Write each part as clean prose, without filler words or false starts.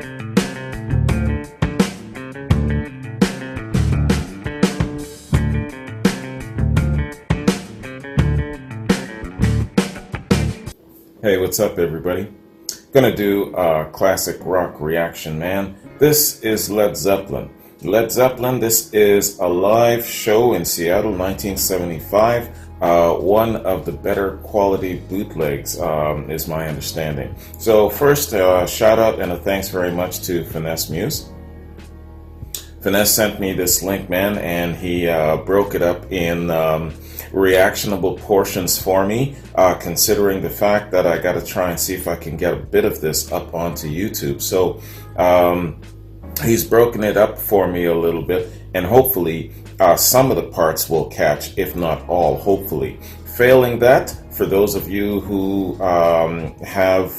Hey, what's up, everybody? Gonna do a classic rock reaction, man. This is Led Zeppelin. Led Zeppelin, this is a live show in Seattle, 1975. One of the better quality bootlegs, is my understanding. So first, shout out and a thanks very much to Finesse Muse. Finesse sent me this link, man, and he broke it up in reactionable portions for me, considering the fact that I got to try and see if I can get a bit of this up onto YouTube. So he's broken it up for me a little bit, and hopefully some of the parts will catch, if not all, hopefully. Failing that, for those of you who have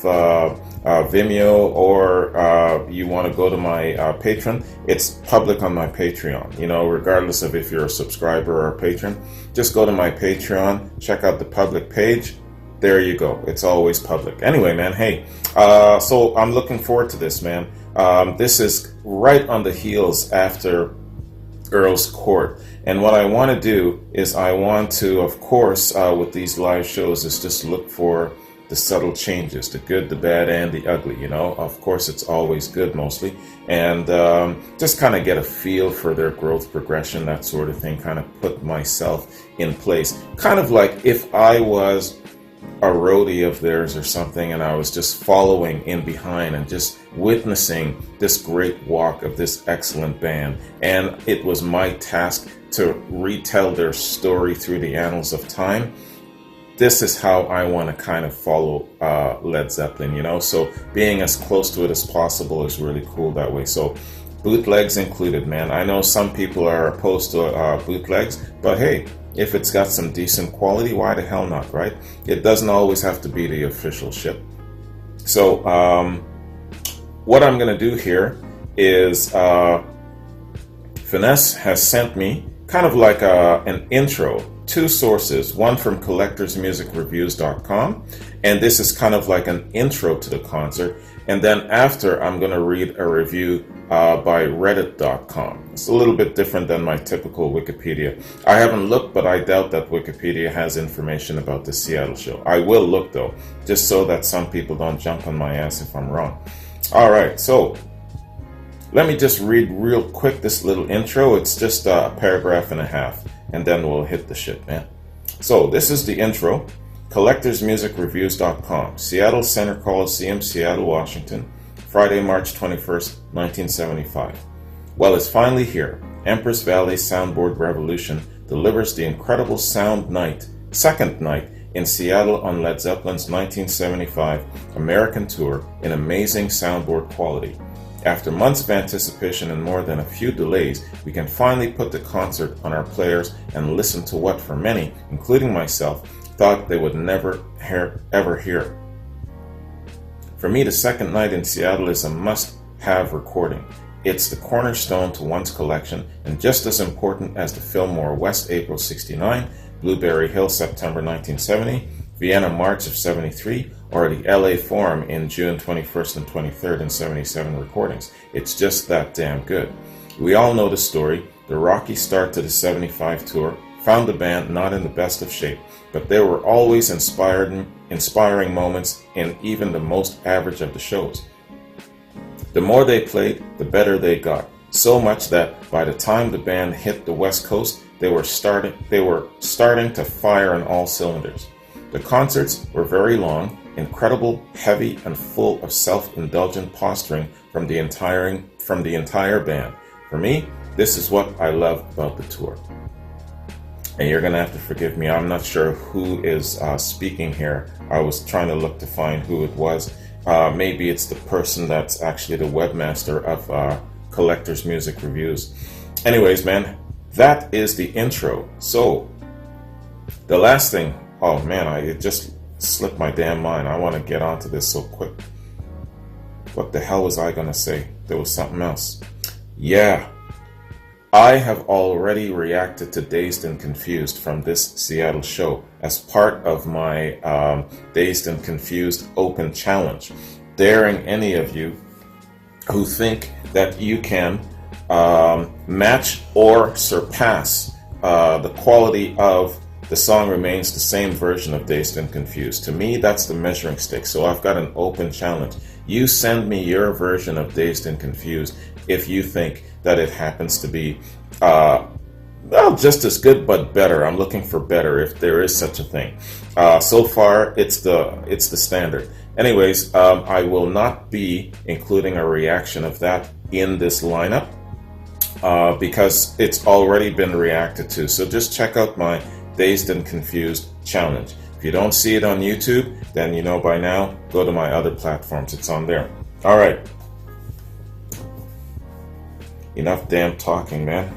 Vimeo or you want to go to my Patreon, it's public on my Patreon. You know, regardless of if you're a subscriber or a patron, just go to my Patreon, check out the public page. There you go. It's always public. Anyway, man, hey, so I'm looking forward to this, man. This is right on the heels after Earl's Court. And what I want to do is I want to, of course, with these live shows, is just look for the subtle changes, the good, the bad, and the ugly, you know. Of course, it's always good mostly. And just kind of get a feel for their growth progression, that sort of thing, kind of put myself in place. Kind of like if I was a roadie of theirs or something, and I was just following in behind and just witnessing this great walk of this excellent band, and it was my task to retell their story through the annals of time. This is how I want to kind of follow Led Zeppelin, you know. So being as close to it as possible is really cool that way. So bootlegs included, man. I know some people are opposed to bootlegs, but hey, if it's got some decent quality, why the hell not, right? It doesn't always have to be the official ship. So what I'm going to do here is Finesse has sent me kind of like an intro, two sources, one from collectorsmusicreviews.com, and this is kind of like an intro to the concert. And then after, I'm going to read a review by reddit.com. It's a little bit different than my typical Wikipedia. I haven't looked, but I doubt that Wikipedia has information about the Seattle show. I will look, though, just so that some people don't jump on my ass if I'm wrong. All right, so let me just read real quick this little intro. It's just a paragraph and a half, and then we'll hit the shit, man. So this is the intro. CollectorsMusicReviews.com, Seattle Center Coliseum, Seattle, Washington, Friday, March 21st, 1975. Well, it's finally here. Empress Valley Soundboard Revolution delivers the incredible second night in Seattle on Led Zeppelin's 1975 American tour in amazing soundboard quality. After months of anticipation and more than a few delays, we can finally put the concert on our players and listen to what, for many, including myself, thought they would never ever hear. For me, the second night in Seattle is a must-have recording. It's the cornerstone to one's collection, and just as important as the Fillmore West April '69, Blueberry Hill September 1970, Vienna March of '73, or the LA Forum in June 21st and 23rd in '77 recordings. It's just that damn good. We all know the story. The rocky start to the '75 tour found the band not in the best of shape, but there were always inspiring moments in even the most average of the shows. The more they played, the better they got. So much that by the time the band hit the West Coast, they were starting to fire on all cylinders. The concerts were very long, incredible, heavy, and full of self-indulgent posturing from the entire band. For me, this is what I love about the tour. And you're gonna have to forgive me. I'm not sure who is speaking here. I was trying to look to find who it was. Maybe it's the person that's actually the webmaster of Collectors Music Reviews. Anyways, man, that is the intro. So the last thing, oh man, it just slipped my damn mind. I want to get onto this so quick. What the hell was I gonna say? There was something else. Yeah. I have already reacted to Dazed and Confused from this Seattle show as part of my Dazed and Confused Open Challenge, daring any of you who think that you can match or surpass the quality of the song remains the same version of Dazed and Confused. To me, that's the measuring stick. So I've got an open challenge. You send me your version of Dazed and Confused if you think that it happens to be well, just as good but better. I'm looking for better if there is such a thing. So far, it's the standard. Anyways, I will not be including a reaction of that in this lineup because it's already been reacted to. So just check out my Dazed and Confused challenge. If you don't see it on YouTube, then you know by now, go to my other platforms. It's on there. All right. Enough damn talking, man.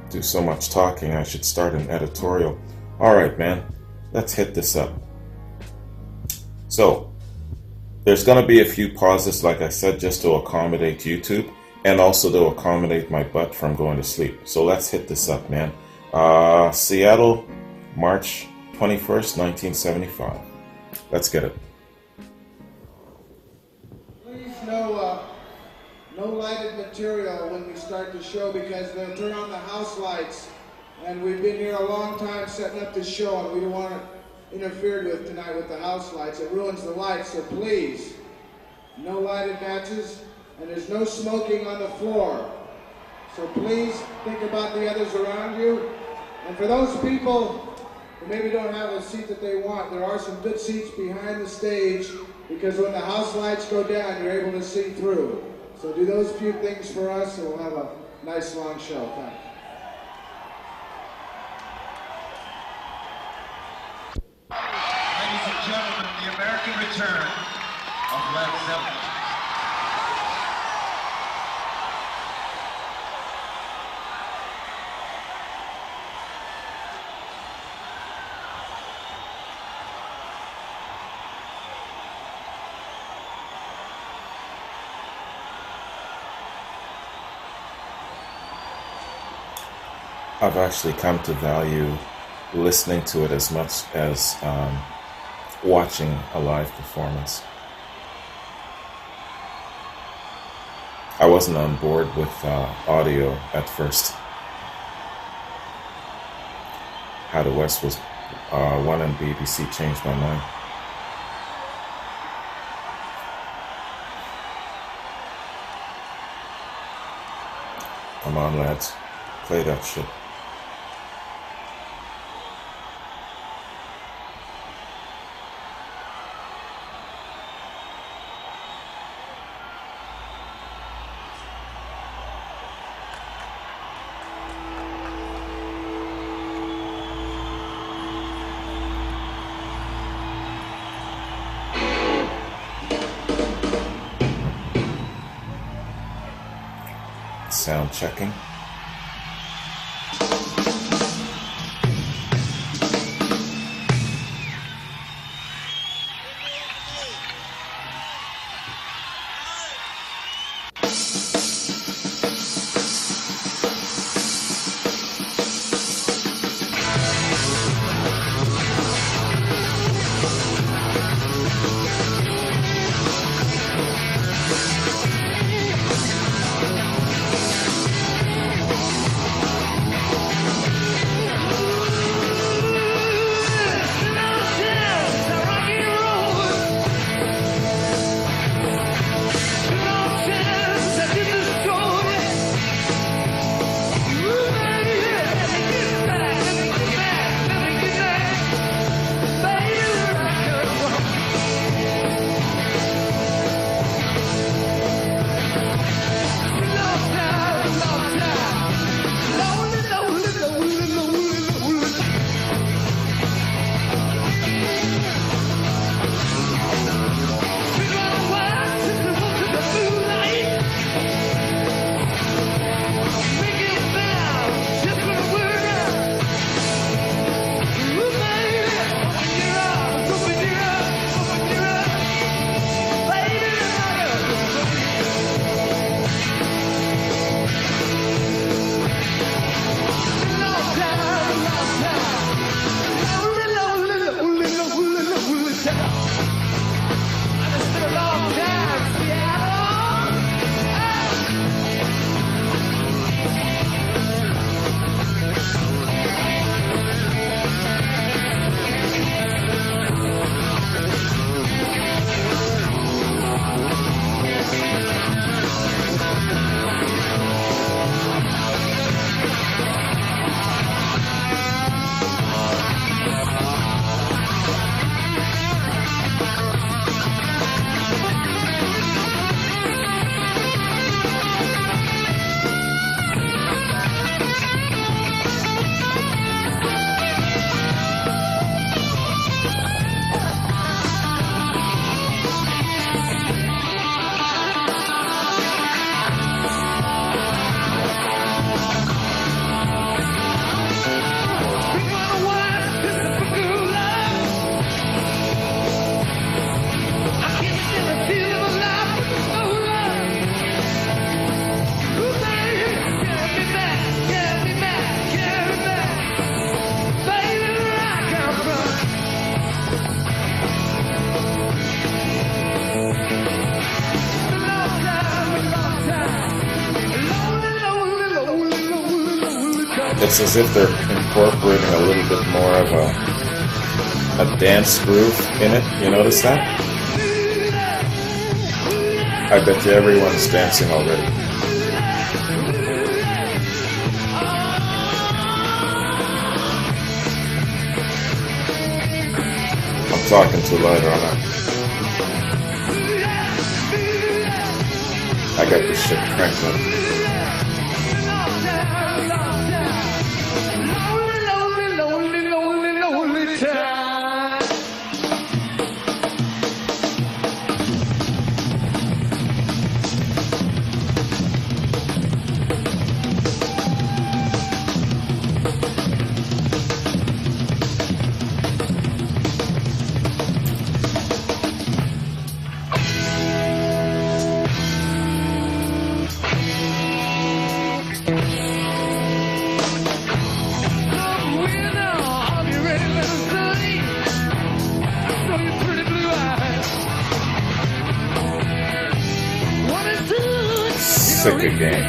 Do so much talking, I should start an editorial. All right, man. Let's hit this up. So, there's going to be a few pauses, like I said, just to accommodate YouTube and also to accommodate my butt from going to sleep. So let's hit this up, man. Seattle, March 21st, 1975. Let's get it. Please, no lighted material when we start the show because they'll turn on the house lights. And we've been here a long time setting up this show and we don't want it interfered with tonight with the house lights. It ruins the lights, so please, no lighted matches. And there's no smoking on the floor. So please think about the others around you. And for those people who maybe don't have a seat that they want, there are some good seats behind the stage because when the house lights go down, you're able to see through. So do those few things for us and we'll have a nice long show. Thanks. Ladies and gentlemen, the American return of Led Zeppelin. I've actually come to value listening to it as much as watching a live performance. I wasn't on board with audio at first. How the West was one on BBC changed my mind. Come on, lads. Play that shit. Sound checking. It's as if they're incorporating a little bit more of a dance groove in it. You notice that? I bet you everyone's dancing already. I'm talking too loud, aren't I? I got this shit cranked up. Sick again.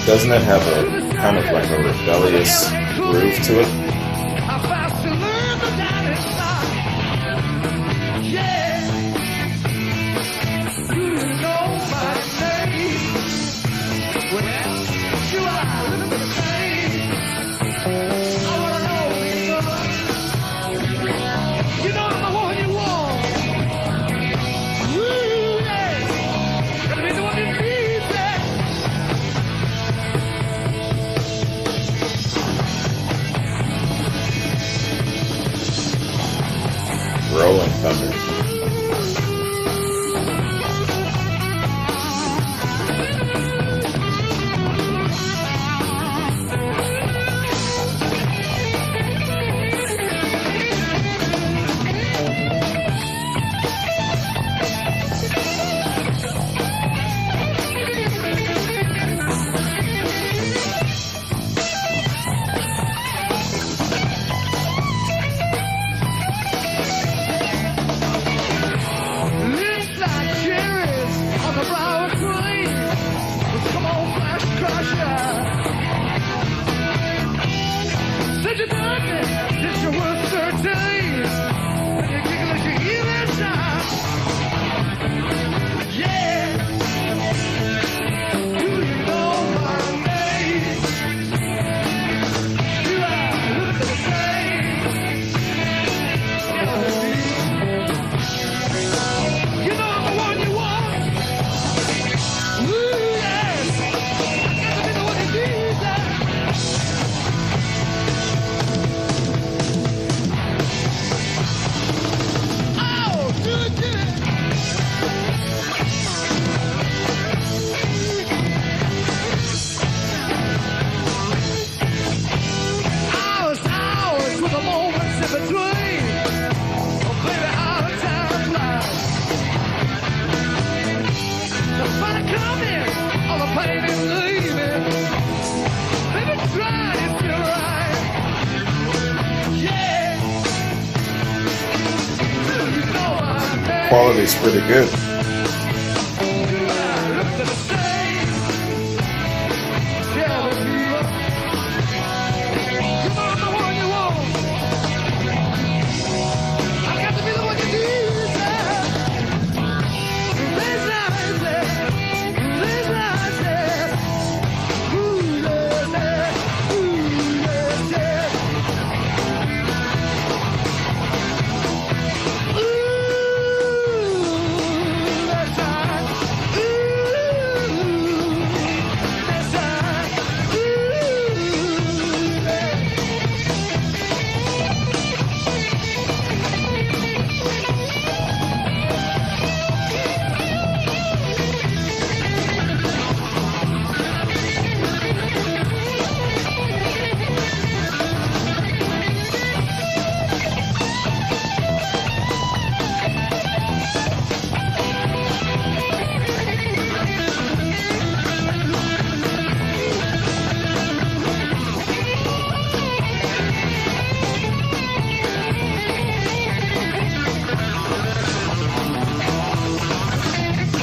Doesn't it have a kind of like a rebellious groove to it? Rolling Thunder. Quality's pretty good.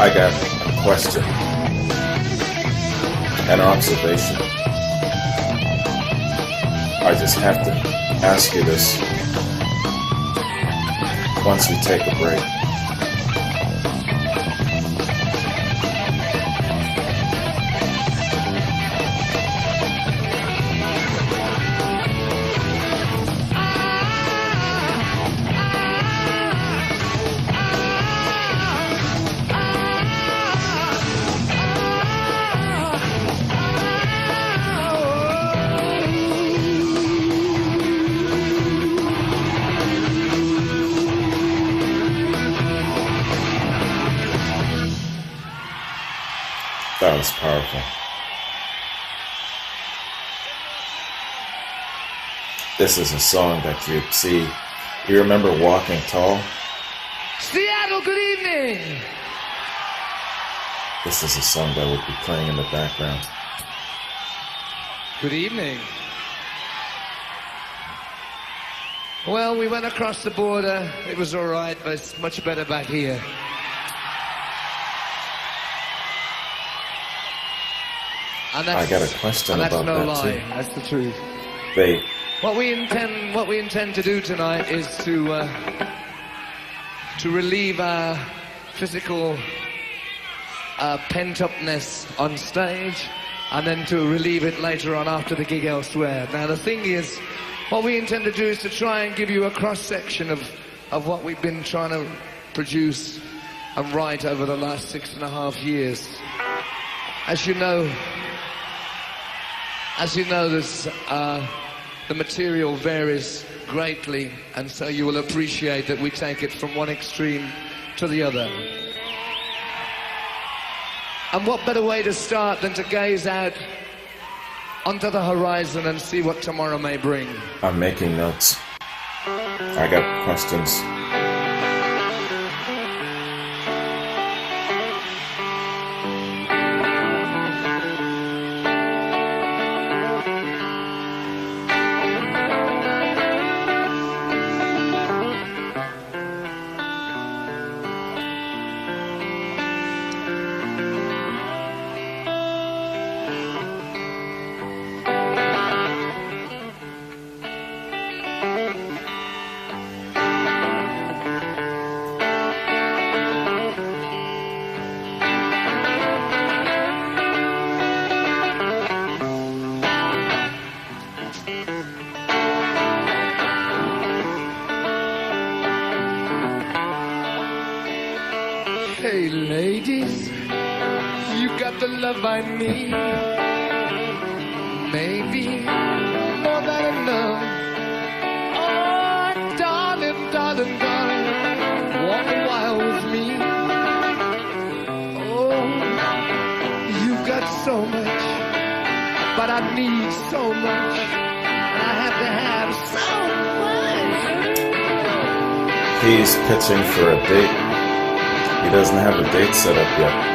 I got a question, an observation. I just have to ask you this once we take a break. That was powerful. This is a song that you'd see. You remember Walking Tall? Seattle, good evening. This is a song that would be playing in the background. Good evening. Well, we went across the border. It was all right, but it's much better back here. And I got a question about no that lie. too. That's the truth. They What we intend to do tonight is to relieve our physical pent-upness on stage, and then to relieve it later on after the gig elsewhere. Now the thing is, what we intend to do is to try and give you a cross-section of what we've been trying to produce and write over the last 6.5 years. As you know, there's the material varies greatly, and so you will appreciate that we take it from one extreme to the other. And what better way to start than to gaze out onto the horizon and see what tomorrow may bring? I'm making notes. I got questions. Hey ladies, you got the love I need. Maybe more than enough. Oh, darling, darling, darling, walk a while with me. Oh, you got so much, but I need so much. I have to have so much. He's pitching for a date. He doesn't have a date set up yet.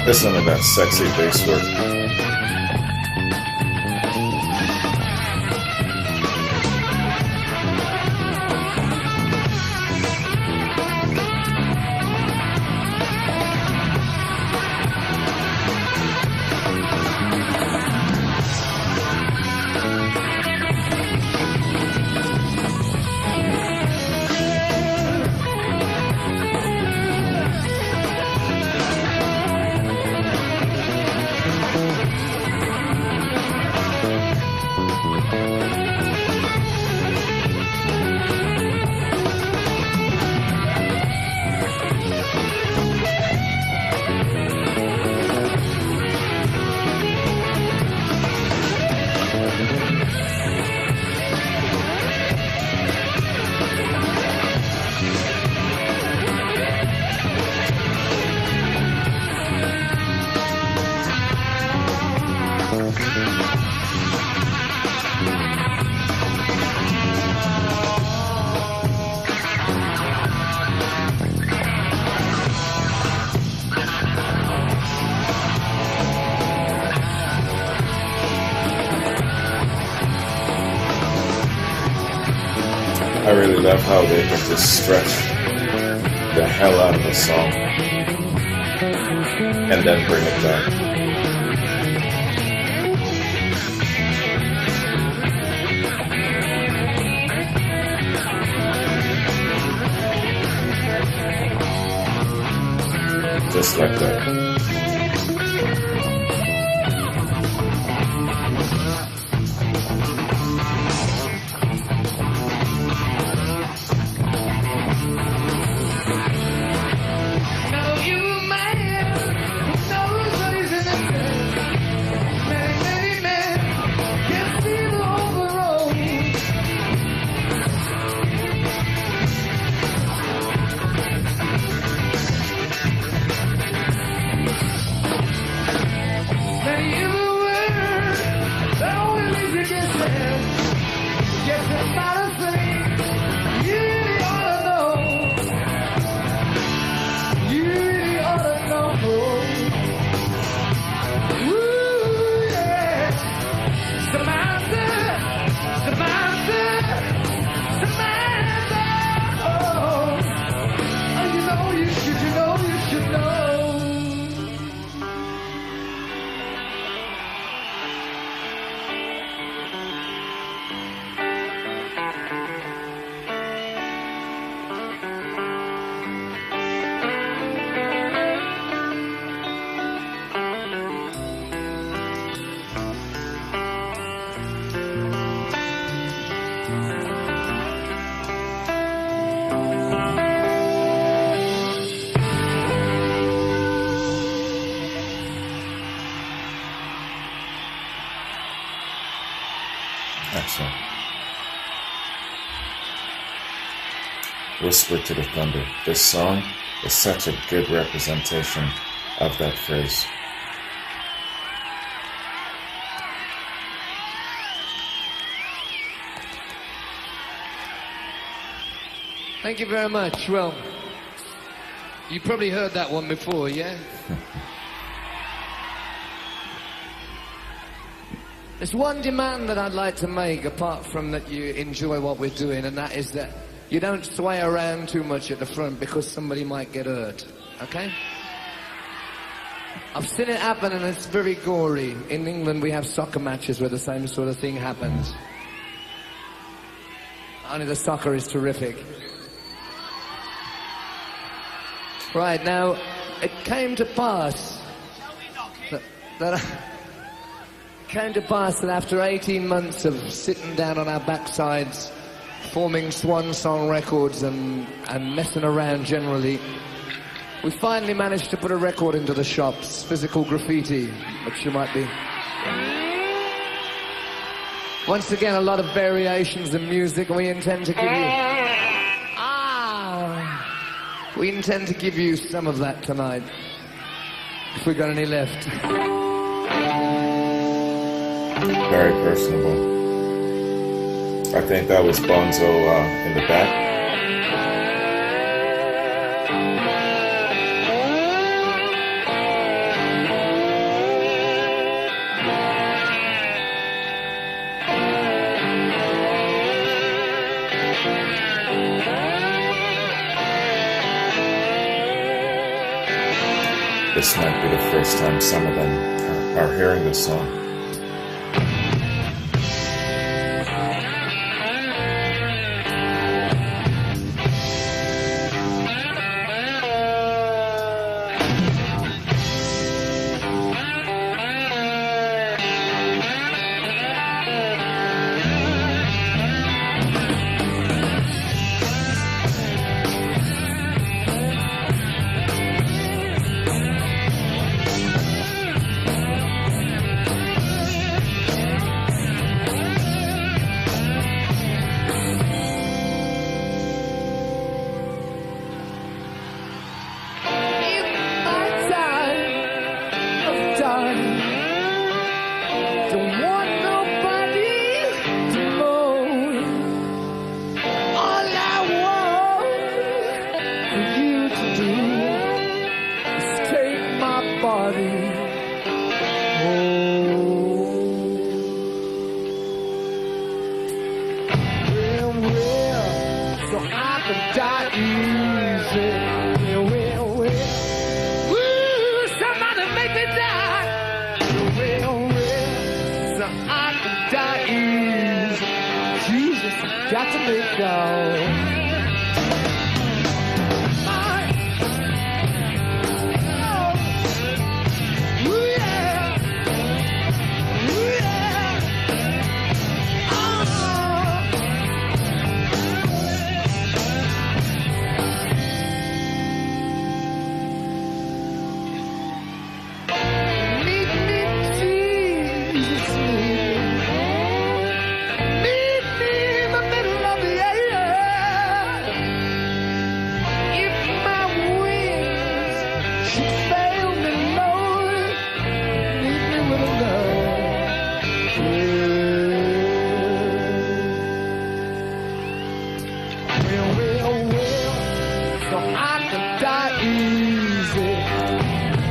Listen to that sexy bass work. I really love how they can just stretch the hell out of the song and then bring it back. Just like that. Excellent. Whisper to the Thunder. This song is such a good representation of that phrase. Thank you very much. Well, you probably heard that one before, yeah? There's one demand that I'd like to make, apart from that you enjoy what we're doing, and that is that you don't sway around too much at the front because somebody might get hurt, okay? I've seen it happen and it's very gory. In England we have soccer matches where the same sort of thing happens. Only the soccer is terrific. Right, now, it came to pass that after 18 months of sitting down on our backsides, forming swan song records and messing around generally, we finally managed to put a record into the shops, Physical Graffiti, which you might be. Once again, a lot of variations in music, and we intend to give you some of that tonight, if we got any left. Very personable. I think that was Bonzo in the back. this might be the first time some of them are hearing this song.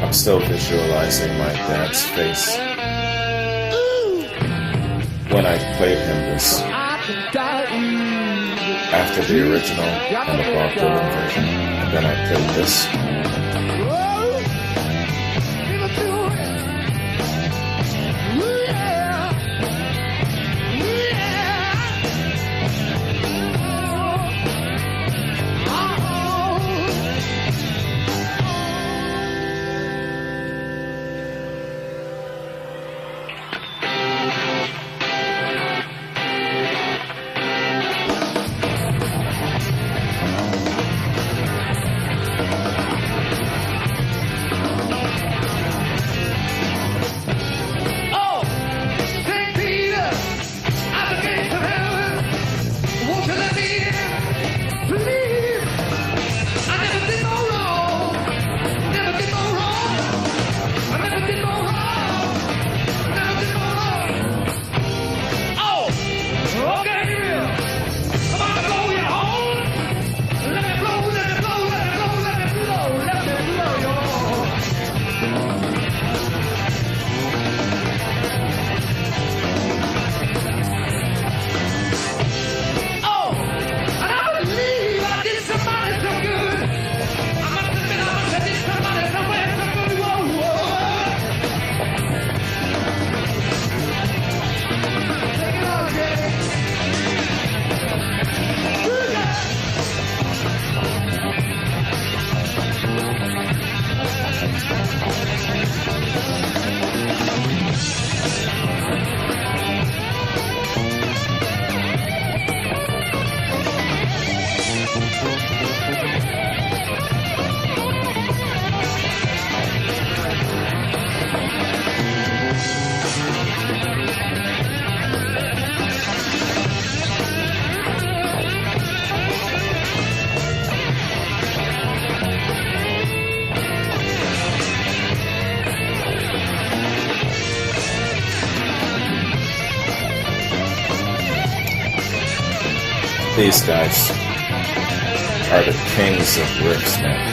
I'm still visualizing my dad's face when I played him this after the original and the Bob Dylan version, and then I played this. These guys are the kings of riffs, man.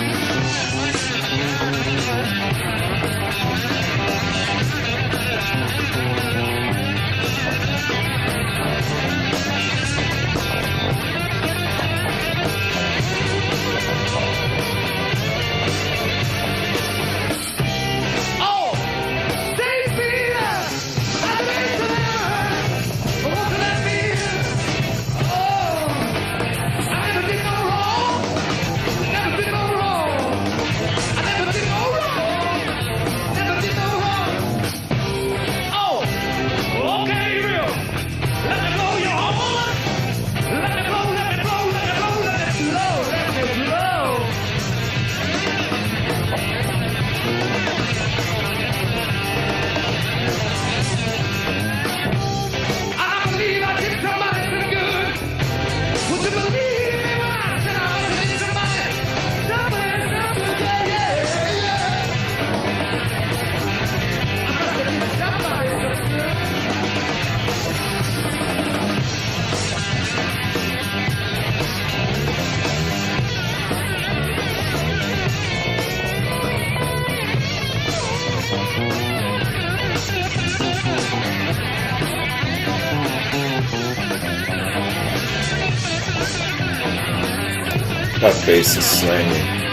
That bass is slanging.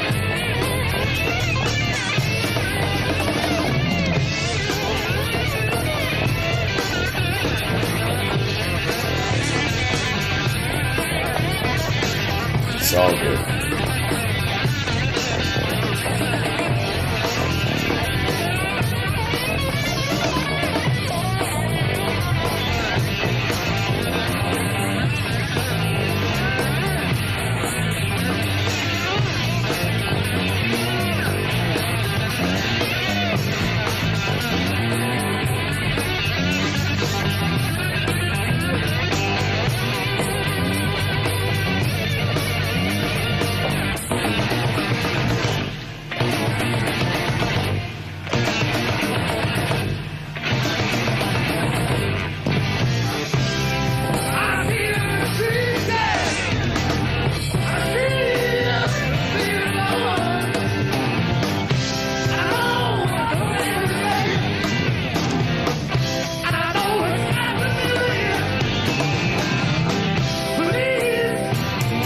It's all good.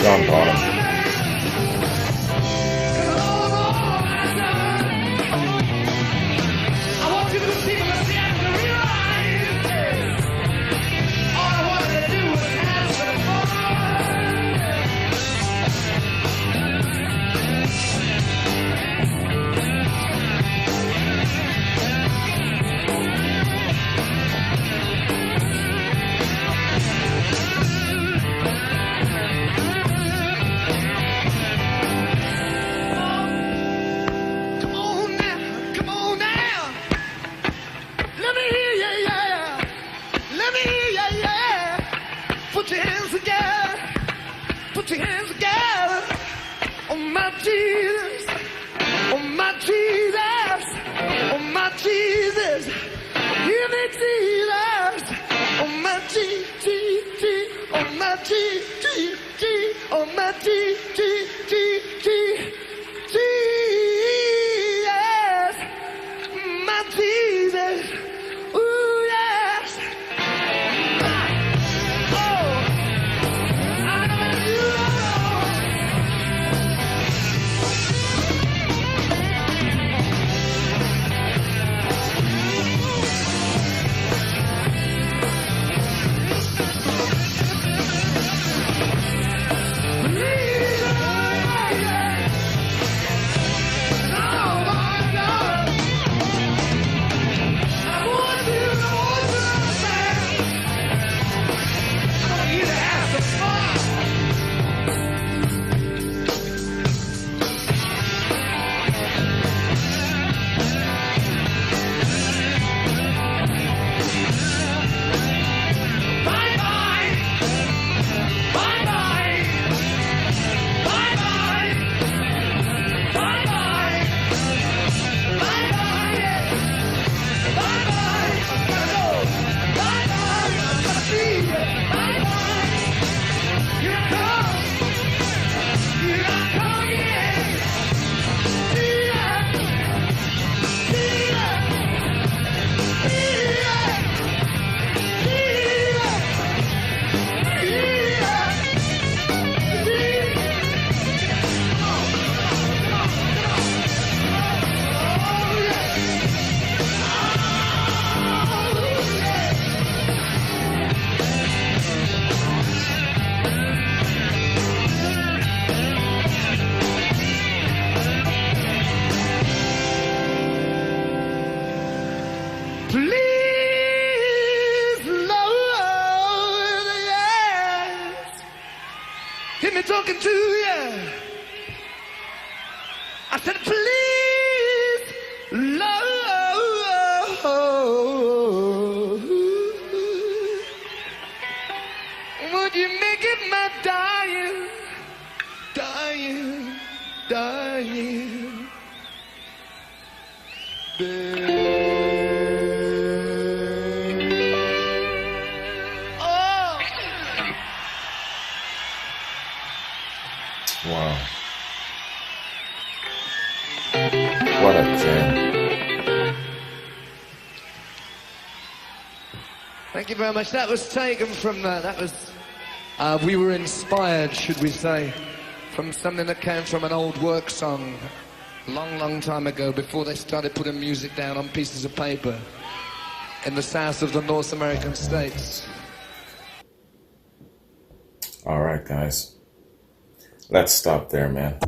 John Bonham. Put your hands together. Put your hands together. Oh my Jesus. Oh my Jesus. Oh my Jesus. Hear me, Jesus. Oh my Jesus. Oh my Jesus. Oh my Jesus. Jesus. My Jesus. Ooh, yes. Please, Lord, yes. Hear me talking to you. I said, please, Lord, would you make it my dying, dying, dying bed? Wow. Thank you very much. That was taken from, we were inspired, should we say, from something that came from an old work song long time ago, before they started putting music down on pieces of paper in the south of the North American states. All right, guys. Let's stop there, man.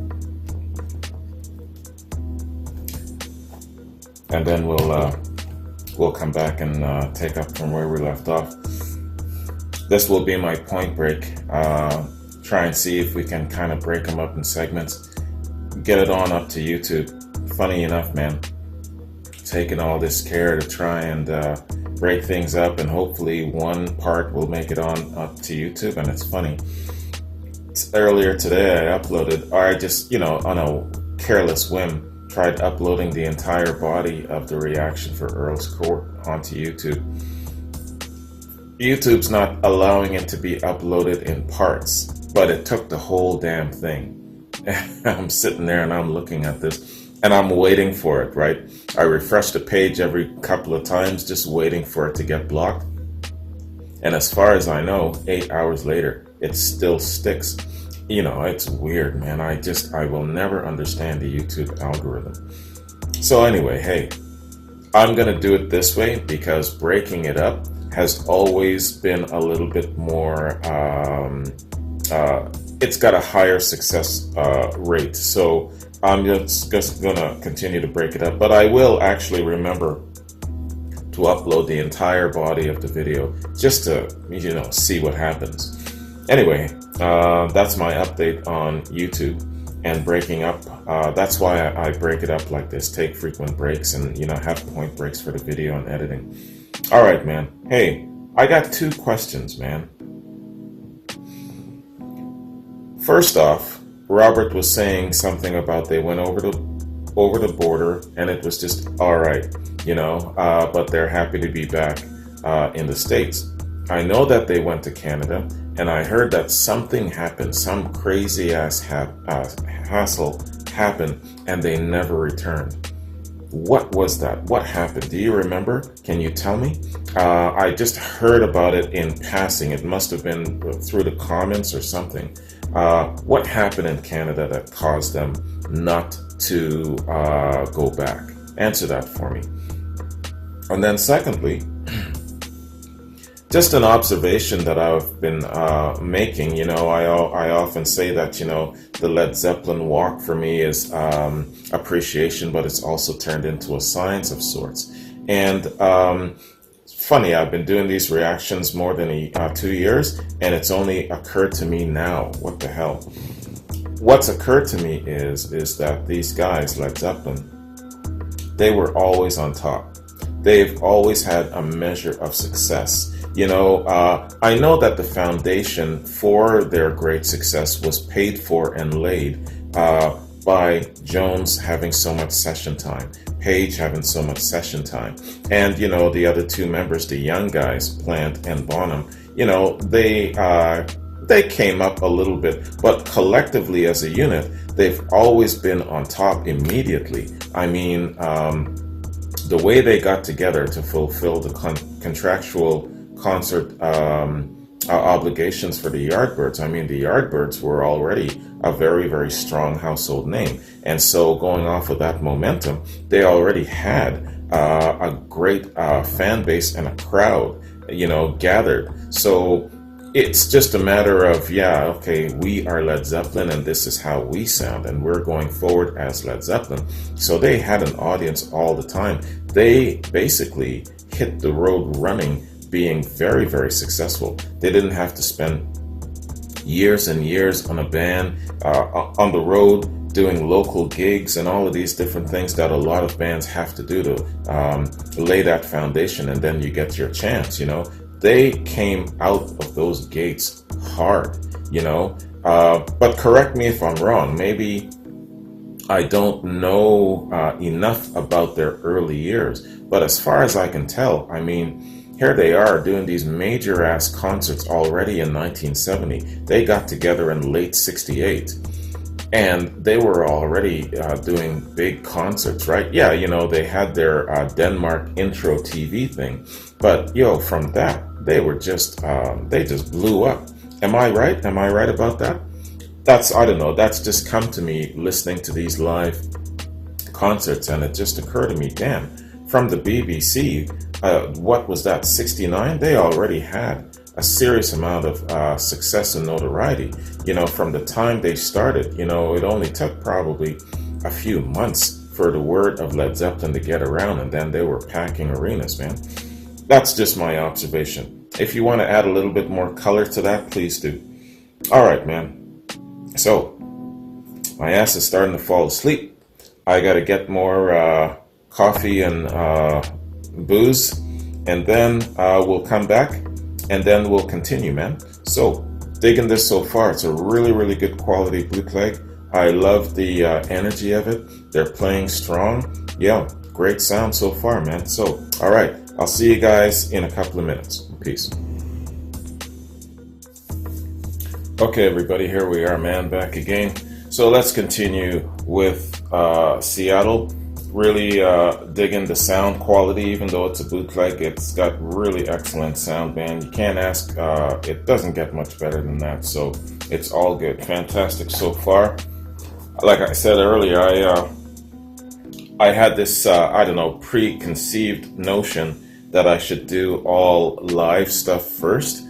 And then we'll come back and take up from where we left off. This will be my point break. Try and see if we can kind of break them up in segments. Get it on up to YouTube. Funny enough, man. Taking all this care to try and break things up, and hopefully one part will make it on up to YouTube. And it's funny. Earlier today, I uploaded, or I just, on a careless whim, tried uploading the entire body of the reaction for Earl's Court onto YouTube. YouTube's not allowing it to be uploaded in parts, but it took the whole damn thing. And I'm sitting there and I'm looking at this and I'm waiting for it, right? I refresh the page every couple of times, just waiting for it to get blocked. And as far as I know, 8 hours later, it still sticks. It's weird, man. I will never understand the YouTube algorithm. So anyway, hey, I'm going to do it this way because breaking it up has always been a little bit more, it's got a higher success rate. So I'm just going to continue to break it up. But I will actually remember to upload the entire body of the video just to, see what happens. Anyway, that's my update on YouTube and breaking up. That's why I break it up like this, take frequent breaks and, have point breaks for the video and editing. All right, man. Hey, I got 2 questions, man. First off, Robert was saying something about they went over the border and it was just all right, but they're happy to be back in the States. I know that they went to Canada, and I heard that something happened, some crazy ass hassle happened, and they never returned. What was that? What happened? Do you remember? Can you tell me? I just heard about it in passing. It must have been through the comments or something. What happened in Canada that caused them not to go back? Answer that for me. And then secondly, just an observation that I've been making, I often say that, the Led Zeppelin walk for me is appreciation, but it's also turned into a science of sorts. And funny, I've been doing these reactions more than 2 years, and it's only occurred to me now. What the hell? What's occurred to me is that these guys, Led Zeppelin, they were always on top. They've always had a measure of success. I know that the foundation for their great success was paid for and laid by Jones having so much session time, Page having so much session time, and the other 2 members, the young guys, Plant and Bonham, they came up a little bit, but collectively as a unit, they've always been on top immediately. I mean, the way they got together to fulfill the contractual concert obligations for the Yardbirds. I mean, the Yardbirds were already a very, very strong household name. And so going off of that momentum, they already had a great fan base and a crowd, gathered. So it's just a matter of, we are Led Zeppelin and this is how we sound and we're going forward as Led Zeppelin. So they had an audience all the time. They basically hit the road running, being very, very successful. They didn't have to spend years and years on a band, on the road, doing local gigs and all of these different things that a lot of bands have to do to lay that foundation, and then you get your chance, They came out of those gates hard, but correct me if I'm wrong. Maybe I don't know enough about their early years, but as far as I can tell, I mean, here they are doing these major ass concerts already in 1970. They got together in late 68. And they were already doing big concerts, right? Yeah, you know, they had their Denmark intro TV thing. But, yo, from that, they just blew up. Am I right? Am I right about that? I don't know, that's just come to me listening to these live concerts, and it just occurred to me, damn, from the BBC, what was that, 69? They already had a serious amount of success and notoriety. You know, from the time they started, you know, it only took probably a few months for the word of Led Zeppelin to get around, and then they were packing arenas, man. That's just my observation. If you want to add a little bit more color to that, please do. All right, man. So, my ass is starting to fall asleep. I got to get more coffee and booze, and then we'll come back, and then we'll continue, man. So, digging this so far. It's a really, really good quality bootleg. I love the energy of it. They're playing strong. Yeah, great sound so far, man. So, all right. I'll see you guys in a couple of minutes. Peace. Okay, everybody, here we are, man, back again. So let's continue with Seattle. Really digging the sound quality, even though it's a bootleg. It's got really excellent sound, man. You can't ask, it doesn't get much better than that, so it's all good. Fantastic so far. Like I said earlier, I had this, I don't know, preconceived notion that I should do all live stuff first.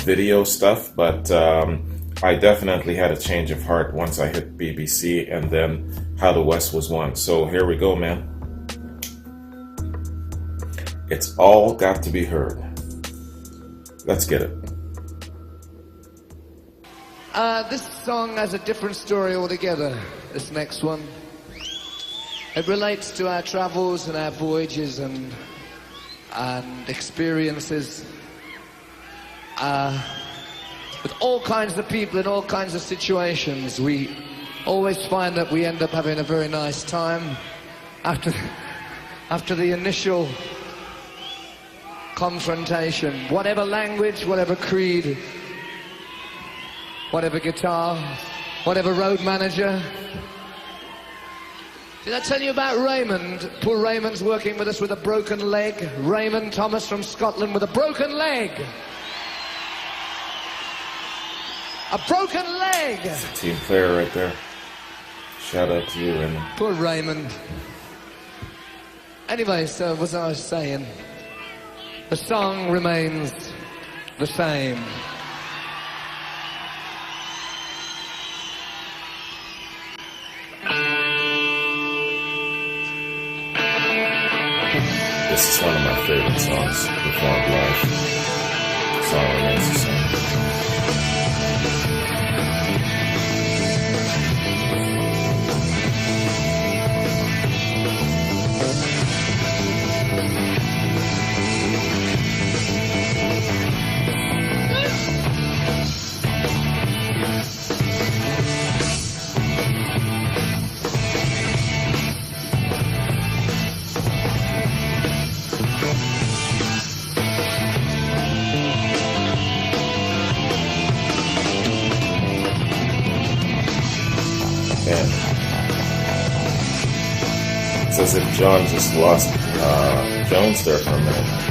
Video stuff, but I definitely had a change of heart once I hit BBC and then How the West Was Won. So here we go, man. It's all got to be heard. Let's get it. This song has a different story altogether, this next one. It relates to our travels and our voyages and experiences. With all kinds of people in all kinds of situations, we always find that we end up having a very nice time after the initial confrontation. Whatever language, whatever creed, whatever guitar, whatever road manager. Did I tell you about Raymond? Poor Raymond's working with us with a broken leg. Raymond Thomas from Scotland with a broken leg. A broken leg! It's a team player right there. Shout out to you, Raymond. Poor Raymond. Anyway, so as I was saying, the song remains the same. This is one of my favorite songs performed live. The song remains the same. It's as if John just lost Jones there for a minute.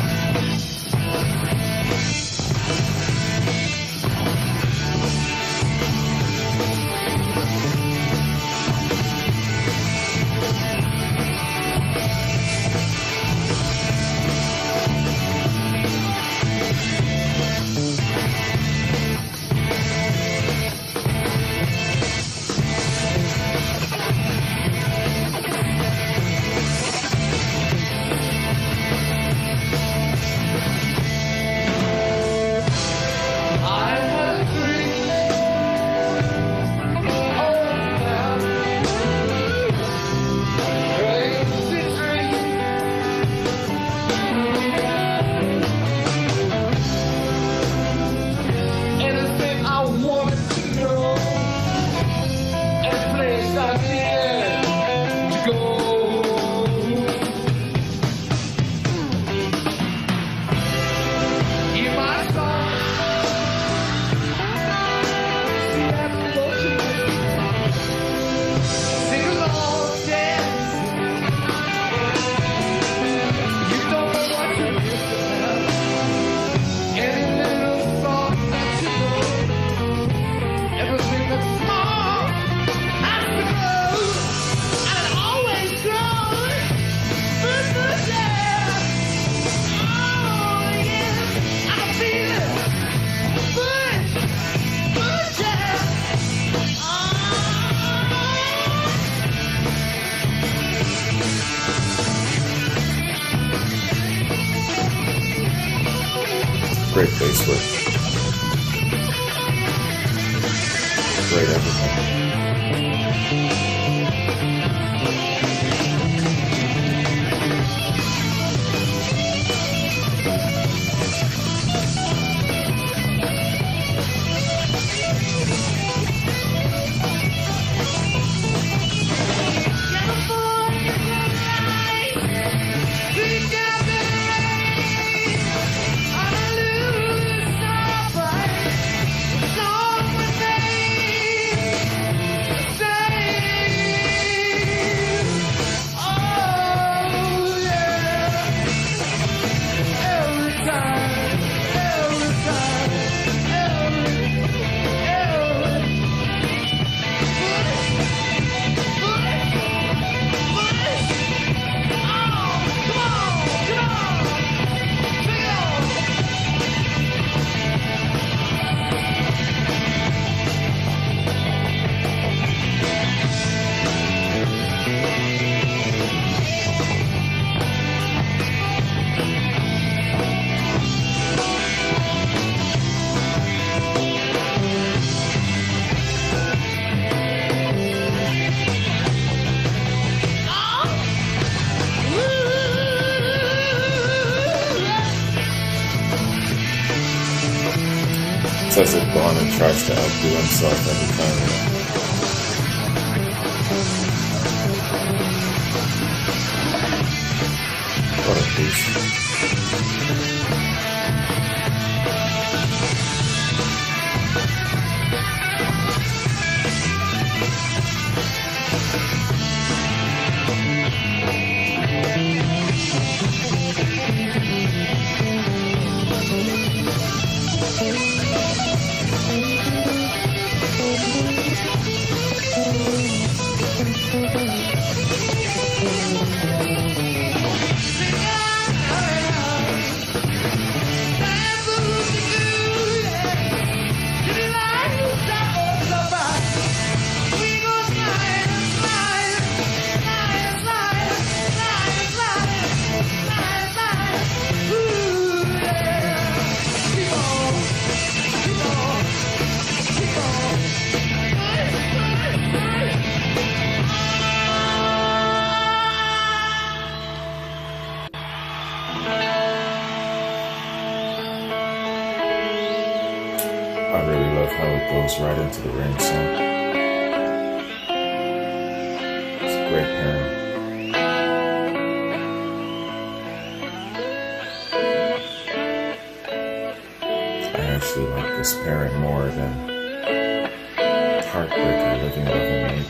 Great bass work. Great everything. Says it Bond and tries to outdo himself every time. What a beast. I really love how it goes right into the Rain song. It's a great pairing. I actually like this pairing more than Heartbreaker, Living, Loving Me.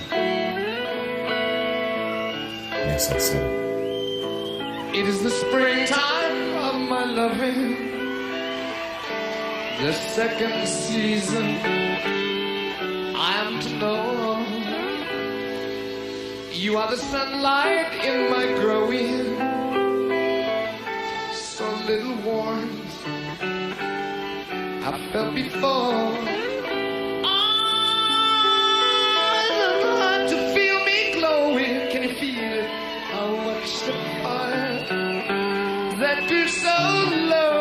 Yes, I said it. It is the springtime of my loving, the second season I am to know. You are the sunlight in my growing, so little warmth I felt before. To feel me glowing, can you feel it? I watch the fire that grew so low.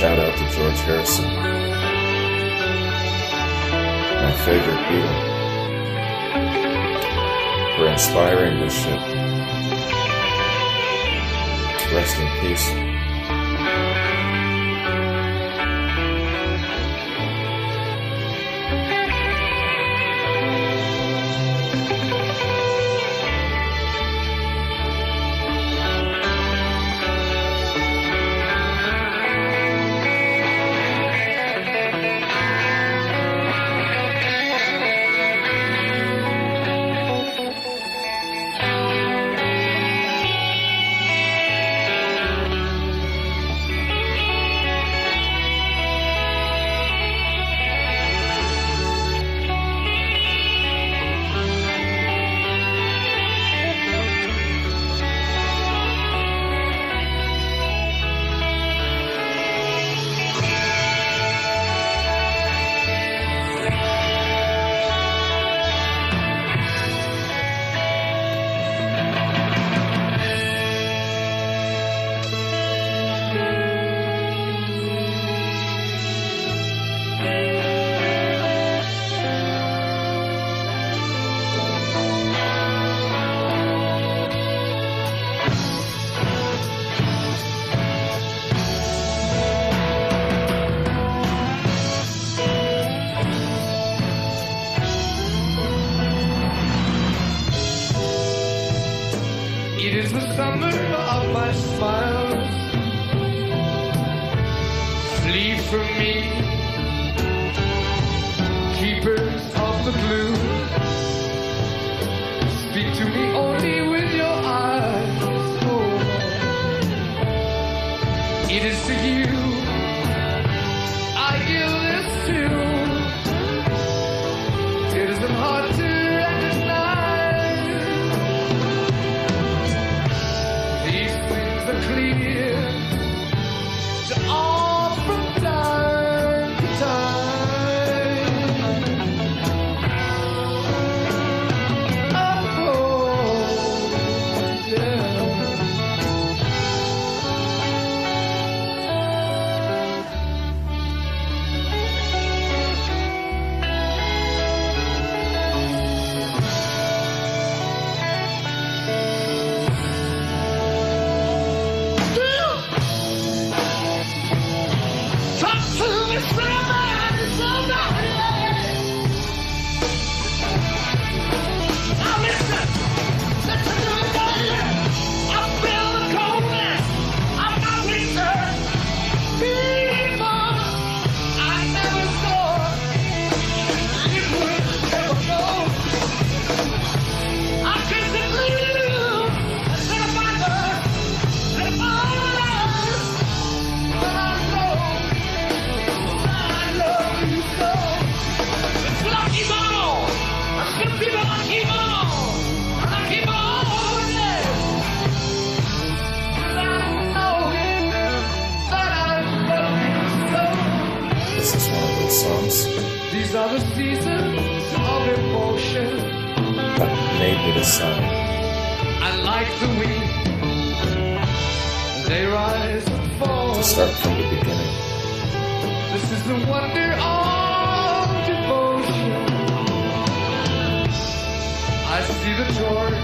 Shout out to George Harrison, my favorite Beatle, for inspiring this shit. rest in peace. It is the summer of my smiles. Flee from me, keepers of the blue. Speak to me only with your eyes. Oh, it is to you I give this tune. It isn't hard to clear to all from time to time. Oh, yeah. This is one of those songs These are the seasons of emotion. that made me decide I like the wind. They rise and fall. to start from the beginning. This is the wonder of devotion. I see the torch.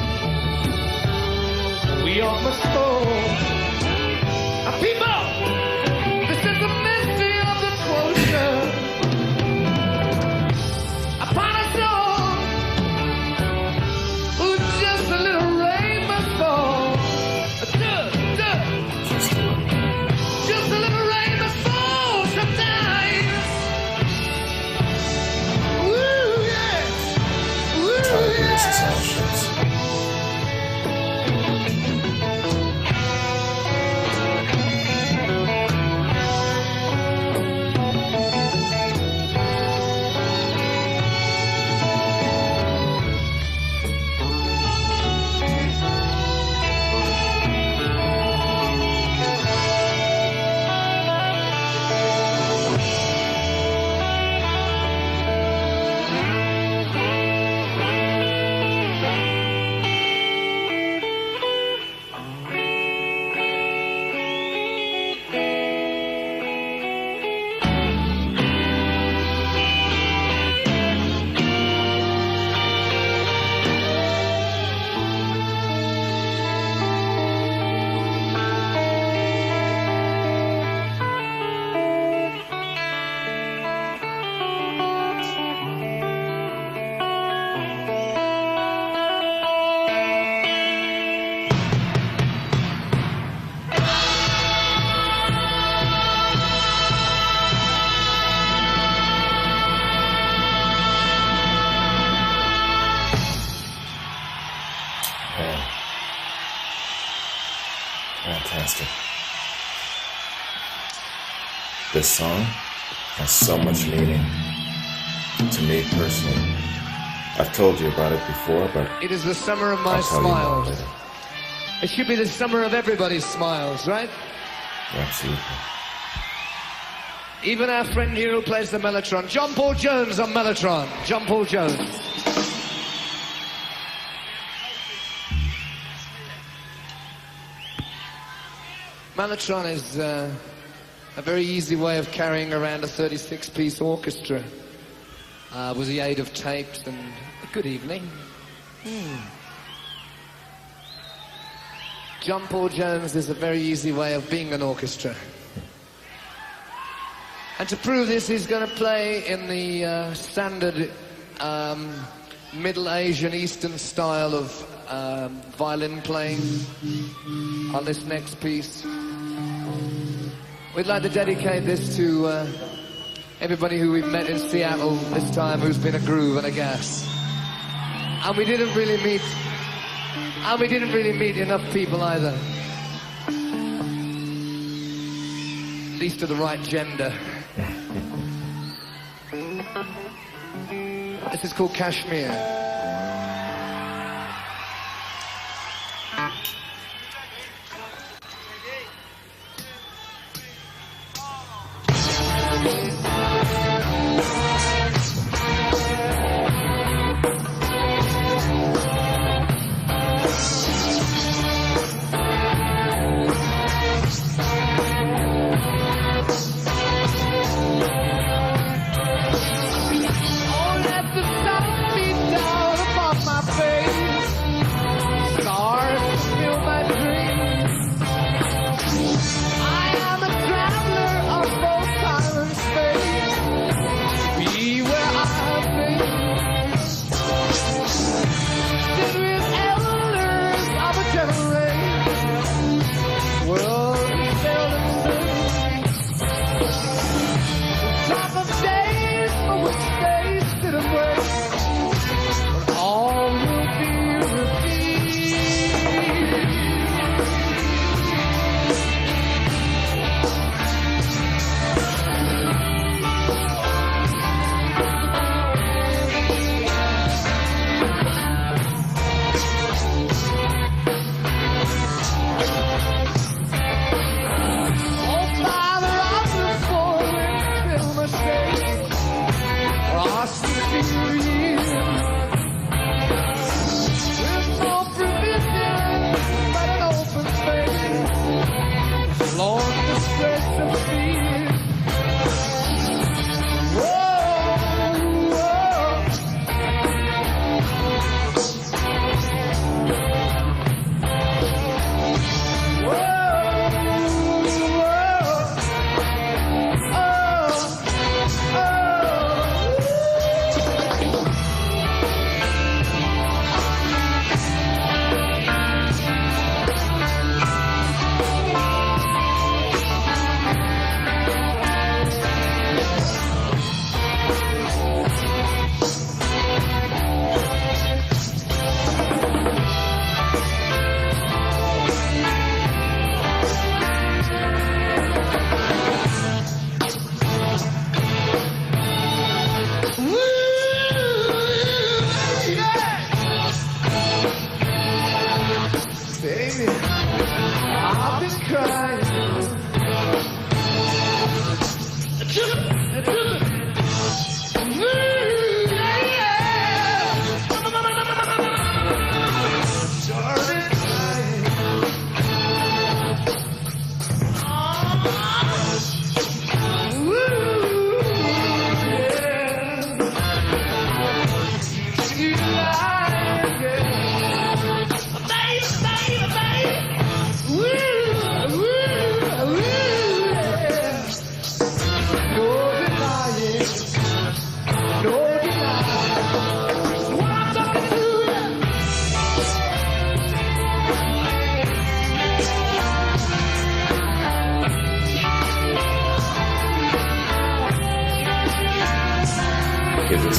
We all must go. People, this is the mystery of the closure. Upon us all, who's just a little rain must fall. Just a little rain must fall sometimes. Woo, yeah. Woo, This is yeah. how it shows. Fantastic. This song has so much meaning to me personally. I've told you about it before, but it is the summer of my I'll tell you more smiles. later. It should be the summer of everybody's smiles, right? Absolutely. Even our friend here who plays the mellotron, John Paul Jones on mellotron. John Paul Jones. Mellotron is a very easy way of carrying around a 36-piece orchestra with the aid of tapes and good evening. John Paul Jones is a very easy way of being an orchestra. And to prove this, he's going to play in the standard Middle Asian Eastern style of violin playing on this next piece. We'd like to dedicate this to everybody who we've met in Seattle this time who's been a groove and a gas. And we didn't really meet enough people either. At least of the right gender. This is called Kashmir.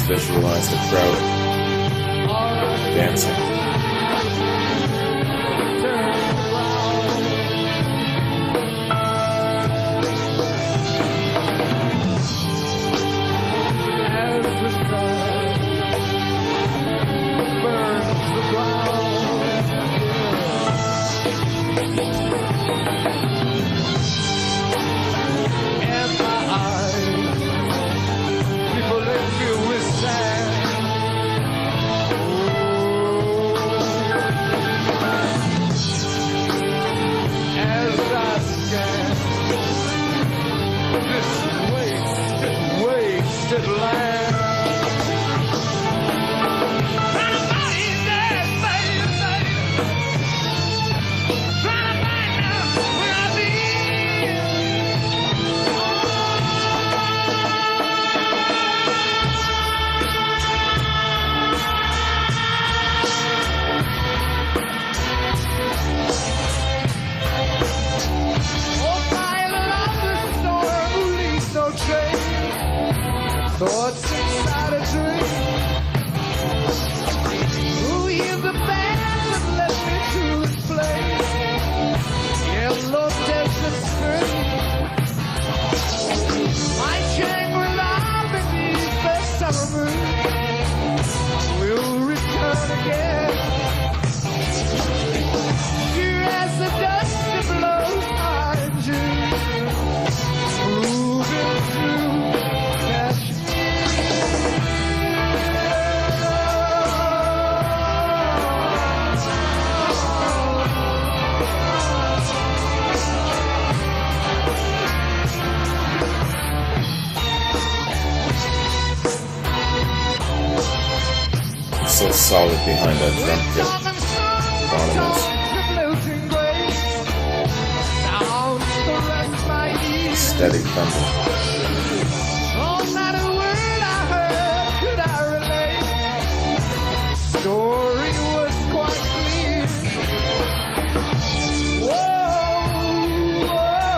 Visualize the crowd dancing. land. Trying to find that baby, trying to find out where I've been. Oh, pilot of the storm who leaves no trace. Thoughts inside a dream. Who hears the band that left me to its place? Yellow desert screen. My Shangri-La beneath the summer moon will return again. Here as the dust that blows behind you, moving through So solid behind that drum kit. Barnabas. Steady thunder. Oh, not a word I heard could I relate. Story was quite clear. Whoa, whoa.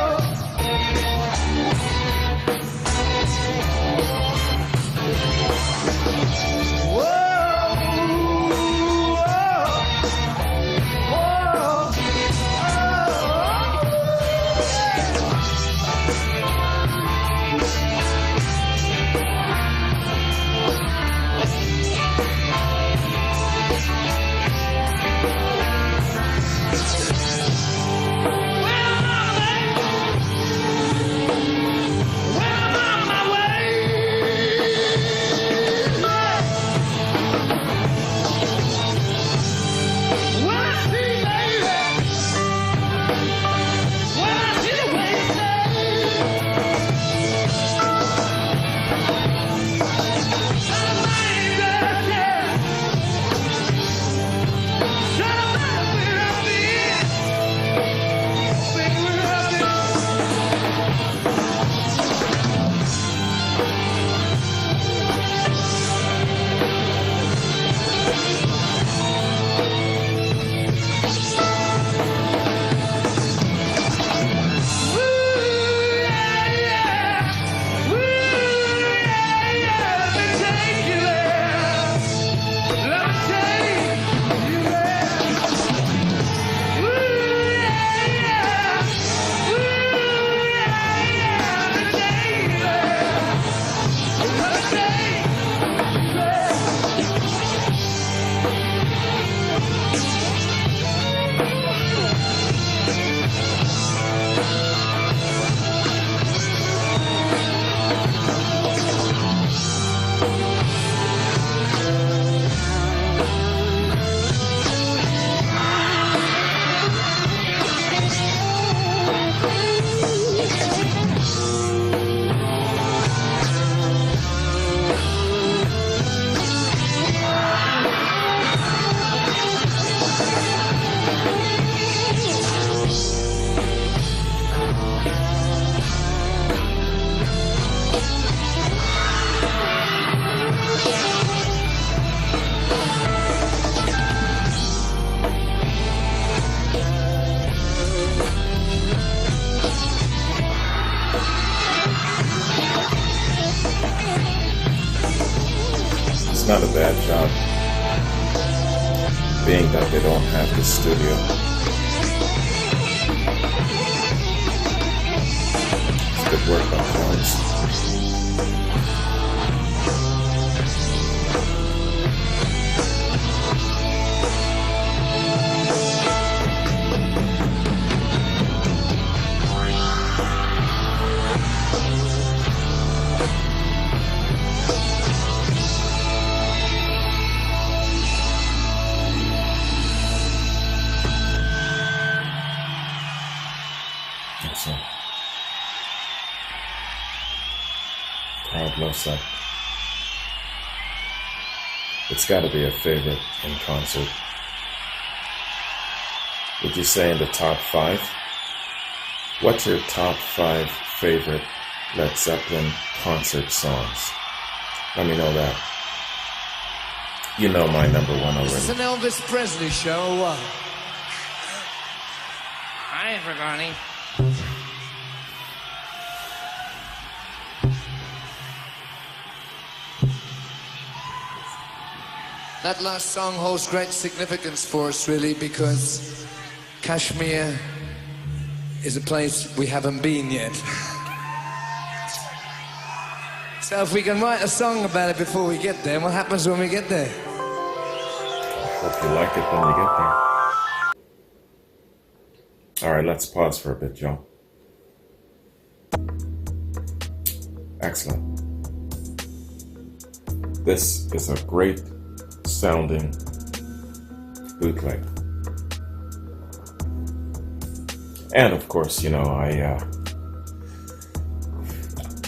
Not a bad job, being that they don't have the studio. It's good work on drums. Crowd loves that. It's got to be a favorite in concert. Would you say in the top 5? What's your top 5 favorite Led Zeppelin concert songs? Let me know that. You know my number 1 already. Is this an Elvis Presley show or what? Hi, everybody. That last song holds great significance for us, really, because Kashmir is a place we haven't been yet. So if we can write a song about it before we get there, what happens when we get there? Hope you like it when you get there. All right, let's pause for a bit, Joe. Excellent. This is a great sounding bootleg. And of course, you know, I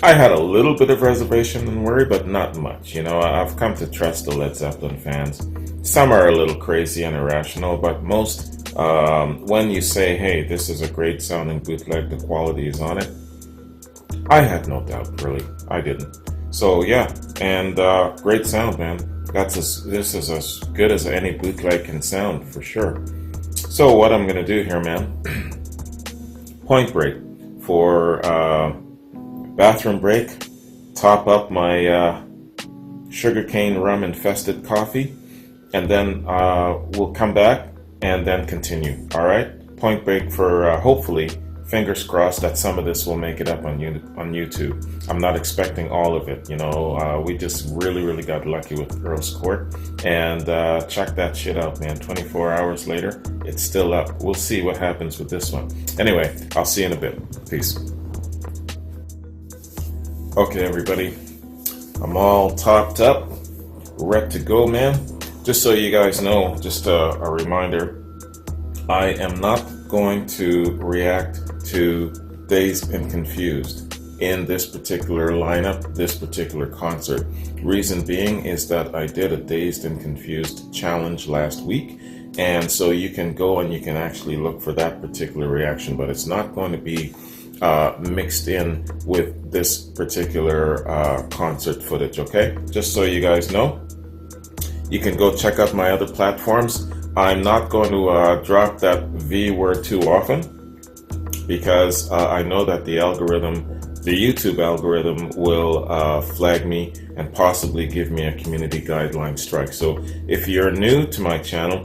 had a little bit of reservation and worry, but not much. You know, I've come to trust the Led Zeppelin fans. Some are a little crazy and irrational, but most, when you say, hey, this is a great sounding bootleg, the quality is on it, I had no doubt, really. I didn't. So yeah, and great sound, man. This is as good as any bootleg can sound, for sure. So what I'm gonna do here, man, point break for bathroom break, top up my sugarcane rum infested coffee, and then we'll come back and then continue. All right, point break for hopefully, fingers crossed that some of this will make it up on YouTube. I'm not expecting all of it. You know, we just really got lucky with Earl's Court, and check that shit out, man. 24 hours later, it's still up. We'll see what happens with this one. Anyway, I'll see you in a bit. Peace. Okay, everybody, I'm all topped up, ready to go, man. Just so you guys know, just a reminder, I am not going to react to Dazed and Confused in this particular lineup, this particular concert. Reason being is that I did a Dazed and Confused challenge last week, and so you can go and you can actually look for that particular reaction, but it's not going to be mixed in with this particular concert footage, okay? Just so you guys know. You can go check out my other platforms. I'm not going to drop that V word too often because I know that the YouTube algorithm will flag me and possibly give me a community guideline strike. So if you're new to my channel,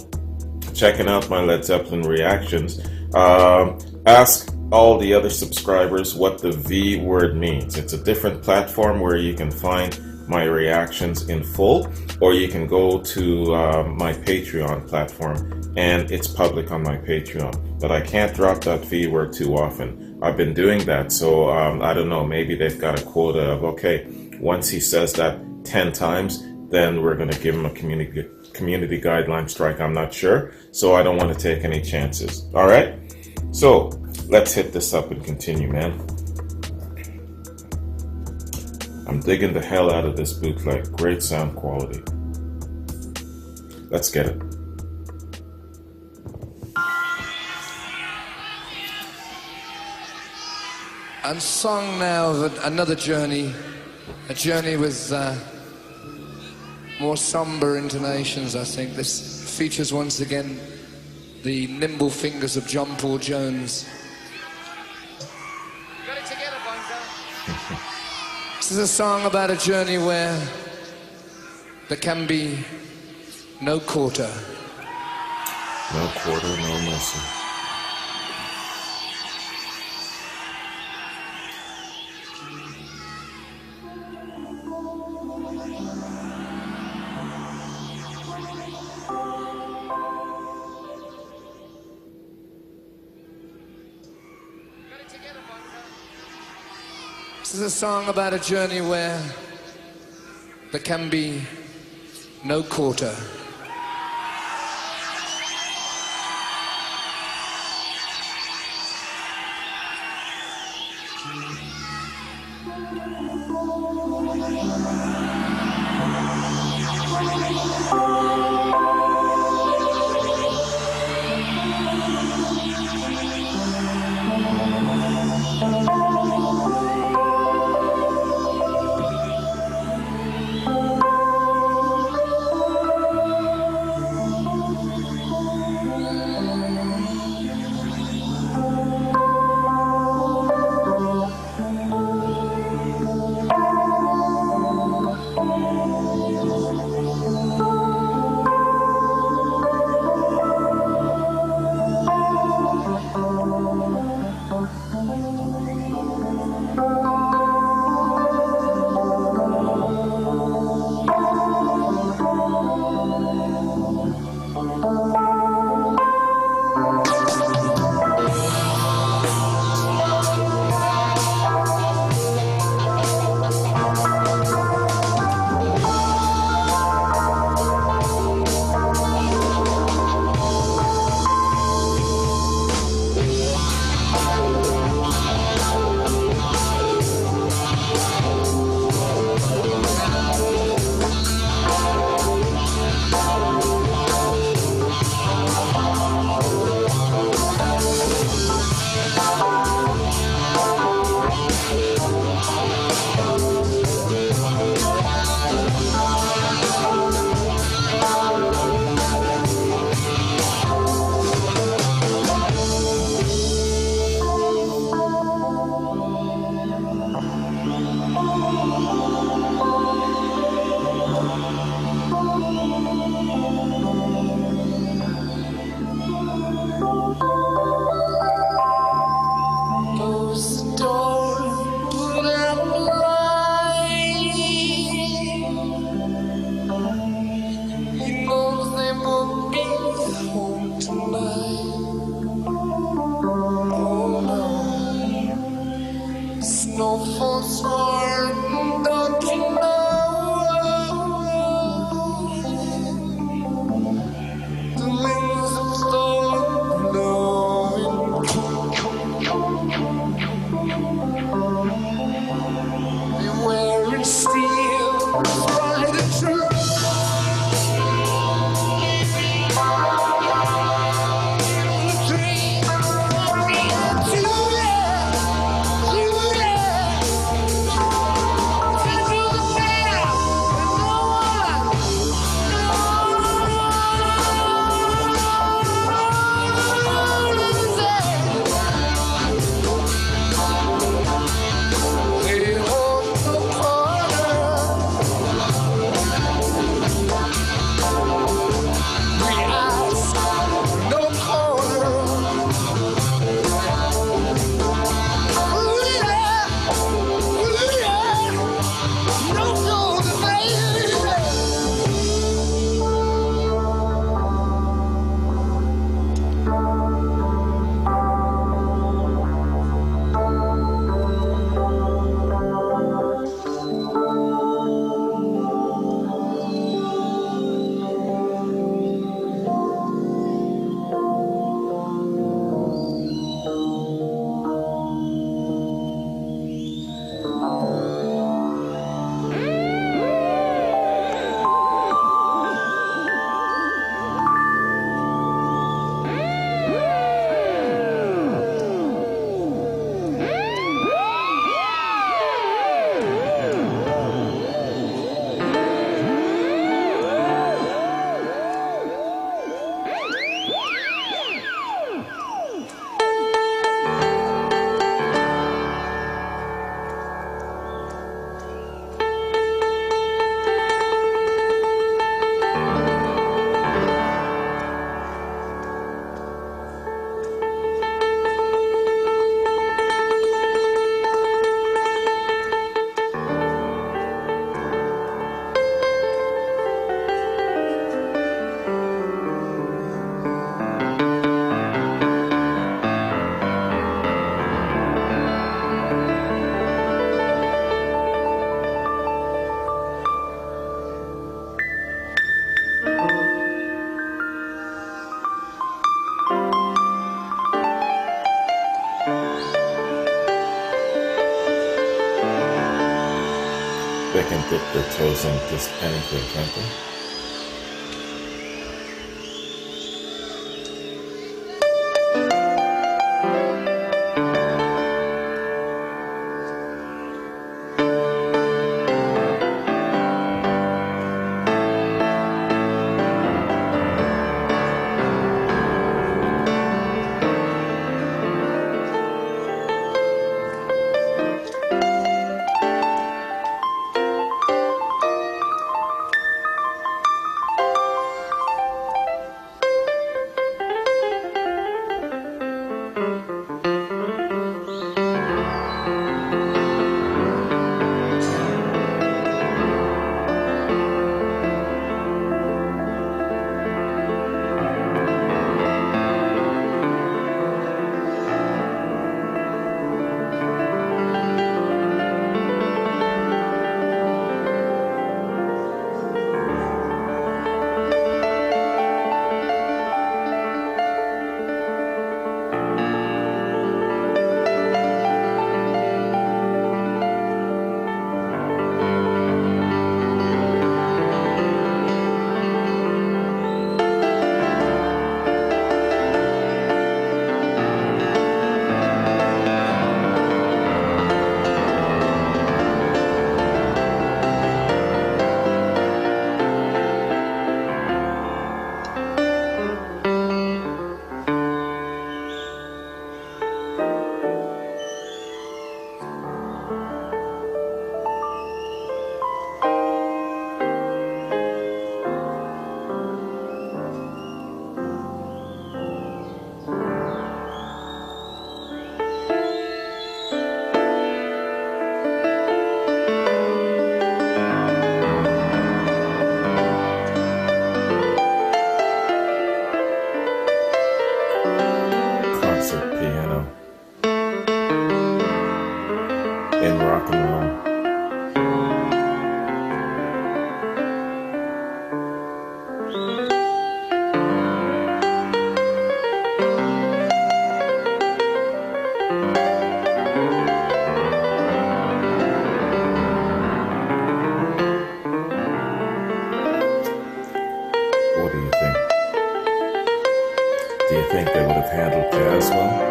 checking out my Led Zeppelin reactions, ask all the other subscribers what the V word means. It's a different platform where you can find my reactions in full, or you can go to my Patreon platform, and it's public on my Patreon. But I can't drop that V word too often. I've been doing that, so I don't know, maybe they've got a quota of, okay, once he says that 10 times, then we're going to give him a community guideline strike. I'm not sure, so I don't want to take any chances. All right? So let's hit this up and continue, man. I'm digging the hell out of this bootleg. Great sound quality. Let's get it. And song now of another journey, a journey with more somber intonations, I think. This features once again the nimble fingers of John Paul Jones. Got it together, Bunker. This is a song about a journey where there can be no quarter. No quarter, no mercy. This is a song about a journey where there can be no quarter. They can dip their toes in just anything, can't they? Piano in rock and roll. What do you think? Do you think they would have handled jazz well?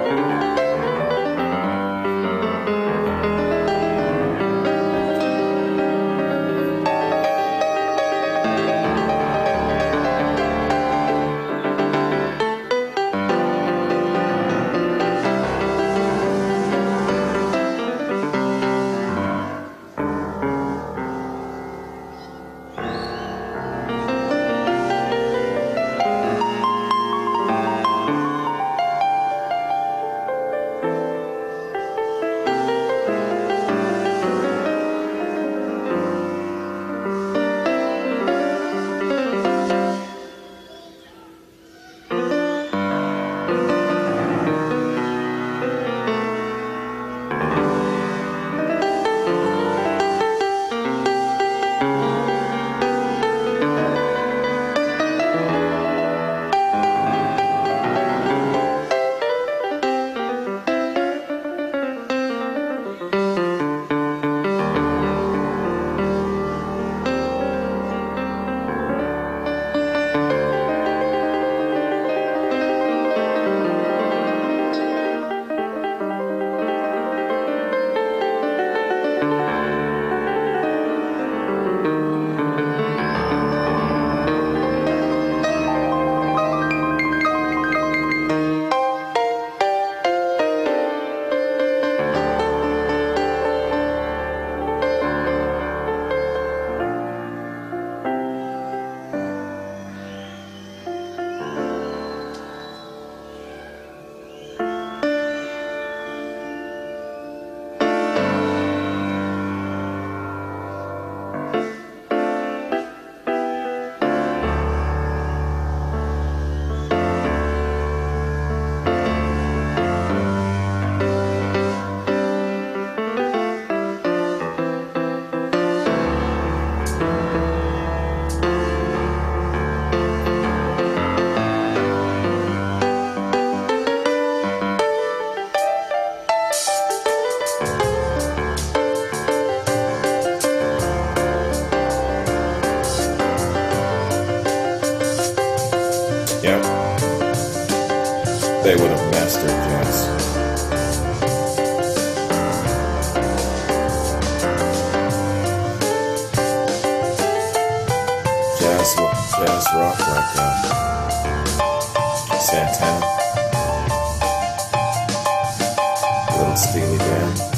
they would have mastered jazz. Jazz rock like Santana, Little Steely Dan.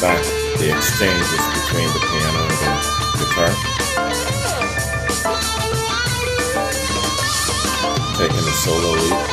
back the exchanges between the piano and the guitar. Taking the solo lead.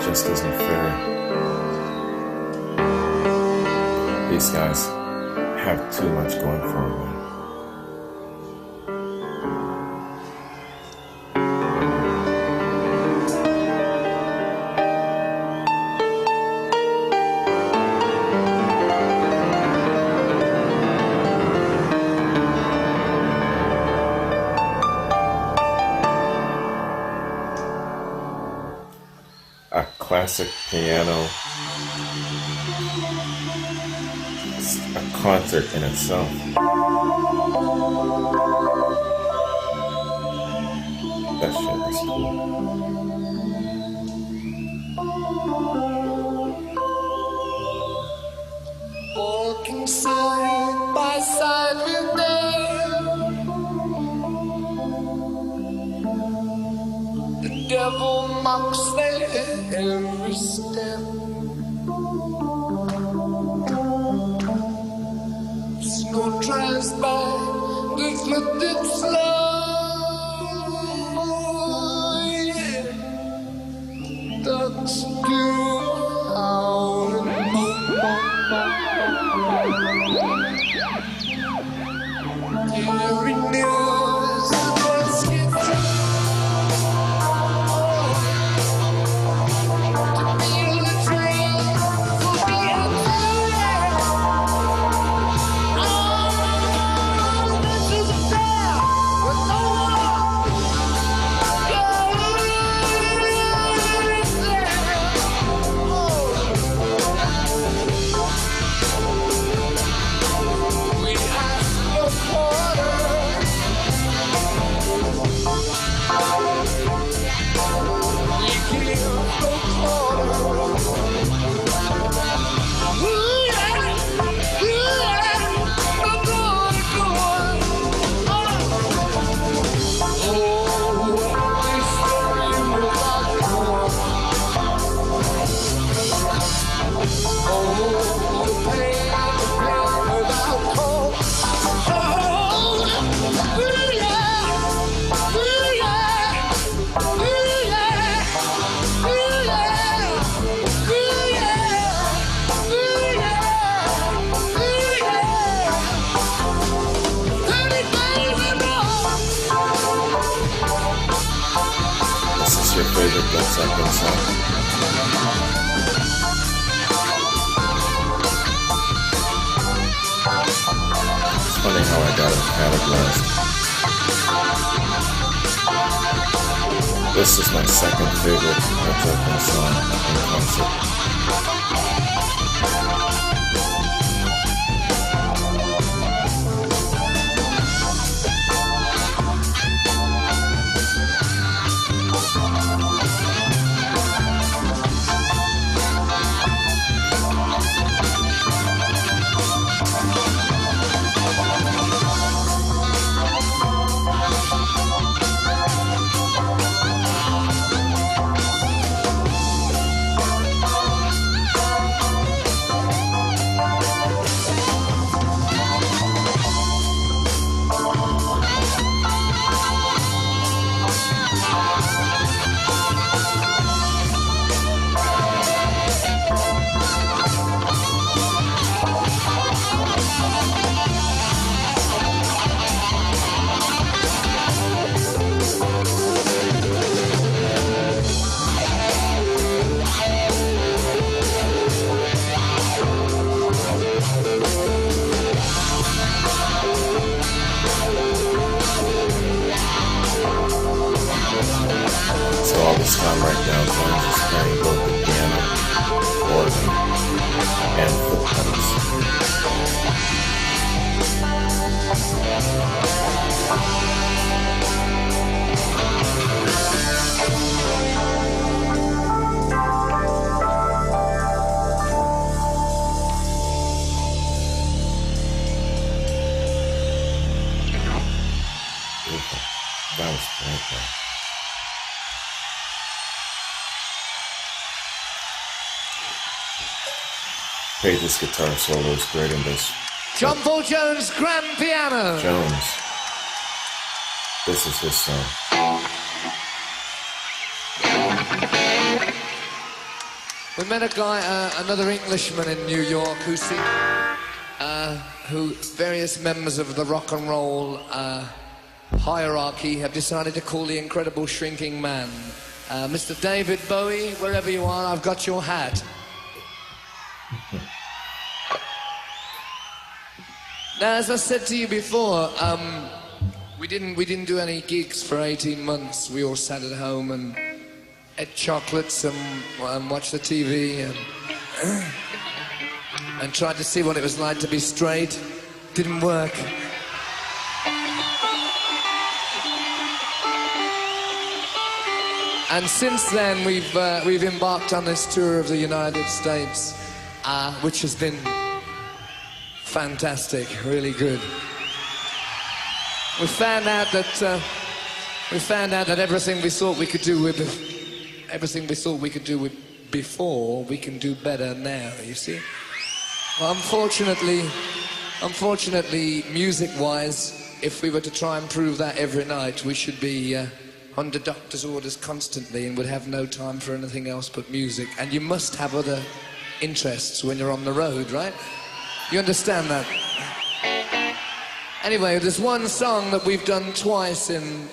Just isn't fair. These guys have too much going for them. A classic piano, it's a concert in itself. That shit is cool. Walking side by side with them, the devil mocks their every step. Snow drives by, the footsteps slow. Yeah. Ducks do howl and moan. Every news was gets Led Zeppelin song. It's funny how I got it categorized. This is my second favorite Led Zeppelin song in concert. This time right now, Jones is playing both the piano, organ, and foot pedals. Beautiful. That was great, man. Page's guitar solo is great in this. John Paul Jones, grand piano. Jones. This is his song. We met a guy, another Englishman in New York who various members of the rock and roll hierarchy have decided to call the incredible shrinking man. Mr. David Bowie, wherever you are, I've got your hat. Now, as I said to you before, we didn't do any gigs for 18 months. We all sat at home and ate chocolates and watched the TV and tried to see what it was like to be straight. Didn't work. And since then, we've embarked on this tour of the United States, which has been fantastic, really good. We found out that everything we thought we could do before, we can do better now. You see. Well, unfortunately, music-wise, if we were to try and prove that every night, we should be under doctor's orders constantly and would have no time for anything else but music. And you must have other interests when you're on the road, right? You understand that? Anyway, there's one song that we've done twice in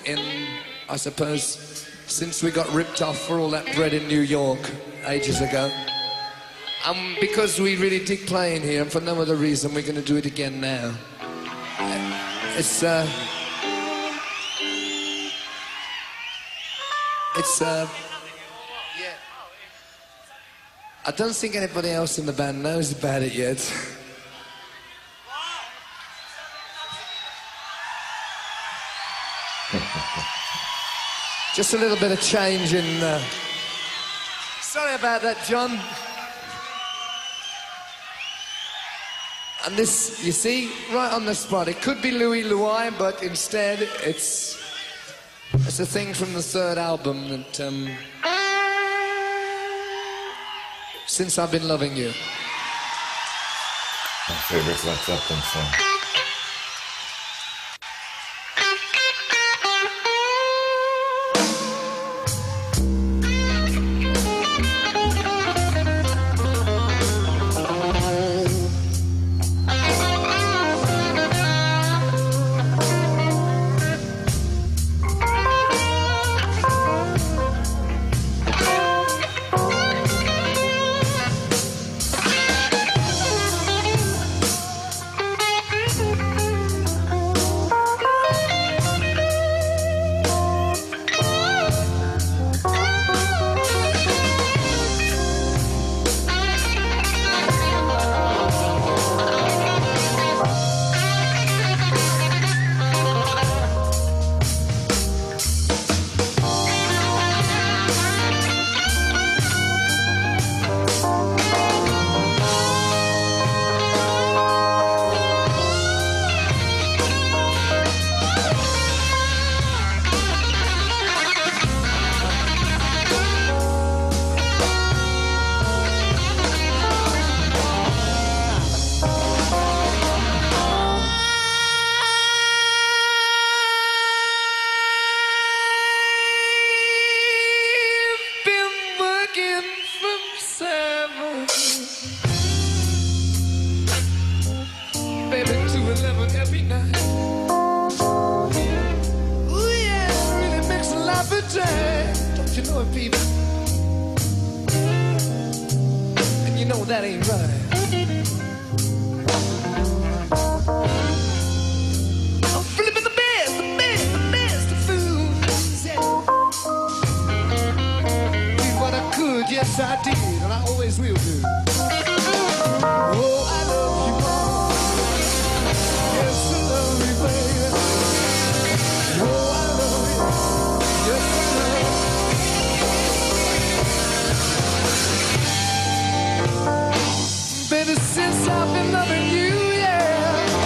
I suppose, since we got ripped off for all that bread in New York ages ago. Because we really dig playing here, and for no other reason, we're going to do it again now. Yeah. I don't think anybody else in the band knows about it yet. Just a little bit of change in... Sorry about that, John. And this, you see, right on the spot. It could be Louis Louis, but instead it's a thing from the third album that... Since I've Been Loving You. My favorite Led Zeppelin song. if you know it, people. And you know that ain't right. I'm flipping the best of fools. Yeah. Did what I could, yes I did, and I always will do. Oh, I love you, mama. Yes, I love you, baby. Oh, I love you. Yes, I love you. Baby, since I've been loving you, yeah,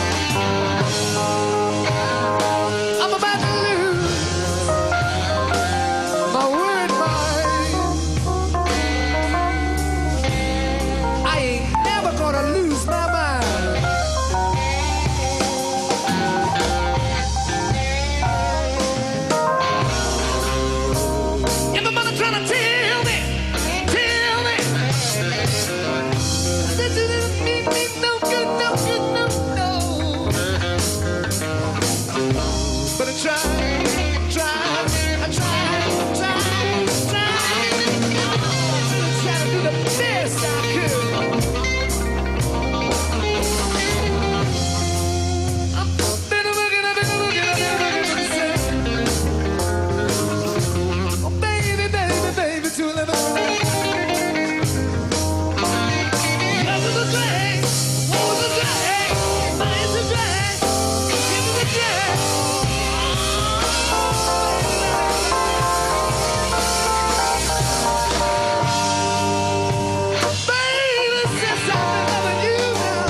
I'm about to lose my word mind. I ain't never gonna lose my mind. Everybody trying to tell me that you didn't mean me no good, no good, no. But I tried. Try to do the best I could. I've been looking. Oh, baby, to live. Love is a drag, war is a drag, money's a drag, give me the drag. Baby, since I've been loving you now,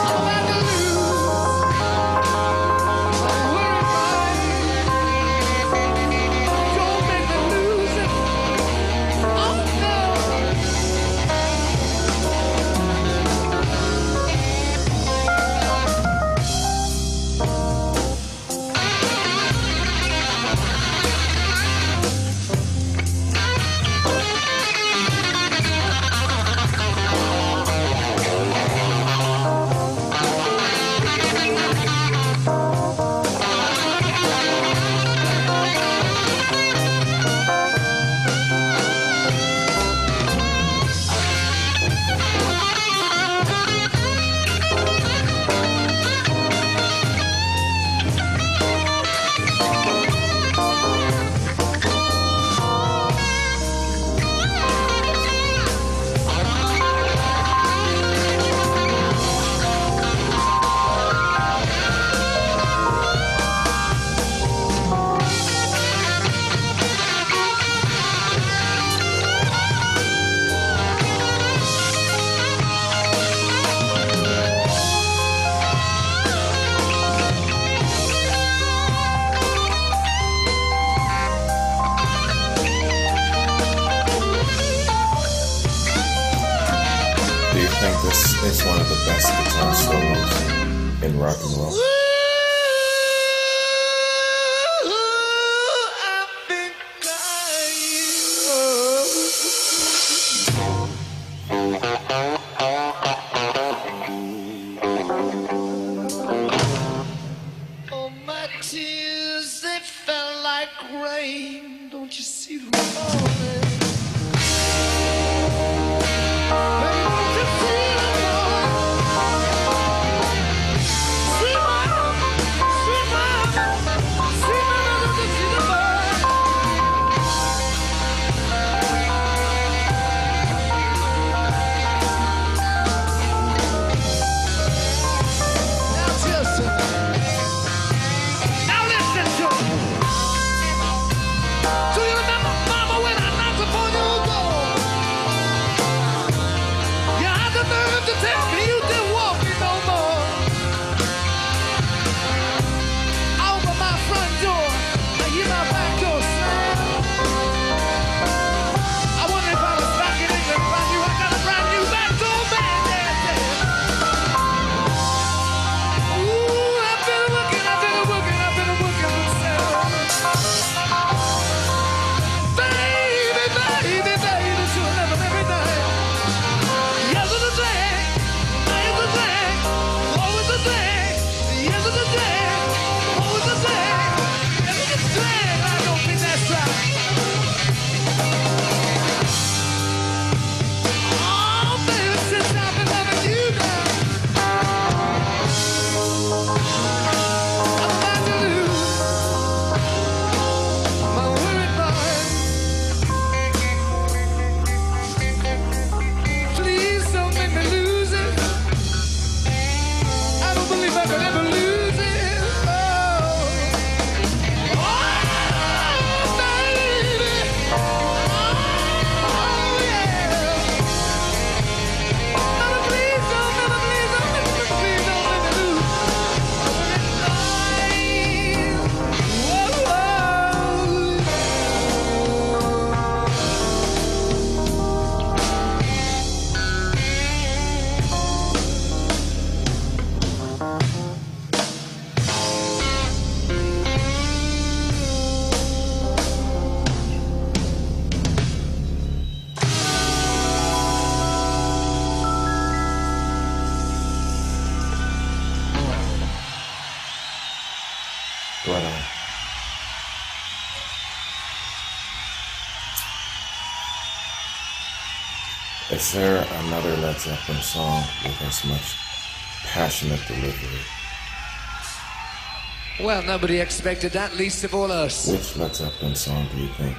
I'm about to lose my word mind. Don't make me lose it. Oh no. Do you think this is one of the best guitar solos in rock and roll? I've been oh, my tears, they fell like rain. Don't you see them falling? Baby, don't you see them falling? See my Is there another Led Zeppelin song with as much passionate delivery? Well, nobody expected that, least of all us. Which Led Zeppelin song do you think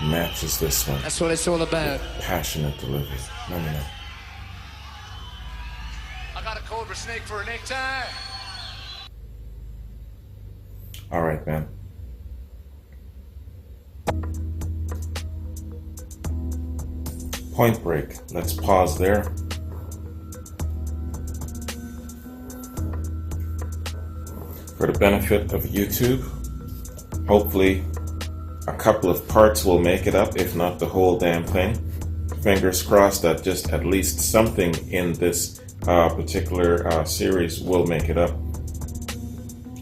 matches this one? That's what it's all about. Passionate delivery. Let me know. I got a cobra snake for a necktie. All right, man. Point Break. Let's pause there. For the benefit of YouTube, hopefully a couple of parts will make it up, if not the whole damn thing. Fingers crossed that just at least something in this particular series will make it up.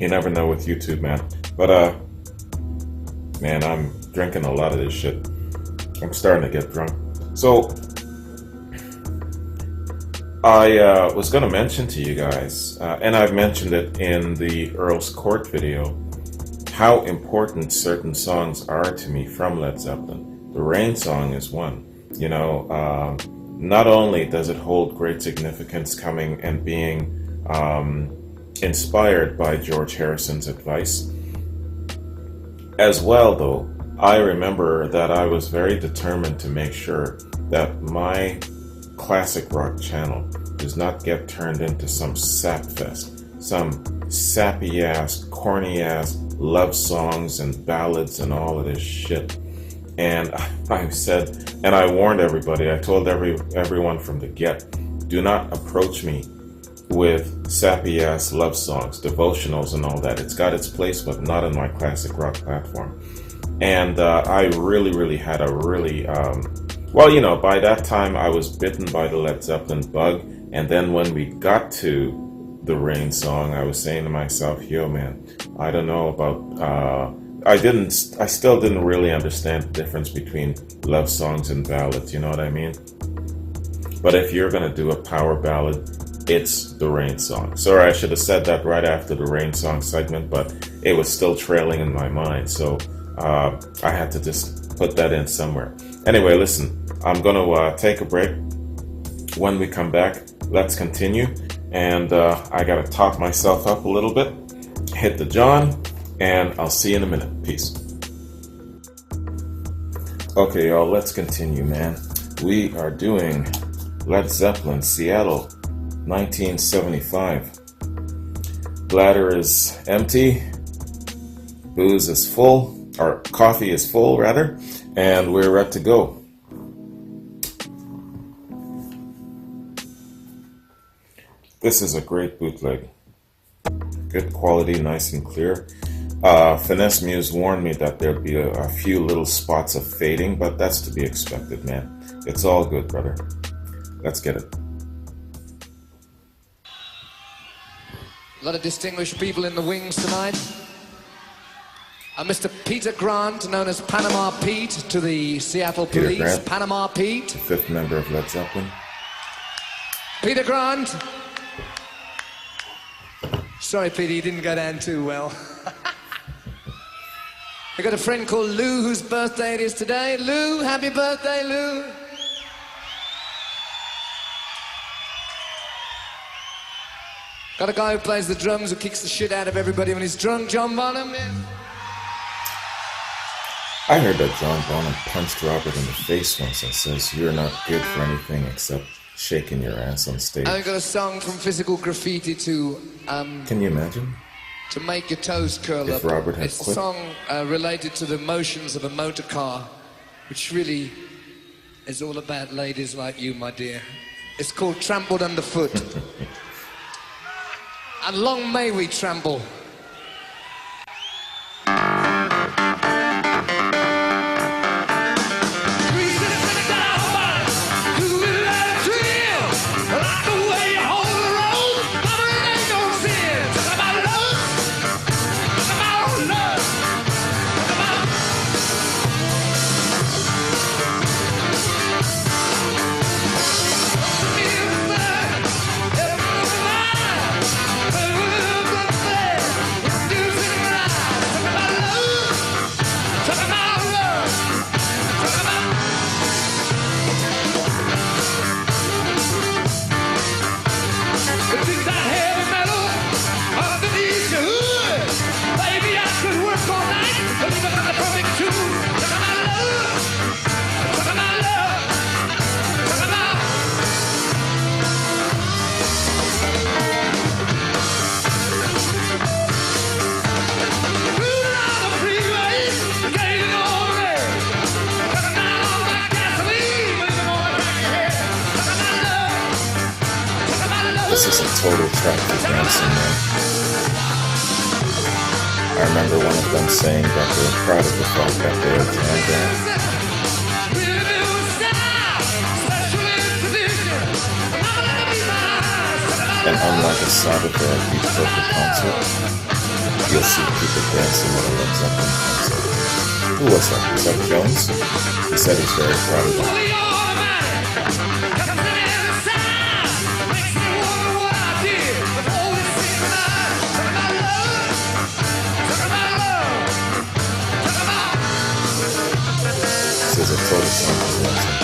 You never know with YouTube, man. But, man, I'm drinking a lot of this shit. I'm starting to get drunk. So, I was going to mention to you guys, and I've mentioned it in the Earl's Court video, how important certain songs are to me from Led Zeppelin. The Rain song is one. You know, not only does it hold great significance coming and being inspired by George Harrison's advice, as well, though, I remember that I was very determined to make sure that my classic rock channel does not get turned into some sap fest, some sappy ass, corny ass love songs and ballads and all of this shit. And I said, and I warned everybody, I told everyone from the get, do not approach me with sappy ass love songs, devotionals and all that. It's got its place, but not on my classic rock platform. And I really had a really, well, you know, by that time I was bitten by the Led Zeppelin bug. And then when we got to the Rain song, I was saying to myself, yo, man, I don't know about, I still didn't really understand the difference between love songs and ballads, you know what I mean? But if you're going to do a power ballad, it's the Rain song. Sorry, I should have said that right after the Rain song segment, but it was still trailing in my mind. So I had to just put that in somewhere. Anyway, listen, I'm going to take a break. When we come back, let's continue. And I got to top myself up a little bit, hit the John, and I'll see you in a minute. Peace. Okay, y'all, let's continue, man. We are doing Led Zeppelin, Seattle, 1975. Bladder is empty, booze is full, or coffee is full, rather, and we're ready to go. This is a great bootleg. Good quality, nice and clear. Finesse Muse warned me that there'd be a few little spots of fading, but that's to be expected, man. It's all good, brother. Let's get it. A lot of distinguished people in the wings tonight. Mr. Peter Grant, known as Panama Pete to the Seattle Peter Police. Grant, Panama Pete. the fifth member of Led Zeppelin. Peter Grant. Sorry, Peter, you didn't go down too well. I got a friend called Lou whose birthday it is today. Lou, happy birthday, Lou. Got a guy who plays the drums who kicks the shit out of everybody when he's drunk, John Bonham. Yeah. I heard that John Bonham punched Robert in the face once and says, "You're not good for anything except shaking your ass on stage." I've got a song from Physical Graffiti to Can you imagine? to make your toes curl If up. Robert had It's a quit? song related to the motions of a motor car, which really is all about ladies like you, my dear. It's called Trampled Underfoot. And long may we trample. Yeah. This is a total track for dancing, man. I remember one of them saying that they're proud of the fact that they're a jam band. And unlike a Sabbath or a Beach Purple concert, you'll see people dancing at a Led Zeppelin concert. Who was that? Was that Jones? He said he's very proud of that. This is a total song for dancing.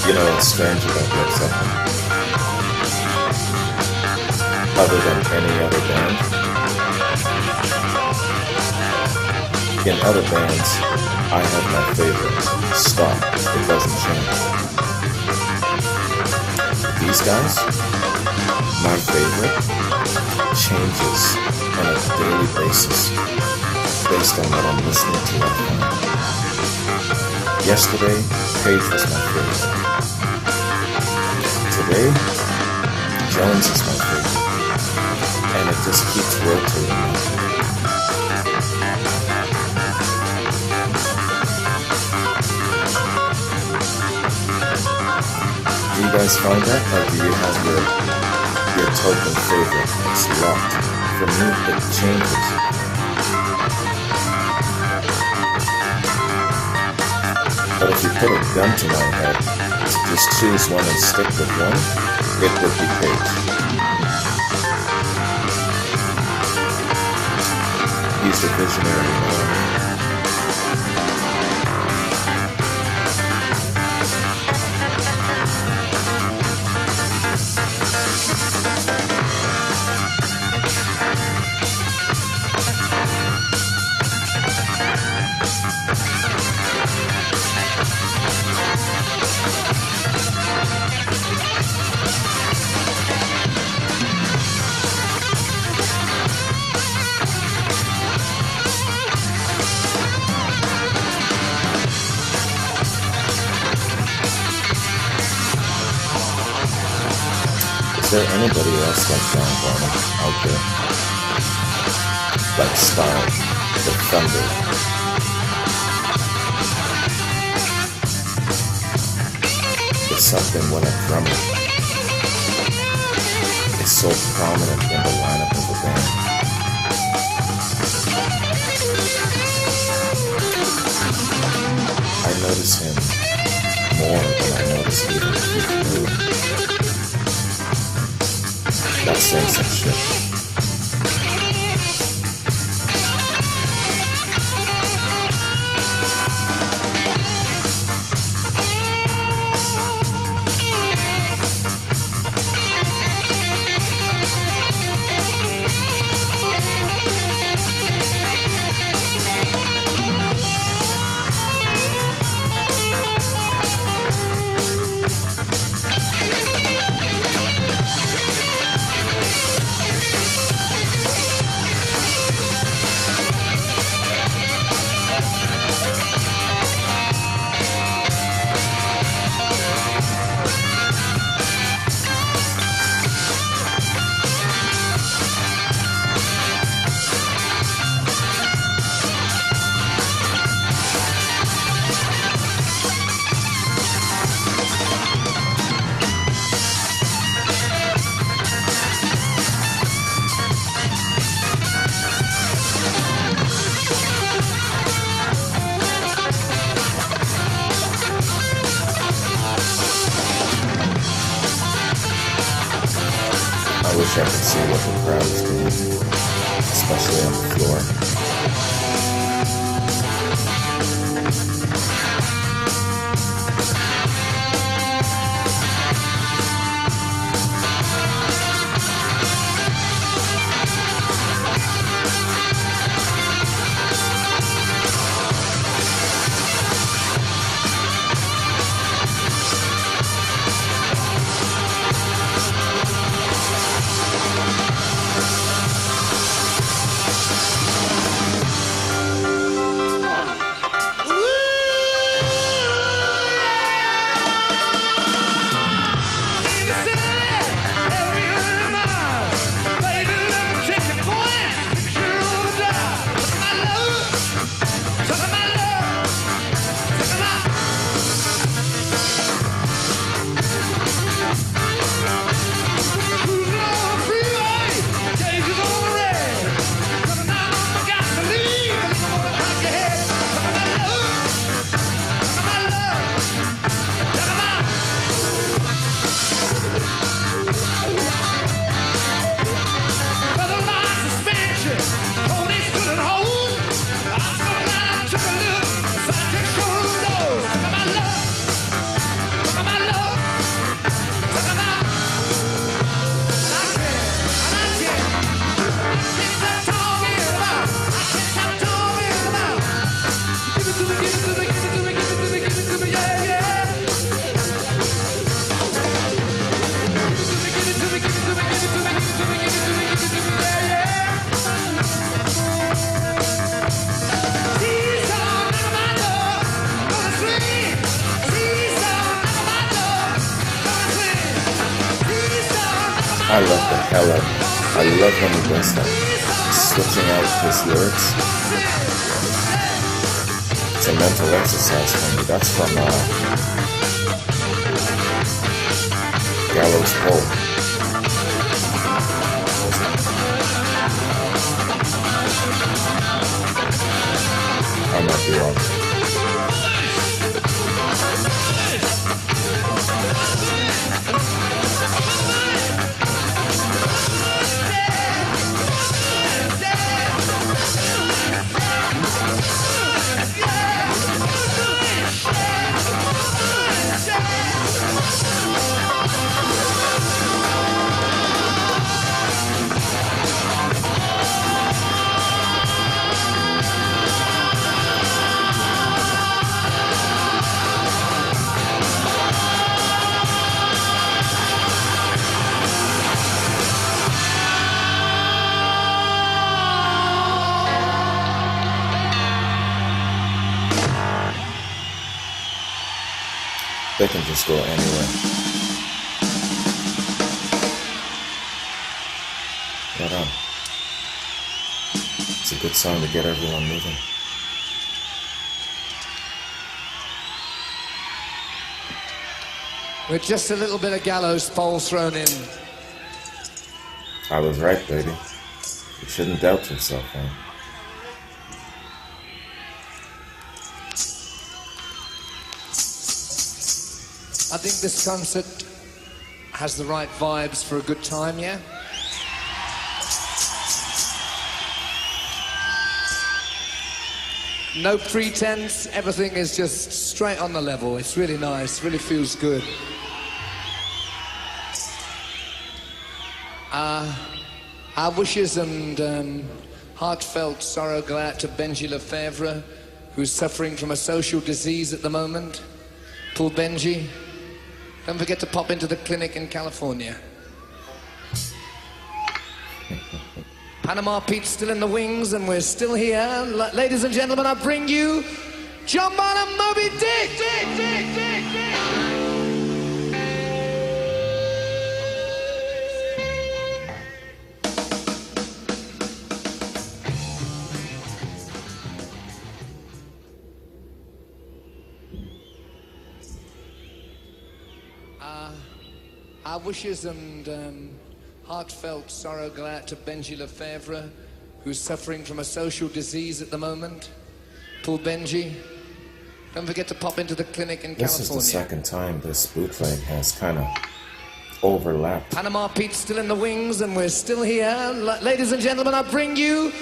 You know, it's strange about Led Zeppelin. Other than any other band, in other bands, I have my favorite. Stop. It doesn't change. These guys, my favorite, changes on a daily basis based on what I'm listening to right now. Yesterday, Page was my favorite. Today, Jones is my favorite. And it just keeps rotating. Do you guys find that? Or do you have your token favorite? It's locked. For me, it changes. But if you put a gun to my head to just choose one and stick with one, it would be Page. He's the visionary, you know. Is there anybody else like John Bonham out there? Like Style, the Thunder. There's something when a drummer is so prominent in the lineup of the band. I notice him more than I notice even Keith Moon. That's saying some shit. I wish I could see what the crowd is doing, especially on the floor. I love the hell out of it. I love when he does that. Switching out his lyrics. It's a mental exercise for me. That's from Gallows Pole. I might be wrong. They can just go anywhere. Right on. It's a good song to get everyone moving. With just a little bit of gallows pole thrown in. I was right, baby. You shouldn't doubt yourself, man. I think this concert has the right vibes for a good time, yeah? No pretense, everything is just straight on the level. It's really nice, really feels good. Our wishes and heartfelt sorrow go out to Benji Lefebvre, who's suffering from a social disease at the moment. Poor Benji. Don't forget to pop into the clinic in California. Panama Pete's still in the wings and we're still here. Ladies and gentlemen, I bring you John Bonham, Moby Dick! Our wishes and heartfelt sorrow go out to Benji Lefebvre, who's suffering from a social disease at the moment. Poor Benji. Don't forget to pop into the clinic in California. This is the second time this bootleg has kind of overlapped. Panama Pete's still in the wings and we're still here. Ladies and gentlemen, I bring you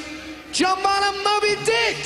John Bonham, Moby Dick!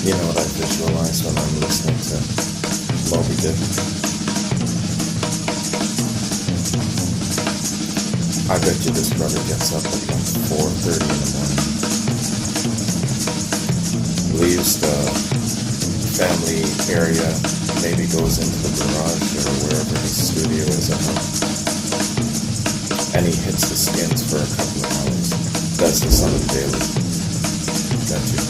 You know what I visualize when I'm listening to Moby Dick? I bet you this brother gets up at like 4:30 in the morning, leaves the family area, maybe goes into the garage or wherever his studio is at home, and he hits the skins for a couple of hours. Does this on the daily. Got you.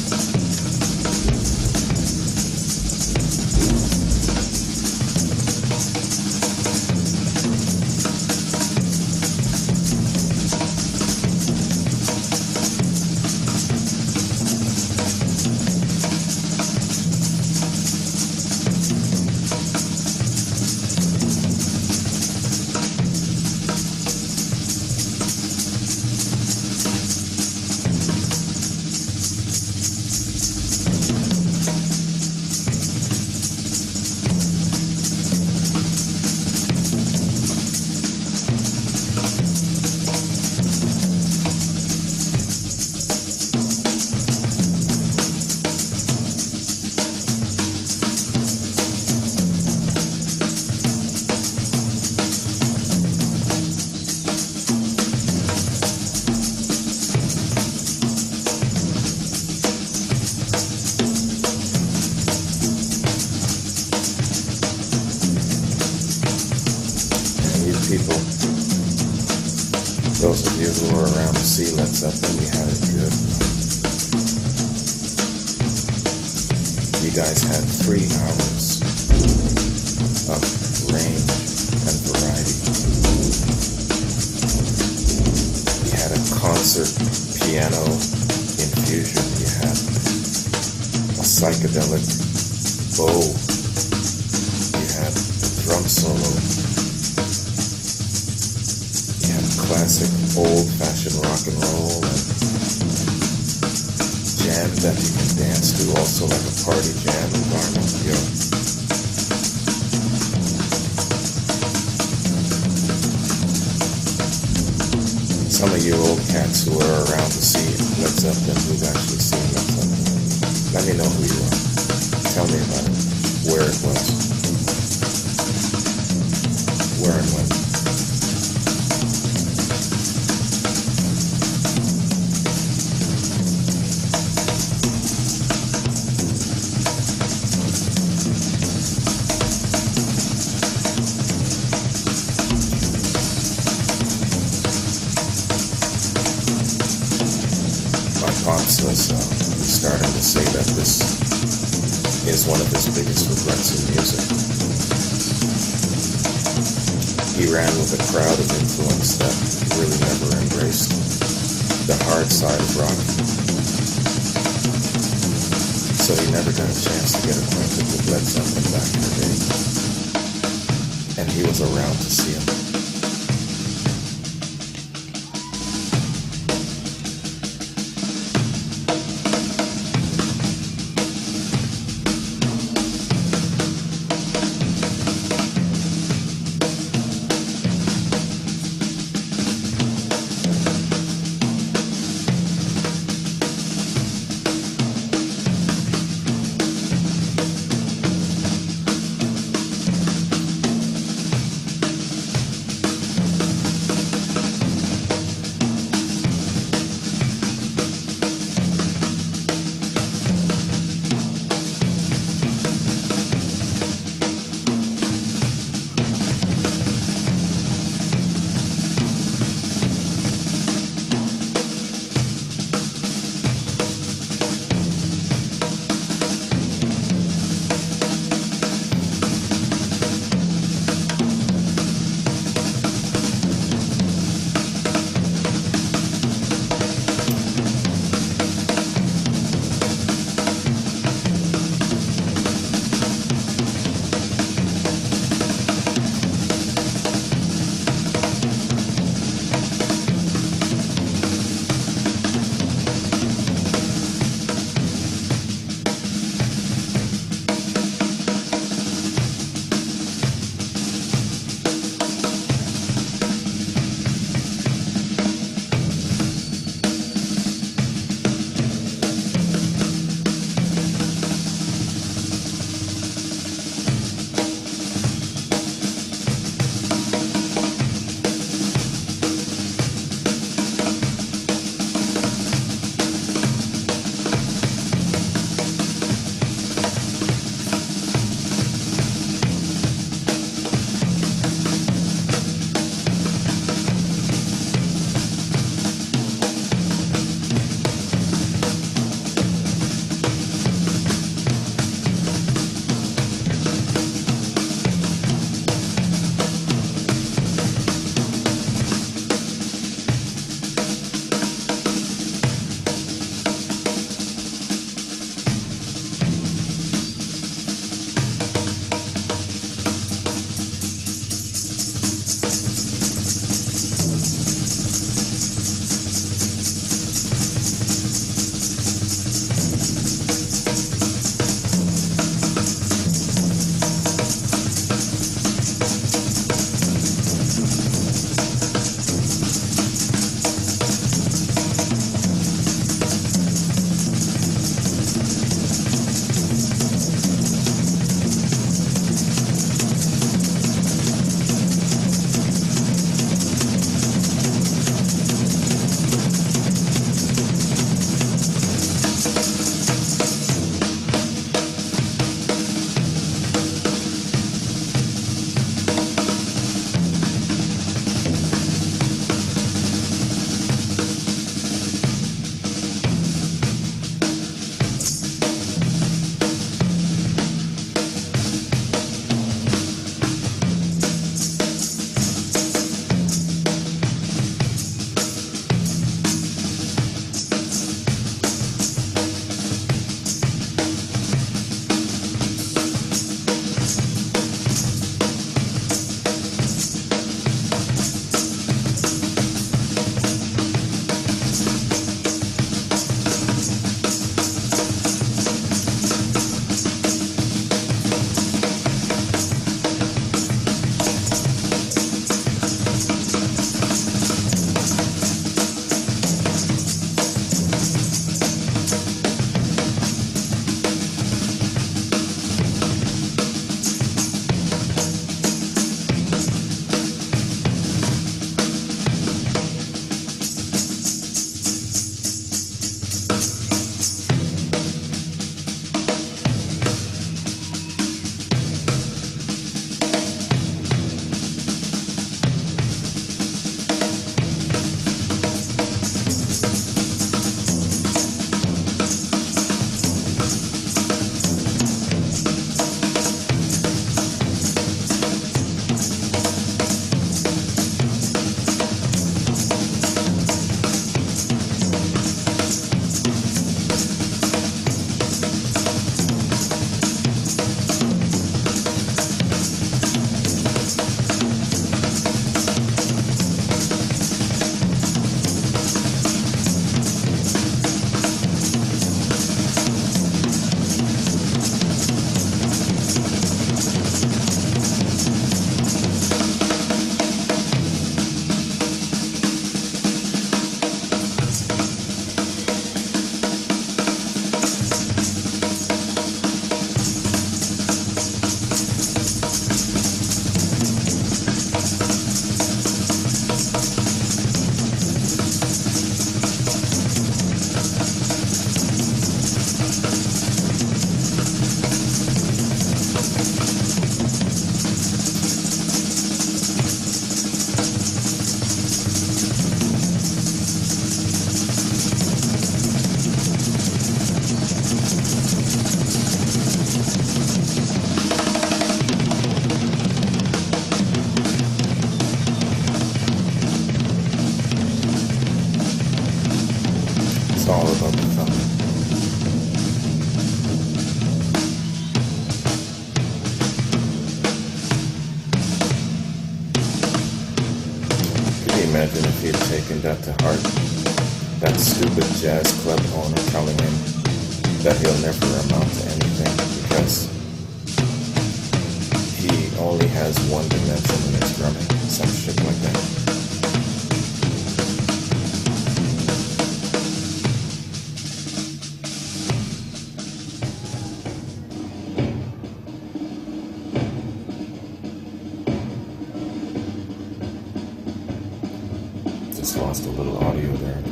People, those of you who were around to see Led Zeppelin, we had it good. You guys had 3 hours of range and variety. You had a concert piano infusion. You had a psychedelic bow. You had a drum solo. Classic old-fashioned rock and roll and jam that you can dance to, also like a party jam environment. Yo. Some of you old cats who are around to see Led Zeppelin, who've actually seen Led Zeppelin, let me know who you are. Tell me about it, where it was, where and when. Pops was starting to say that this is one of his biggest regrets in music. He ran with a crowd of influence that really never embraced the hard side of rock. So he never got a chance to get acquainted with Led Zeppelin back in the day. And he was around to see him. from it. Can you imagine if he had taken that to heart? That stupid jazz club owner telling him that he'll never amount to anything because he only has one dimension in his drumming, some shit like that. Just lost a little audio there.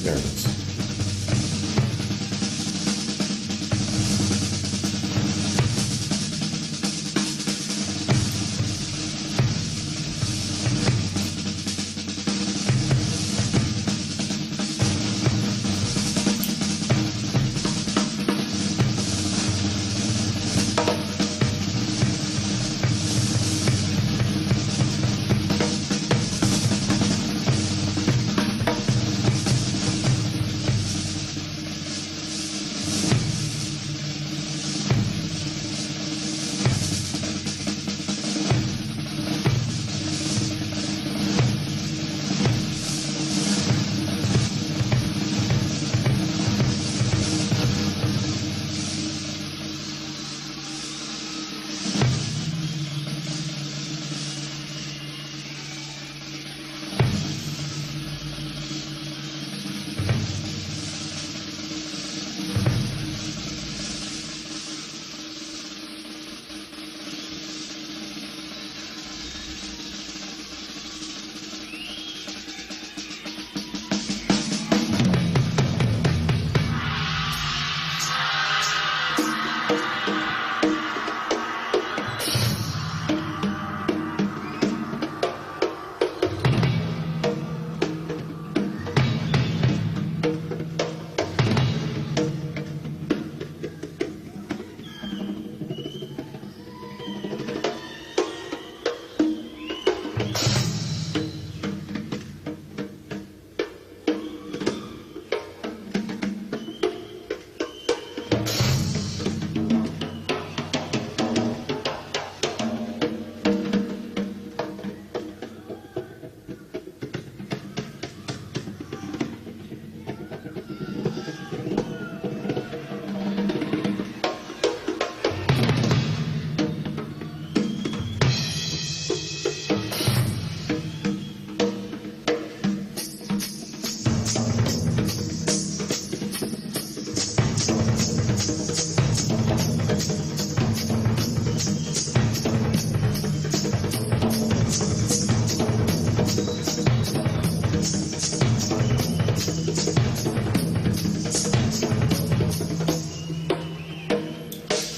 There it is.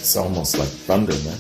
It's almost like thunder, man.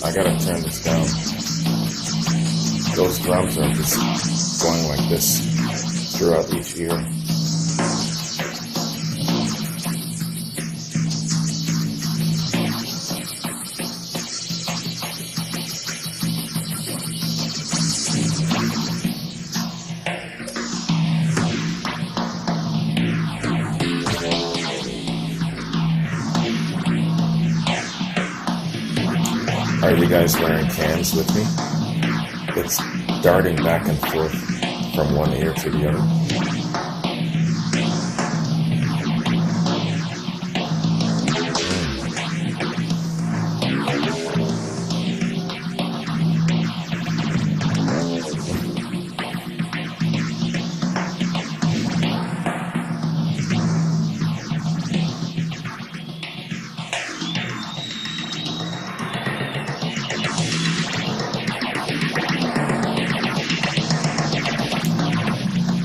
I gotta turn this down. Those drums are just going like this throughout each ear. Are you guys wearing cans with me? It's darting back and forth from one ear to the other.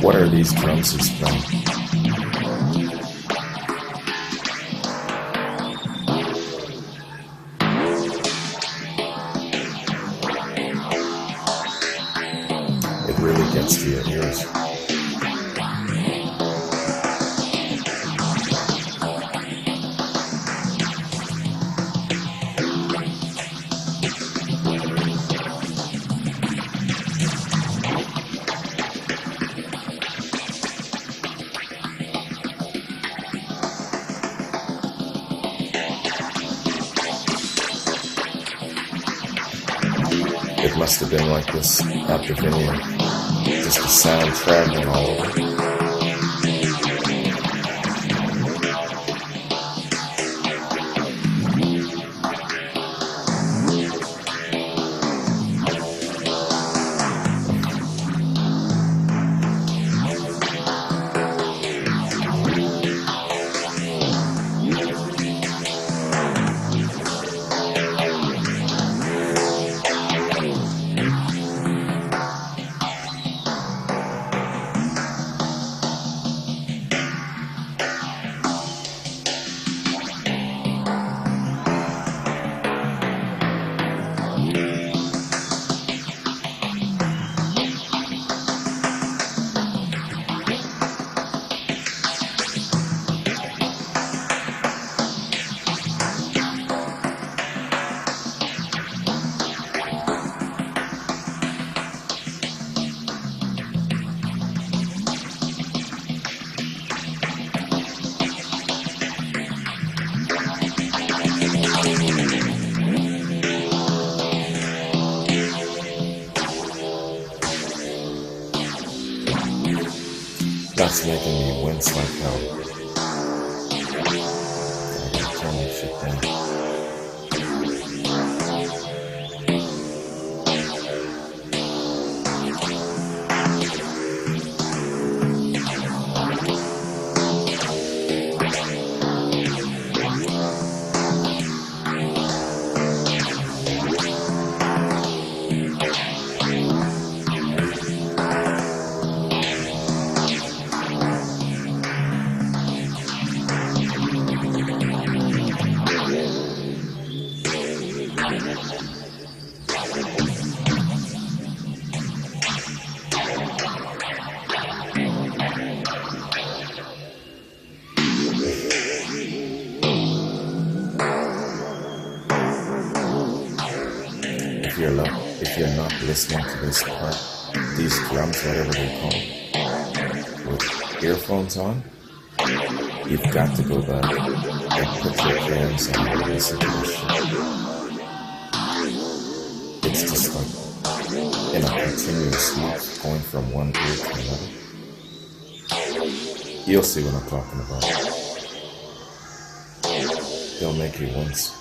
What are these drums he's playing? It really gets to your ears. It must have been like this at the vineyard. Just the sound traveling all over. That's making me wince like hell. I gotta turn that shit down. If you're not listening to this part, these drums, whatever they call, with earphones on, you've got to go back and put your jams on and listen to this shit. It's just like in a continuous loop, going from one ear to another. You'll see what I'm talking about. They'll make you wince.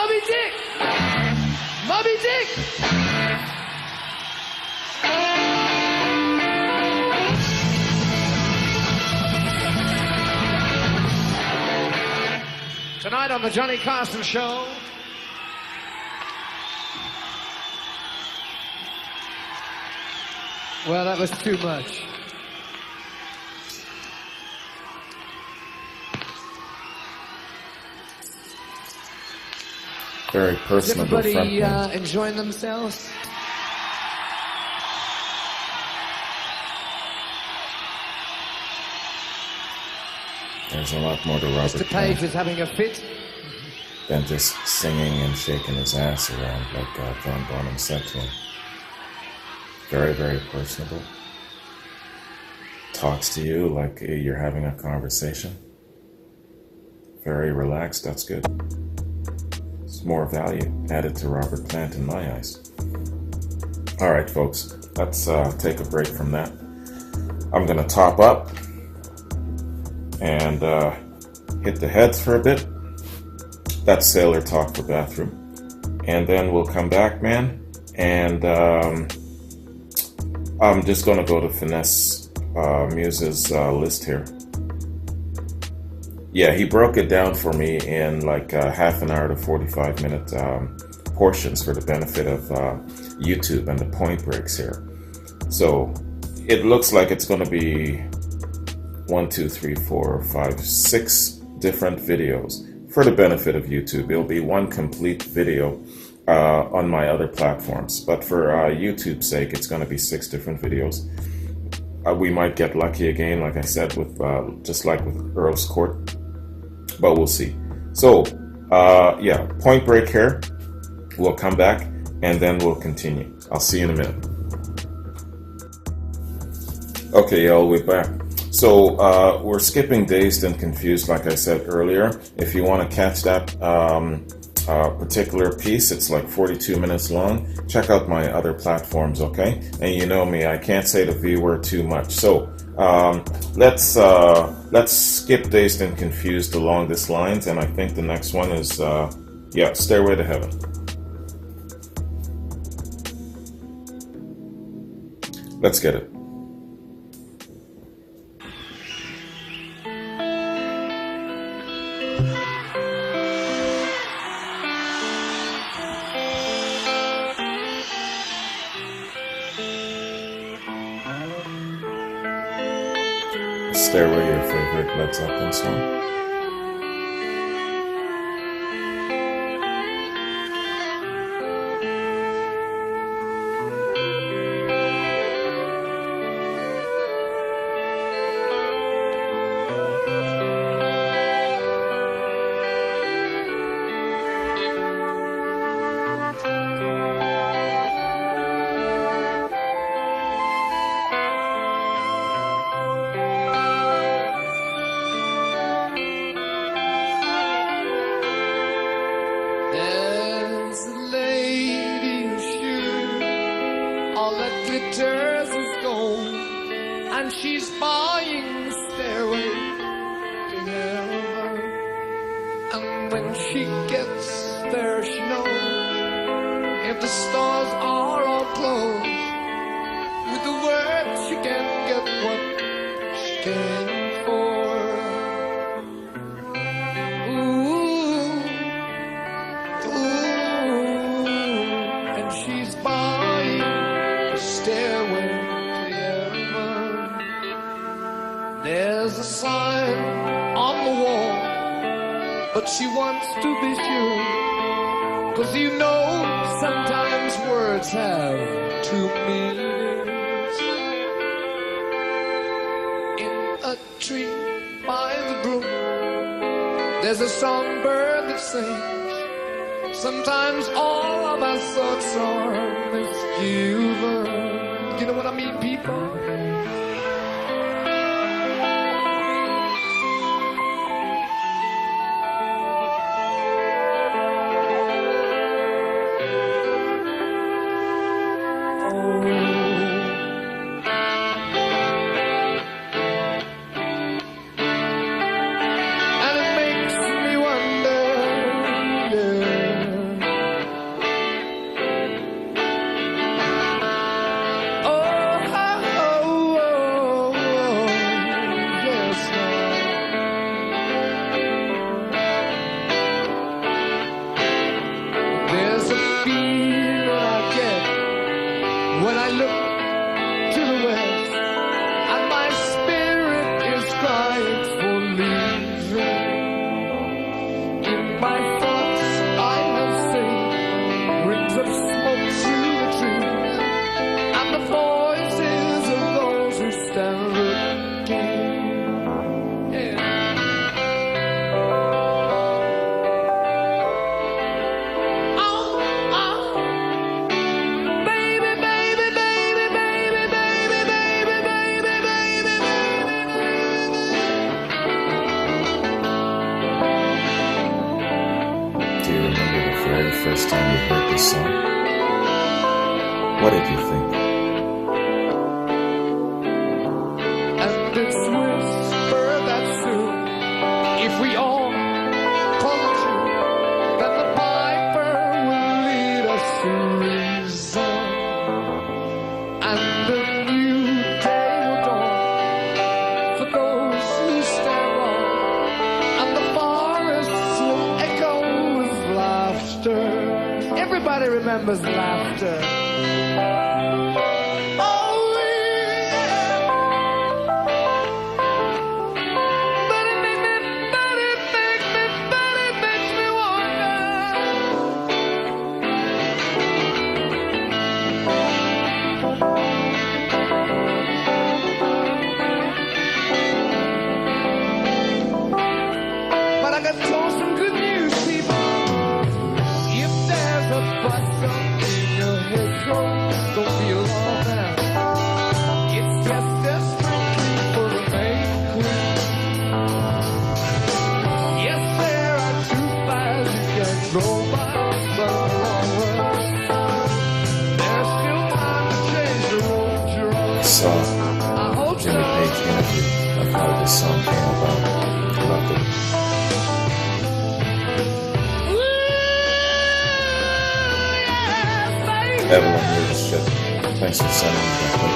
Moby Dick! Moby Dick! Tonight on the Johnny Carson Show, well, that was too much. Very personable Is everybody frontman. enjoying themselves? There's a lot more to Robert Mr. Page Plant is having a fit. than just singing and shaking his ass around like John Bonham said to him. Very, very personable. Talks to you like you're having a conversation. Very relaxed, that's good. It's more value added to Robert Plant in my eyes. All right, folks, let's take a break from that. I'm going to top up and hit the heads for a bit. That's sailor talk for bathroom. And then we'll come back, man, and I'm just going to go to Finesse Muse's list here. Yeah, he broke it down for me in like half an hour to 45-minute portions for the benefit of YouTube and the point breaks here. So it looks like it's going to be 1, 2, 3, 4, 5, 6 different videos for the benefit of YouTube. It'll be one complete video on my other platforms, but for YouTube's sake, it's going to be 6 different videos. We might get lucky again, like I said, with just like with Earl's Court, but we'll see. So, yeah, point break here. We'll come back and then we'll continue. I'll see you in a minute. Okay, y'all, we're back. So we're skipping Dazed and Confused, like I said earlier. If you want to catch that particular piece, it's like 42 minutes long. Check out my other platforms, okay? And you know me, I can't say the V word too much. So let's skip Dazed and Confused along this lines, and I think the next one is yeah, Stairway to Heaven. Let's get it. Stairway, your favorite Led Zeppelin song? Sometimes all of my thoughts are misgiven. You know what I mean, people? And it makes me wonder, yeah. very first time you heard this song? What did you think? And it's whispered that soon, if we all follow true, then the piper will lead us to reason, and the new day will dawn for those who stand on, and the forests will echo with laughter. Everybody remembers laughter. Saw Jimmy Page interview of how this song came about. Loved it. Evelyn, you're the shit. Thanks for sending me that clip.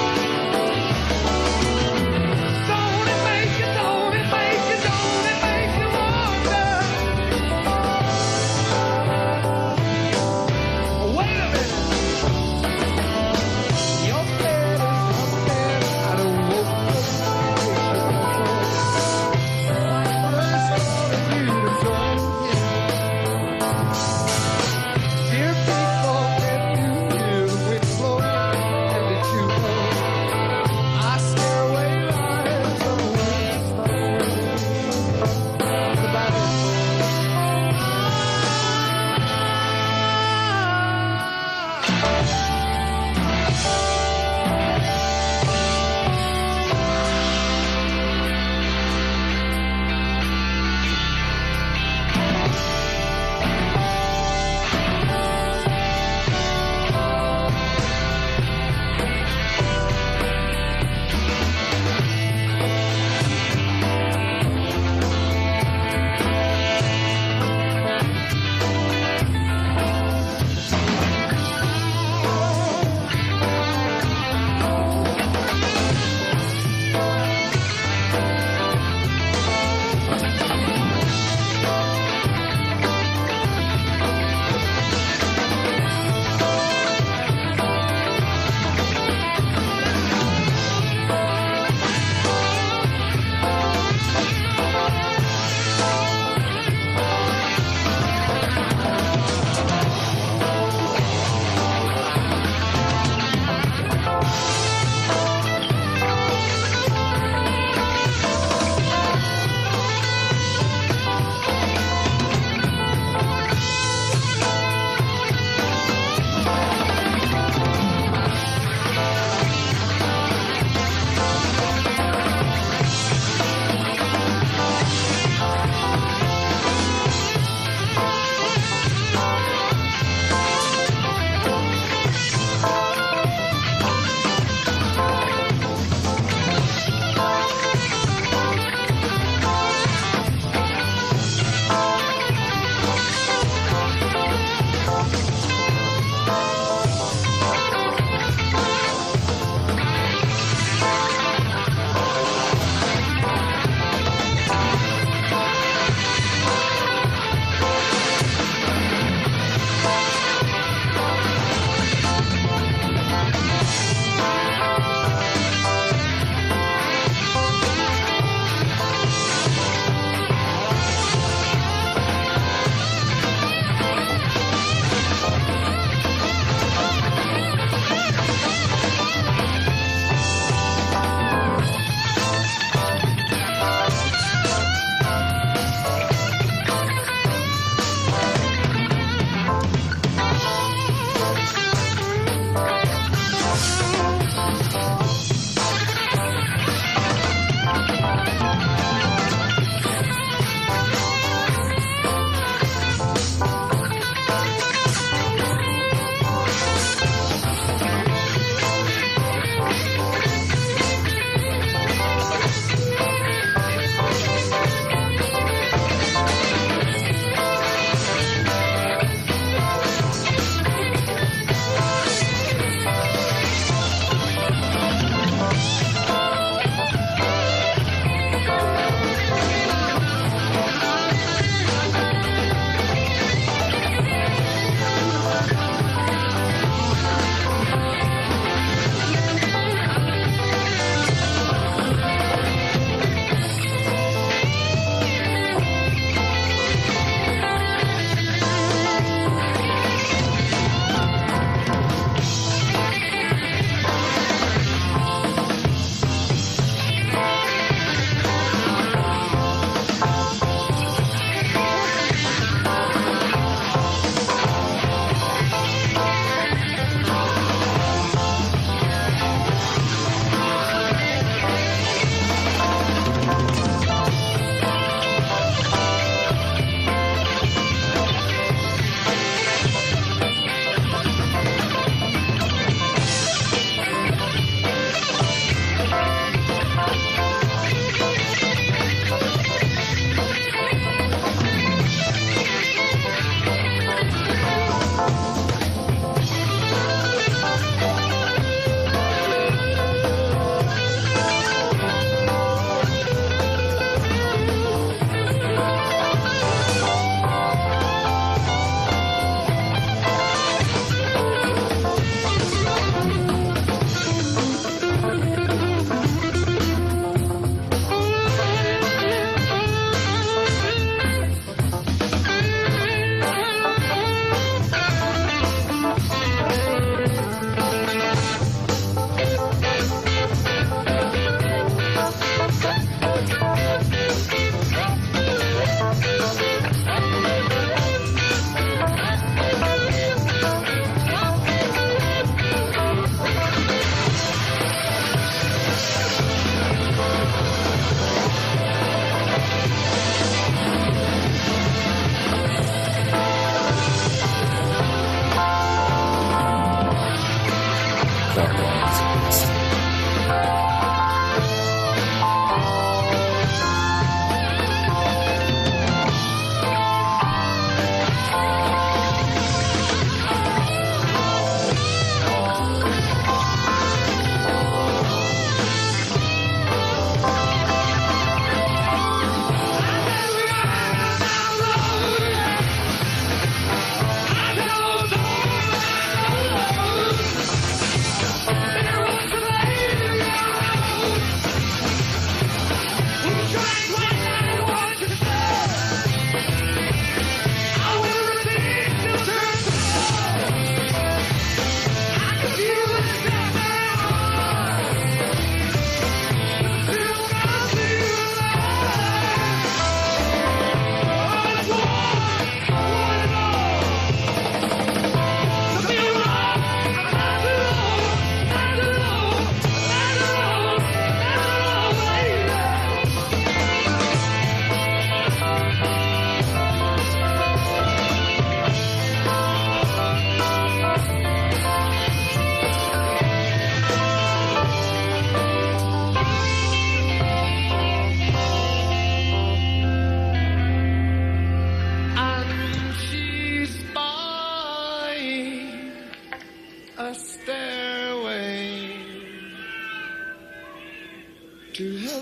I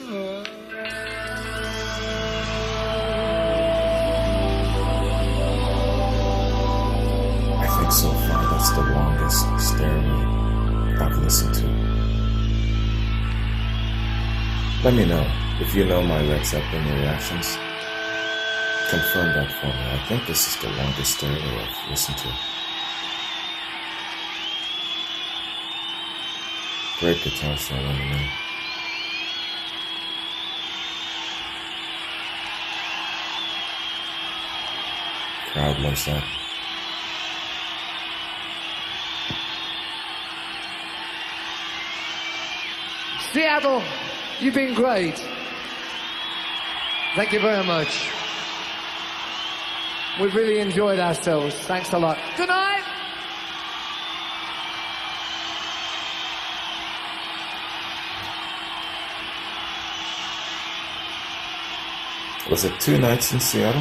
think so far that's the longest Stairway I've listened to. Let me know if you know my Led Zeppelin reactions. Confirm that for me. I think this is the longest Stairway I've listened to. Great guitar solo, man. Crowd loves that. Seattle, you've been great. Thank you very much. We've really enjoyed ourselves. Thanks a lot. Good night. Was it 2 nights in Seattle?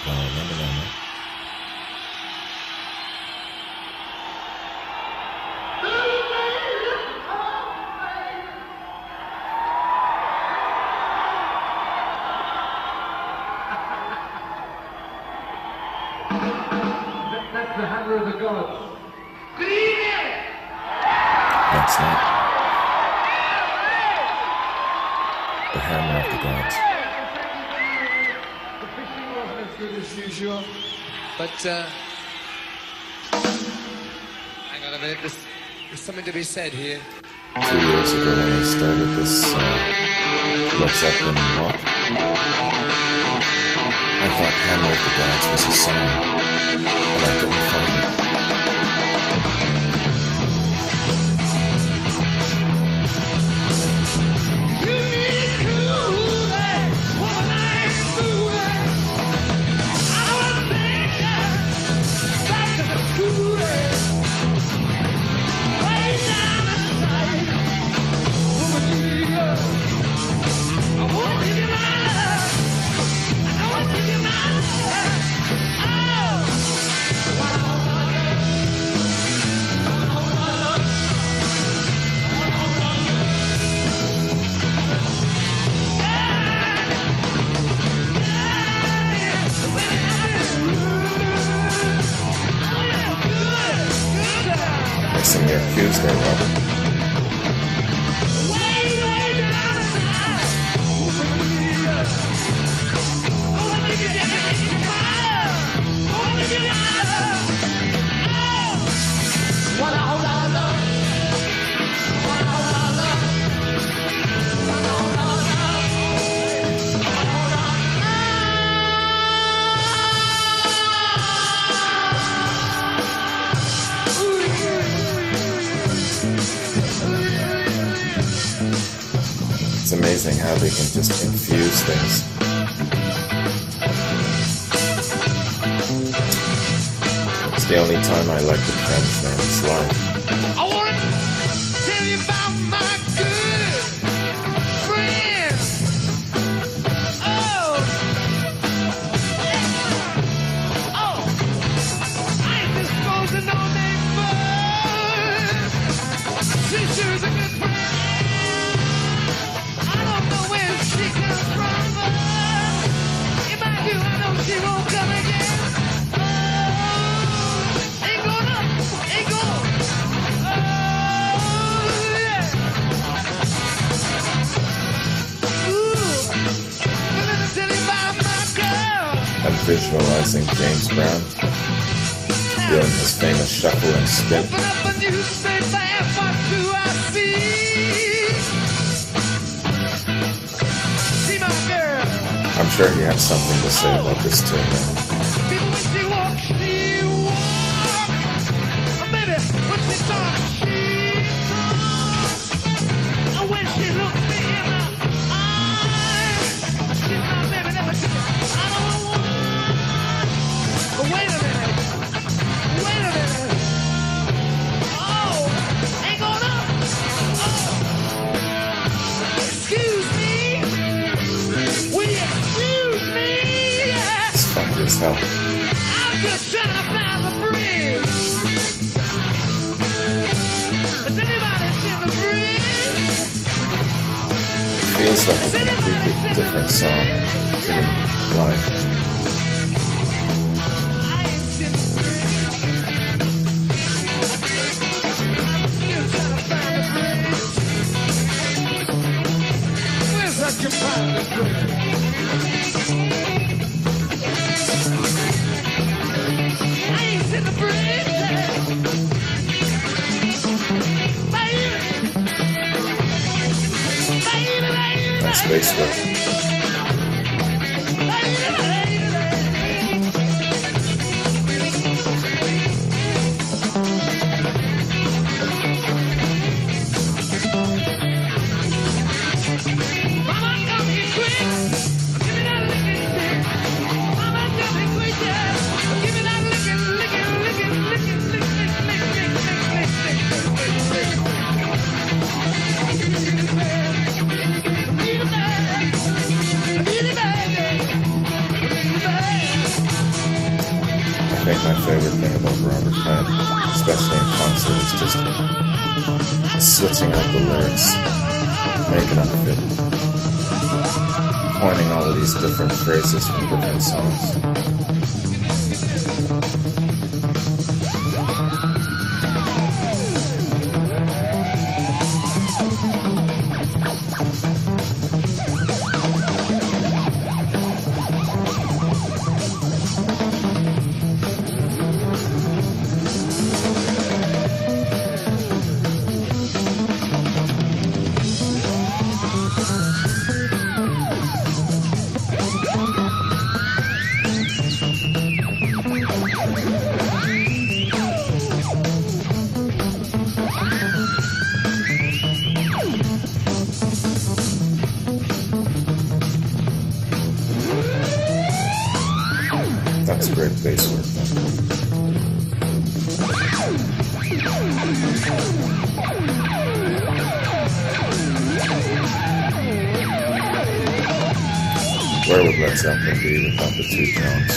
No, I remember that, man. That's the hammer of the gods. Good evening! That's not the hammer of the gods. The fishing wasn't as good as usual, but hang on a minute, there's something to be said here. 2 years ago when I started this Led Zeppelin walk, I thought Hammer of the Gods was a song, but I couldn't find it. Some of your cues there, Robert. It's amazing how they can just infuse things. It's the only time I like the Trampled band's live. I want to tell you about my good friend. Oh, I ain't disposing on that bud. She sure is a good friend. I don't know where she comes from, but if I do, I know she won't come again. Ain't gonna. I'm visualizing James Brown doing his famous shuffle and spin. Open up a newspaper and what do I see? See my girl. I'm sure he has something to say about this too, man. People when she walks, she walks. Baby, when she talks, she talks. And when she looks me in the eyes, she's my baby, never took it. I don't want. But wait a minute. Oh, ain't gonna. Oh. Excuse me. Will you excuse me? It's funky as hell. I'm just trying to find the bridge. feels like a completely different song to me live. Nice bass work. I think my favorite thing about Robert Plant, especially in concert, is just switching out the lyrics, making them fit, pointing all of these different phrases from different songs. That's great bass work. Where would Led Zeppelin be without the two drums?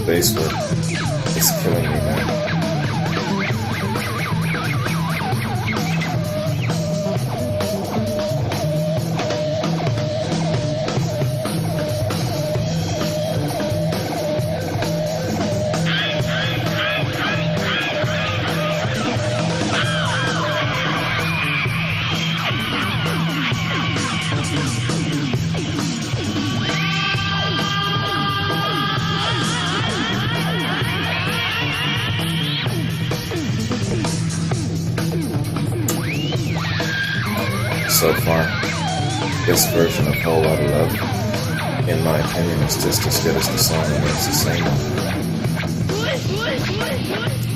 Bass work is killing me, man. So far, this version of Whole Lotta Love, in my opinion, is just as good as the song remains the same.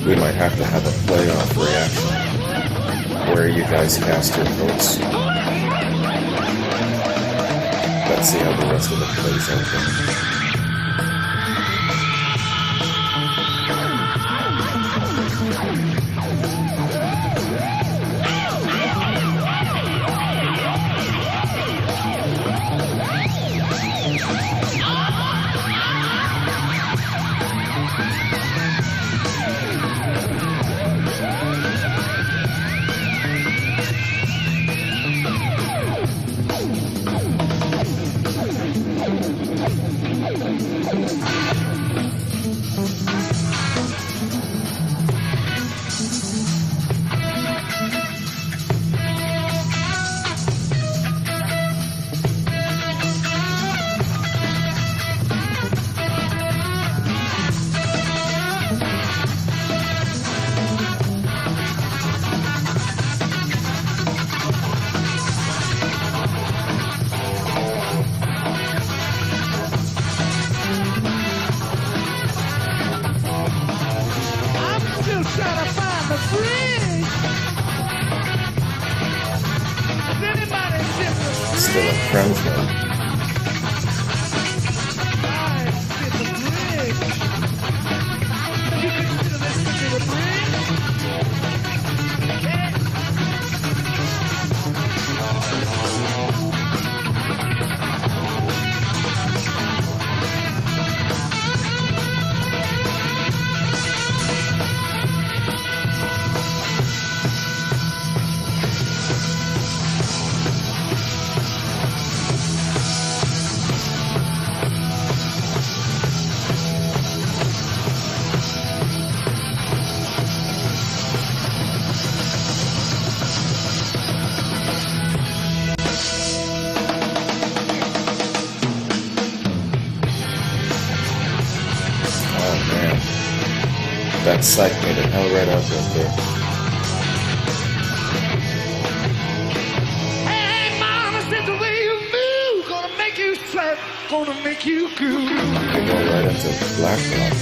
We might have to have a playoff reaction where you guys cast your votes. Let's see how the rest of it plays out then. Still in Trampled. That psych made it hell right out there. Hey, mama said the way you move, gonna make you sweat, gonna make you groove. They go right into black rock.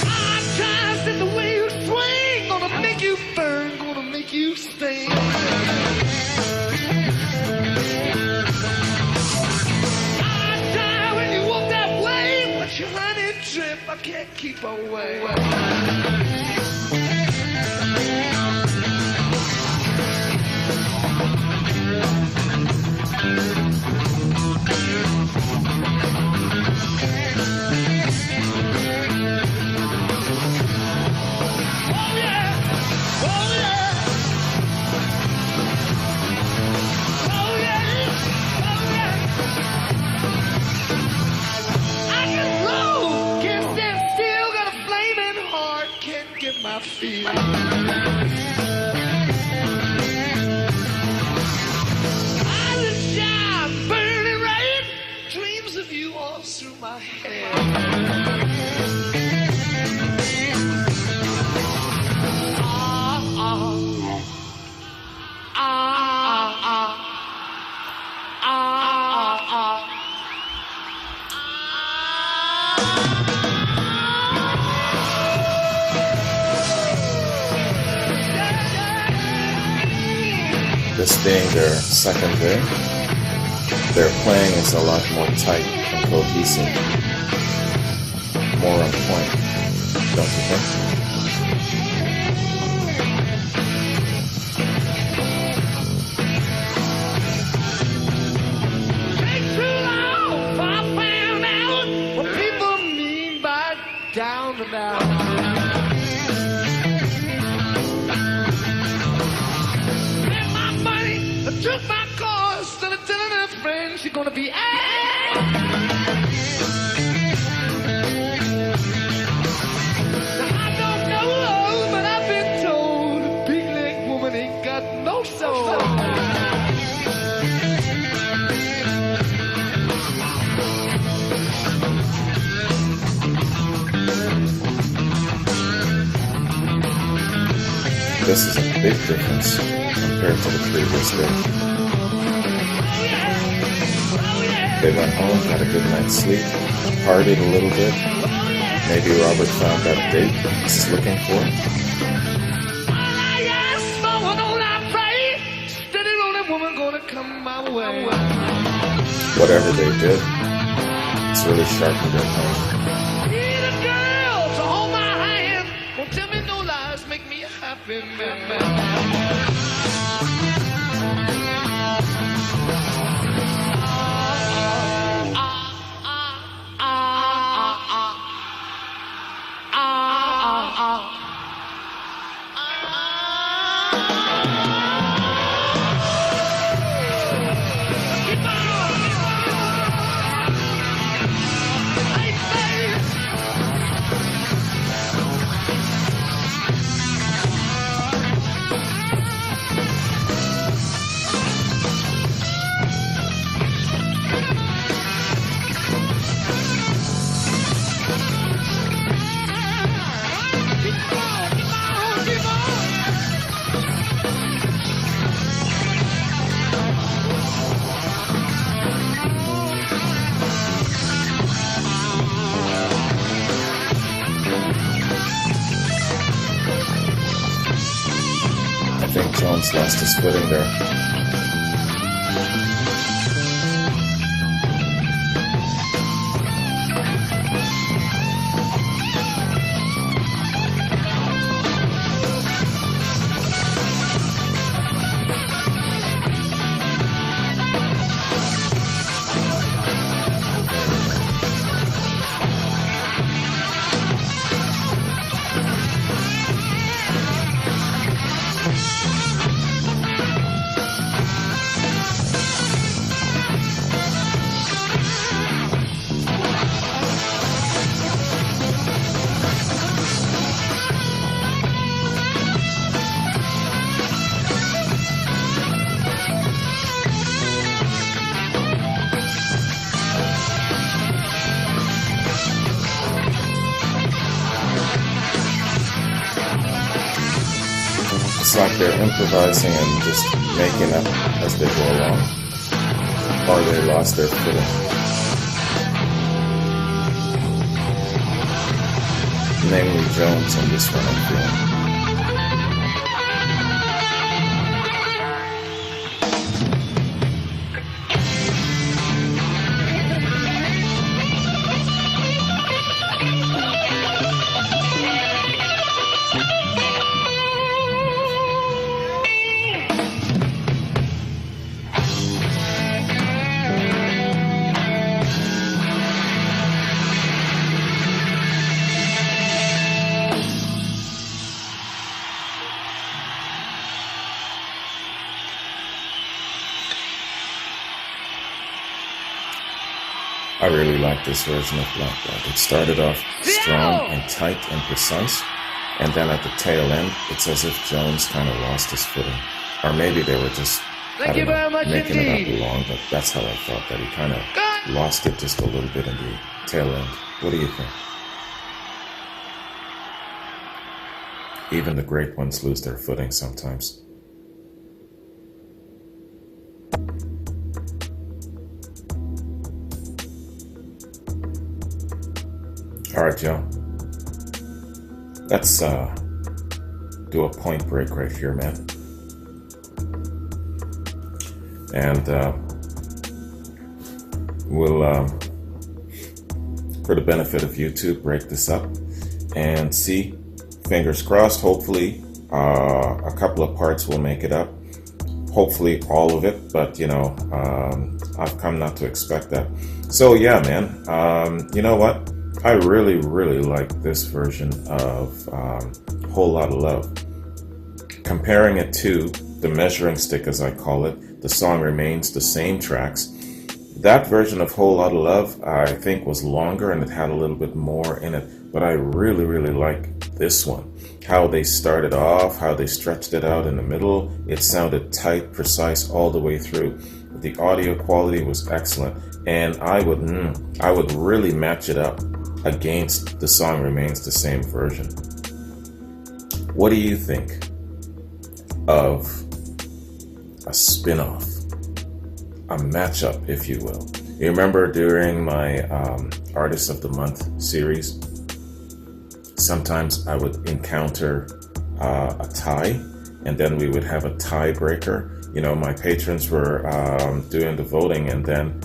I said the way you swing, gonna make you burn, gonna make you sting. I die when you walk that way, but you honey drip, I can't keep away. My feet. I just shine, burning rain, dreams of you all through my head. This being their second day, their playing is a lot more tight and cohesive, more on point, don't you think? Take too long, I found out what people mean by down and out. Took my cars, started telling her friends she's gonna be I don't know, but I've been told a big leg woman ain't got no soul. This is a big difference compared to the previous day. They went home, had a good night's sleep, partied a little bit, Maybe Robert found that date he's looking for. Whatever they did, it's really sharpened their pain. Need a girl to hold my hand. Don't tell me no lies, make me a happy man. I think Jones lost his footing there. It's like they're improvising and just making up as they go along, or they lost their footing. Namely Jones on this one, I'm feeling. I really like this version of Blackbird. It started off strong and tight and precise, and then at the tail end, it's as if Jones kind of lost his footing. Or maybe they were just, making it up along, but that's how I felt, that he kind of lost it just a little bit in the tail end. What do you think? Even the great ones lose their footing sometimes. All right, Joe. Let's do a point break right here, man. And we'll, for the benefit of YouTube, break this up and see. Fingers crossed. Hopefully, a couple of parts will make it up. Hopefully, all of it. But you know, I've come not to expect that. So yeah, man. You know what? I really, really like this version of Whole Lotta Love. Comparing it to the measuring stick, as I call it, the song remains the same tracks. That version of Whole Lotta Love, I think, was longer and it had a little bit more in it. But I really, really like this one. How they started off, how they stretched it out in the middle. It sounded tight, precise all the way through. The audio quality was excellent. And I would really match it up against the song remains the same version. What do you think of a spin-off, a matchup, if you will? You remember during my Artist of the Month series, sometimes I would encounter a tie, and then we would have a tiebreaker. You know, my patrons were doing the voting, and then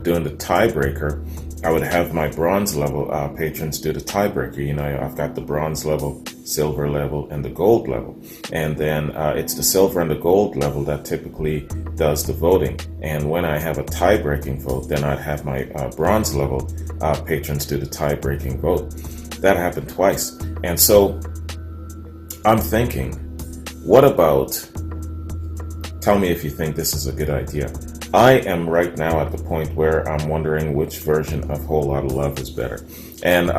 doing the tiebreaker, I would have my bronze level patrons do the tiebreaker. You know, I've got the bronze level, silver level, and the gold level. And then it's the silver and the gold level that typically does the voting. And when I have a tie-breaking vote, then I'd have my bronze level patrons do the tie-breaking vote. That happened twice. And so I'm thinking, what about, tell me if you think this is a good idea. I am right now at the point where I'm wondering which version of Whole Lotta Love is better. And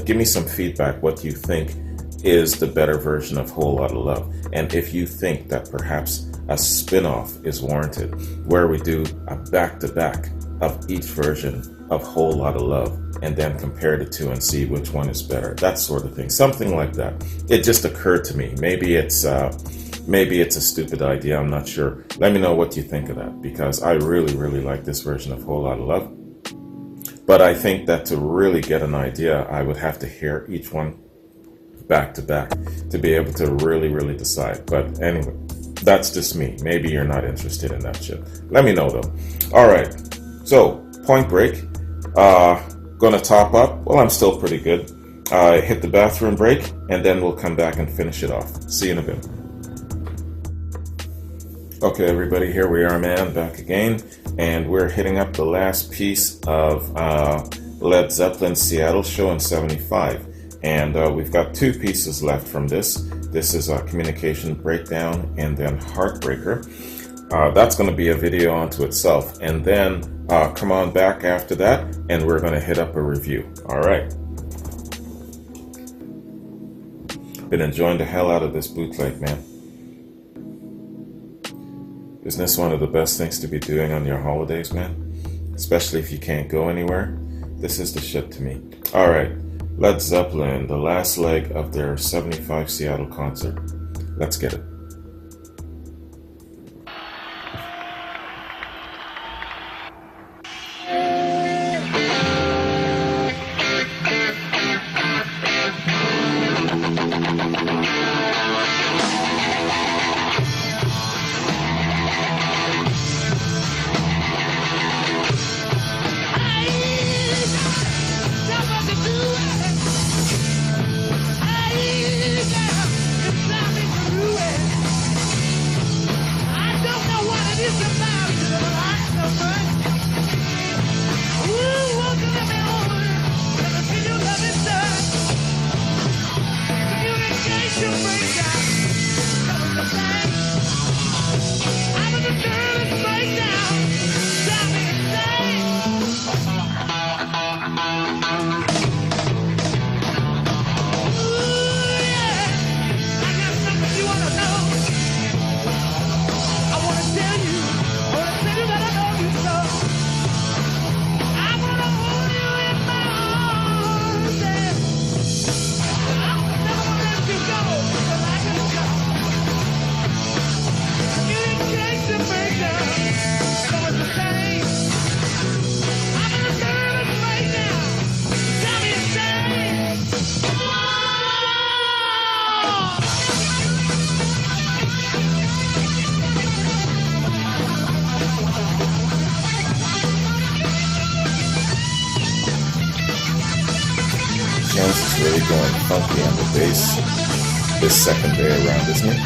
give me some feedback what you think is the better version of Whole Lotta Love. And if you think that perhaps a spin-off is warranted, where we do a back-to-back of each version of Whole Lotta Love, and then compare the two and see which one is better. That sort of thing. Something like that. It just occurred to me. Maybe it's a stupid idea. I'm not sure. Let me know what you think of that, because I really, really like this version of Whole Lotta Love. But I think that to really get an idea, I would have to hear each one back to back to be able to really, really decide. But anyway, that's just me. Maybe you're not interested in that shit. Let me know though. All right. So, Point Break. Gonna top up. Well, I'm still pretty good. Hit the bathroom break, and then we'll come back and finish it off. See you in a bit. Okay, everybody, here we are, man, back again, and we're hitting up the last piece of Led Zeppelin's Seattle show in '75, and we've got two pieces left from this. This is a Communication Breakdown and then Heartbreaker. That's going to be a video unto itself, and then come on back after that, and we're going to hit up a review. All right. Been enjoying the hell out of this bootleg, man. Isn't this one of the best things to be doing on your holidays, man? Especially if you can't go anywhere. This is the shit to me. All right. Led Zeppelin, the last leg of their '75 Seattle concert. Let's get it. Is really going funky on the bass this second day around, isn't it?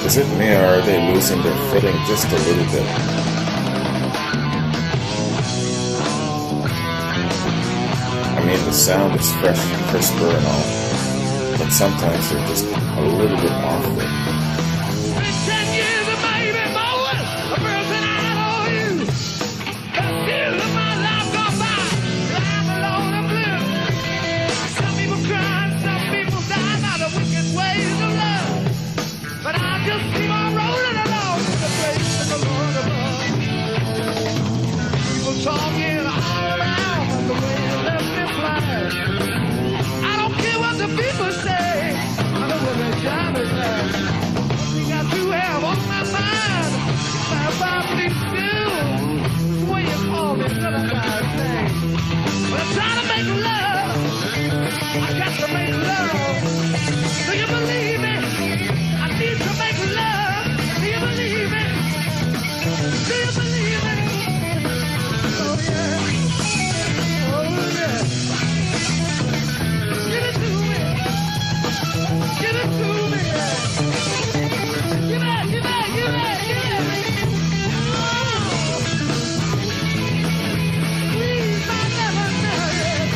Is it me, or are they losing their footing just a little bit? I mean, the sound is fresh, crisper and all, but sometimes they're just a little bit off there. 10 years or maybe more, a person I know you. But still my life gone by, I'm alone and blue. Some people cry, some people die by the wicked ways of love. But I just keep on rolling along to the place of the Lord above. People talking all around the way it left me flat. I don't care what the people say, I know what their job is at. Got to have on my mind, my please do. What you call me, another guy's name. When I'm trying to make love, I got to make love. Do you believe me? I need to make love. Do you believe me? Do you believe me? Oh yeah. Oh yeah. Give it to me. Give it to me. Give it, give it, give it, give it. Oh. Please, I never know it.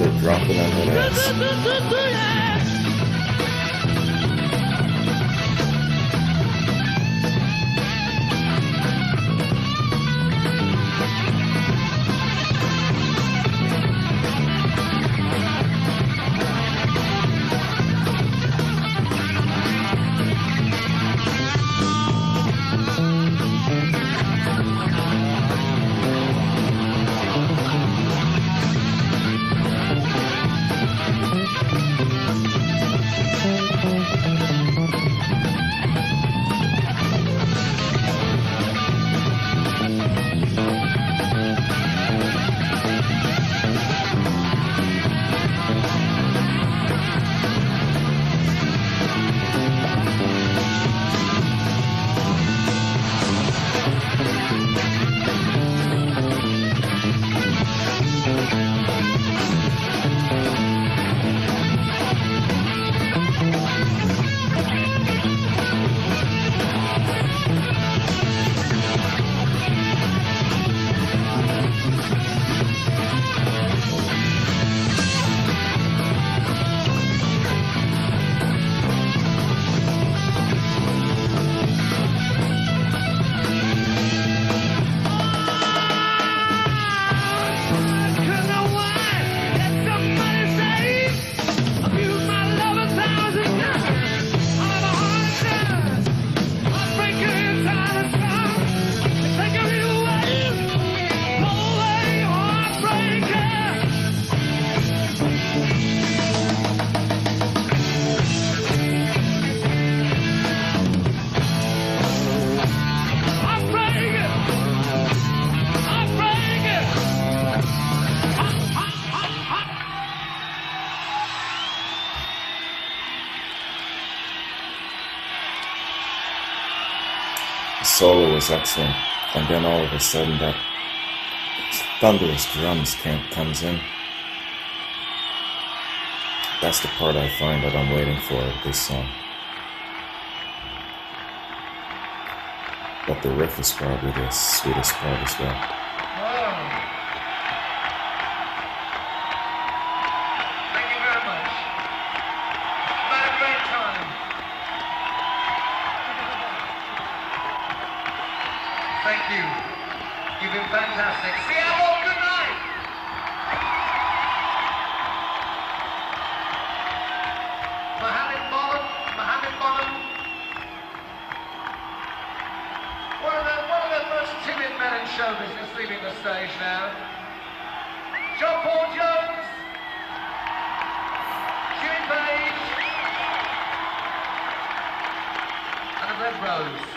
they're dropping on that ass. The solo was excellent, and then all of a sudden that thunderous drums comes in. That's the part I find that I'm waiting for with this song. But the riff is probably the sweetest part as well. Thank you very much. Had a great time. Thank you. You've been fantastic. Seattle, good night. Mohammed Bonham. One of the most timid men in show business leaving the stage now. John Paul Jones. Jimmy Page. And the Red Rose.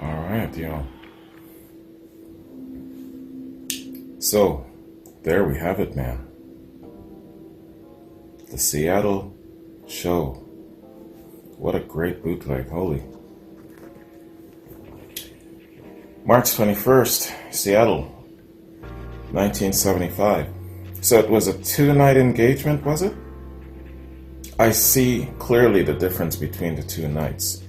Alright, y'all. So, there we have it, man. The Seattle show. What a great bootleg, holy. March 21st, Seattle, 1975. So it was a 2-night engagement, was it? I see clearly the difference between the 2 nights.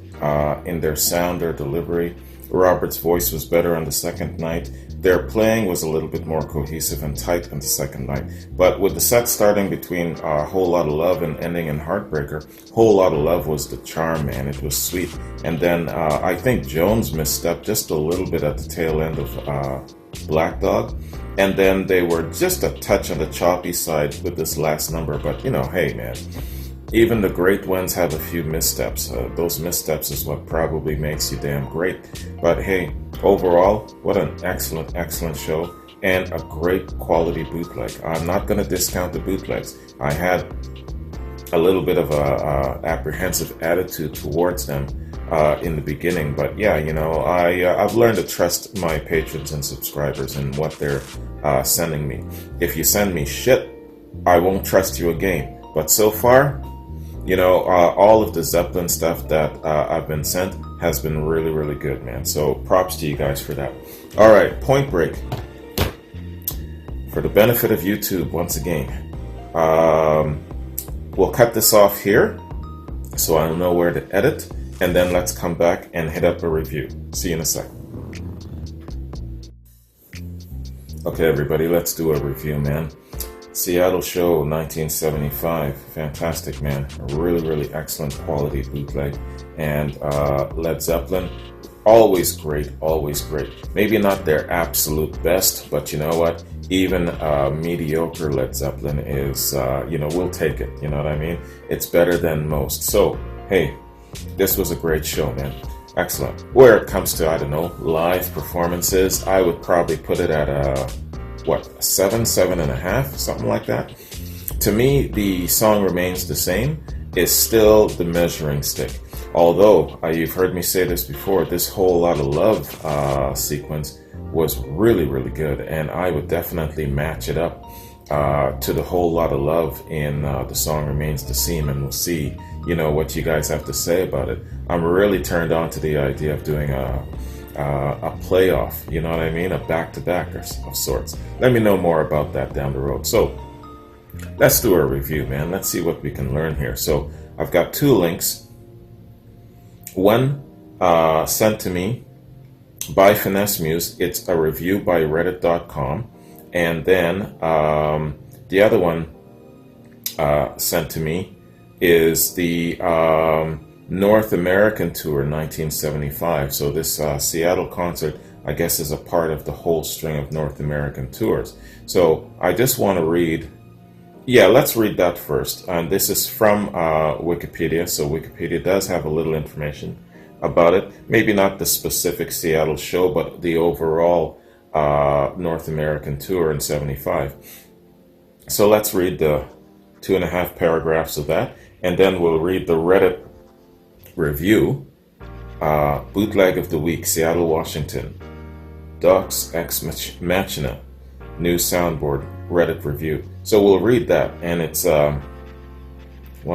In their sound or delivery. Robert's voice was better on the second night. Their playing was a little bit more cohesive and tight on the second night. But with the set starting between Whole Lotta Love and ending in Heartbreaker, Whole Lotta Love was the charm, man. It was sweet. And then I think Jones misstepped just a little bit at the tail end of Black Dog. And then they were just a touch on the choppy side with this last number. But, you know, hey, man. Even the great ones have a few missteps. Those missteps is what probably makes you damn great. But hey, overall, what an excellent, excellent show and a great quality bootleg. I'm not going to discount the bootlegs. I had a little bit of a apprehensive attitude towards them in the beginning. But yeah, you know, I've learned to trust my patrons and subscribers and what they're sending me. If you send me shit, I won't trust you again. But so far, You know, all of the Zeppelin stuff that I've been sent has been really, really good, man. So props to you guys for that. All right, Point Break. For the benefit of YouTube, once again, we'll cut this off here so I know where to edit, and then let's come back and hit up a review. See you in a sec. Okay, everybody, let's do a review, man. Seattle Show 1975, fantastic, man. A really, really excellent quality bootleg. And Led Zeppelin, always great, always great. Maybe not their absolute best, but you know what? Even mediocre Led Zeppelin is, you know, we'll take it. You know what I mean? It's better than most. So, hey, this was a great show, man. Excellent. Where it comes to, I don't know, live performances, I would probably put it at a 7.5, something like that. To me, the song remains the same. Is still the measuring stick. Although you've heard me say this before, this Whole Lotta Love sequence was really, really good, and I would definitely match it up to the Whole Lotta Love in the song Remains the Same, and we'll see, you know, what you guys have to say about it. I'm really turned on to the idea of doing a playoff, you know what I mean, a back-to-back of sorts. Let me know more about that down the road. So let's do a review, man. Let's see what we can learn here. So I've got two links. One sent to me by Finesse Muse. It's a review by reddit.com, and then the other one sent to me is the North American Tour 1975. So this Seattle concert, I guess, is a part of the whole string of North American tours. So I just want to read, let's read that first. And this is from Wikipedia, so Wikipedia does have a little information about it. Maybe not the specific Seattle show, but the overall North American tour in 75. So let's read the 2.5 paragraphs of that, and then we'll read the Reddit review. Bootleg of the Week, Seattle, Washington. Docs Ex Machina, new soundboard, Reddit review. So we'll read that, and it's 1,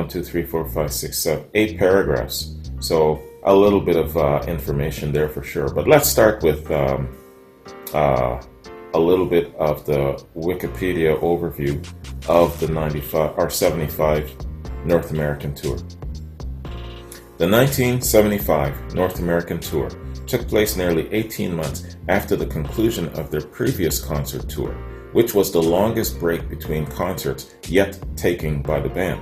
2, 3, 4, 5, 6, 7, 8 paragraphs. So a little bit of information there for sure. But let's start with a little bit of the Wikipedia overview of the 75 North American tour. The 1975 North American tour took place nearly 18 months after the conclusion of their previous concert tour, which was the longest break between concerts yet taken by the band.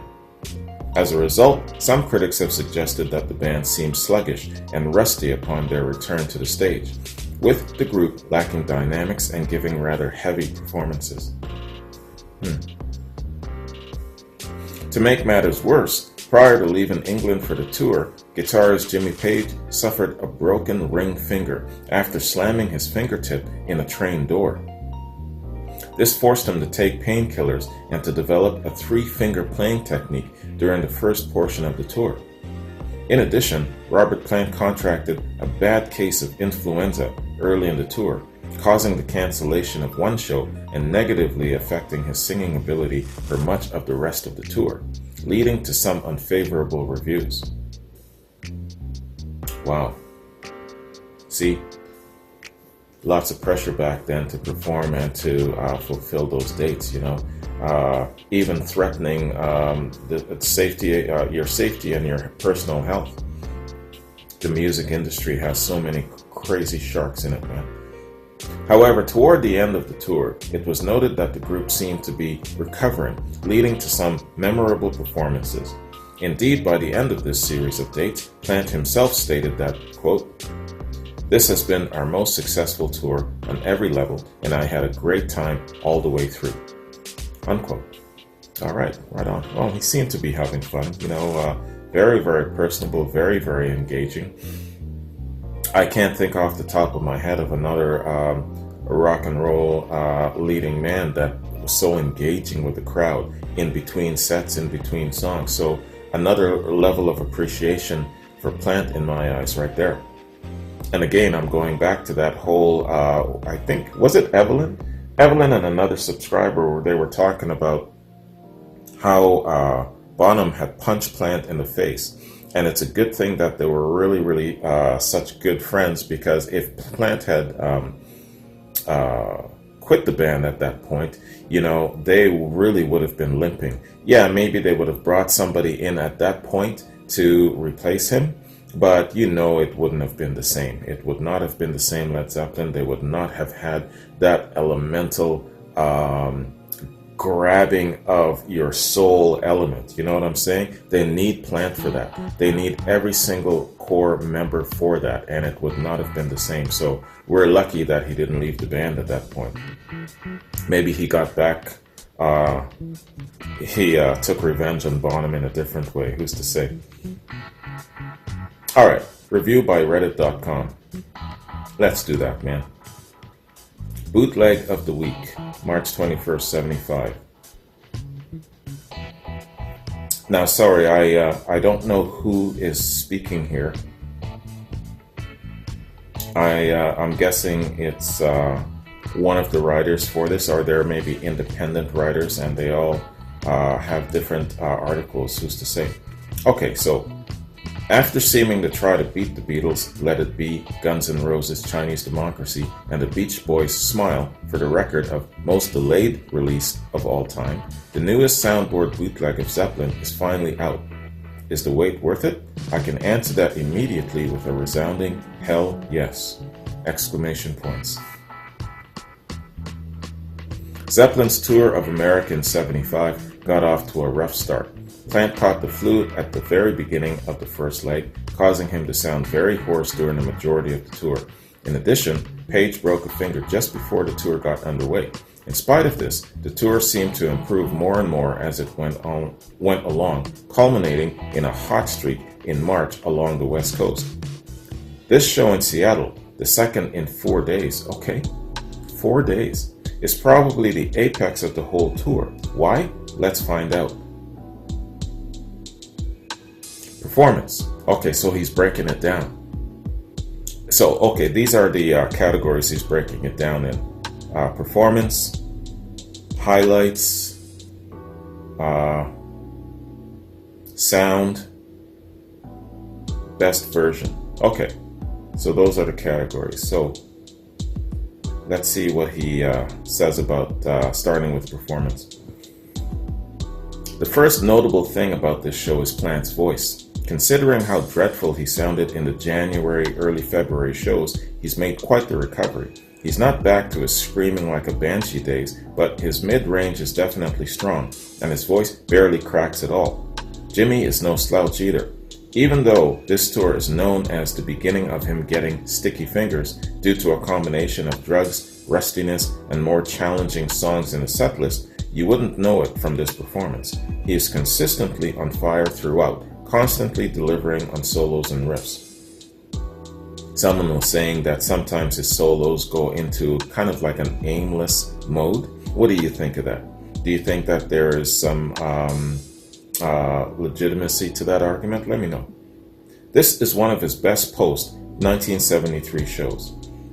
As a result, some critics have suggested that the band seemed sluggish and rusty upon their return to the stage, with the group lacking dynamics and giving rather heavy performances. To make matters worse, prior to leaving England for the tour, guitarist Jimmy Page suffered a broken ring finger after slamming his fingertip in a train door. This forced him to take painkillers and to develop a 3-finger playing technique during the first portion of the tour. In addition, Robert Plant contracted a bad case of influenza early in the tour, causing the cancellation of one show and negatively affecting his singing ability for much of the rest of the tour, leading to some unfavorable reviews. Wow. See? Lots of pressure back then to perform and to fulfill those dates, you know. Even threatening the safety, your safety and your personal health. The music industry has so many crazy sharks in it, man. However, toward the end of the tour, it was noted that the group seemed to be recovering, leading to some memorable performances. Indeed, by the end of this series of dates, Plant himself stated that, quote, "This has been our most successful tour on every level, and I had a great time all the way through." Unquote. All right, right on. Well, he seemed to be having fun, you know, very, very personable, very, very engaging. I can't think off the top of my head of another rock and roll leading man that was so engaging with the crowd in between sets, in between songs. So another level of appreciation for Plant in my eyes right there. And again, I'm going back to that whole, I think, was it Evelyn? Evelyn and another subscriber, where they were talking about how Bonham had punched Plant in the face. And it's a good thing that they were really such good friends, because if Plant had quit the band at that point, you know, they really would have been limping. Yeah, maybe they would have brought somebody in at that point to replace him, but you know, it wouldn't have been the same. It would not have been the same Led Zeppelin. They would not have had that elemental grabbing of your soul element. You know what I'm saying? They need Plant for that. They need every single core member for that, and it would not have been the same. So we're lucky that he didn't leave the band at that point. Maybe he got back, he took revenge on Bonham in a different way. Who's to say? All right, review by reddit.com. Let's do that, man. Bootleg of the week, March 21st, 75. Now, sorry, I don't know who is speaking here. I'm guessing it's one of the writers for this, or there may be independent writers, and they all have different articles. Who's to say? Okay, so after seeming to try to beat the Beatles, Let It Be, Guns N' Roses, Chinese Democracy, and the Beach Boys' Smile for the record of most delayed release of all time, the newest soundboard bootleg of Zeppelin is finally out. Is the wait worth it? I can answer that immediately with a resounding hell yes! Exclamation points. Zeppelin's tour of America in '75 got off to a rough start. Plant caught the flu at the very beginning of the first leg, causing him to sound very hoarse during the majority of the tour. In addition, Page broke a finger just before the tour got underway. In spite of this, the tour seemed to improve more and more as it went along, culminating in a hot streak in March along the West Coast. This show in Seattle, the second in 4 days, 4 days, is probably the apex of the whole tour. Why? Let's find out. Performance. Okay, so he's breaking it down. So, okay, these are the categories he's breaking it down in. Performance, highlights, sound, best version. Okay, so those are the categories. So let's see what he says about starting with performance. The first notable thing about this show is Plant's voice. Considering how dreadful he sounded in the January, early February shows, he's made quite the recovery. He's not back to his screaming like a banshee days, but his mid-range is definitely strong, and his voice barely cracks at all. Jimmy is no slouch either. Even though this tour is known as the beginning of him getting sticky fingers due to a combination of drugs, rustiness, and more challenging songs in the setlist, you wouldn't know it from this performance. He is consistently on fire throughout, constantly delivering on solos and riffs. Someone was saying that sometimes his solos go into kind of like an aimless mode. What do you think of that? Do you think that there is some legitimacy to that argument? Let me know. This is one of his best post-1973 shows.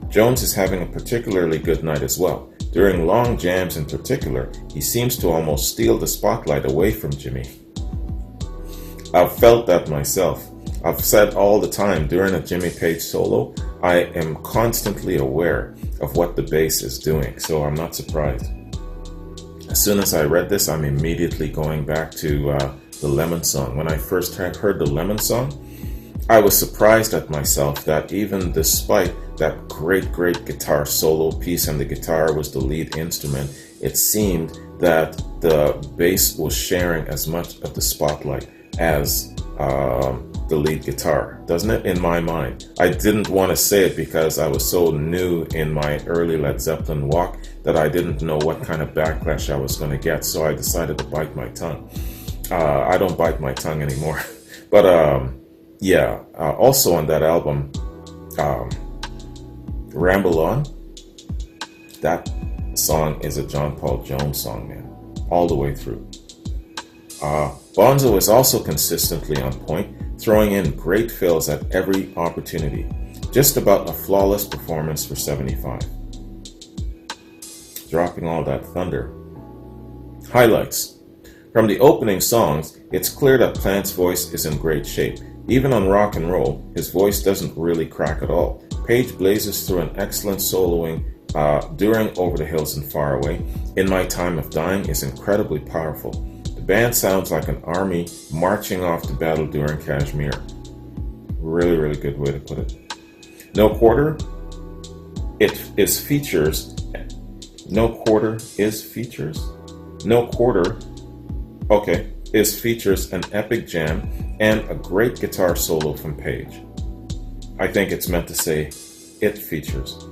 Jones is having a particularly good night as well. During long jams in particular, he seems to almost steal the spotlight away from Jimmy. I've felt that myself. I've said all the time during a Jimmy Page solo, I am constantly aware of what the bass is doing, so I'm not surprised. As soon as I read this, I'm immediately going back to the Lemon Song. When I first heard the Lemon Song, I was surprised at myself that even despite that great guitar solo piece and the guitar was the lead instrument, it seemed that the bass was sharing as much of the spotlight as the lead guitar, doesn't it? In my mind, I didn't want to say it because I was so new in my early Led Zeppelin walk that I didn't know what kind of backlash I was going to get, so I decided to bite my tongue. I don't bite my tongue anymore. But also on that album, Ramble On, that song is a John Paul Jones song, man, all the way through. Bonzo is also consistently on point, throwing in great fills at every opportunity. Just about a flawless performance for 75. Dropping all that thunder. Highlights. From the opening songs, It's clear that Plant's voice is in great shape. Even on rock and roll, his voice doesn't really crack at all. Page blazes through an excellent soloing during Over the Hills and Far Away. In My Time of Dying is incredibly powerful. The band sounds like an army marching off to battle during Kashmir. Really, really good way to put it. No Quarter, features an epic jam and a great guitar solo from Page. I think it's meant to say it features.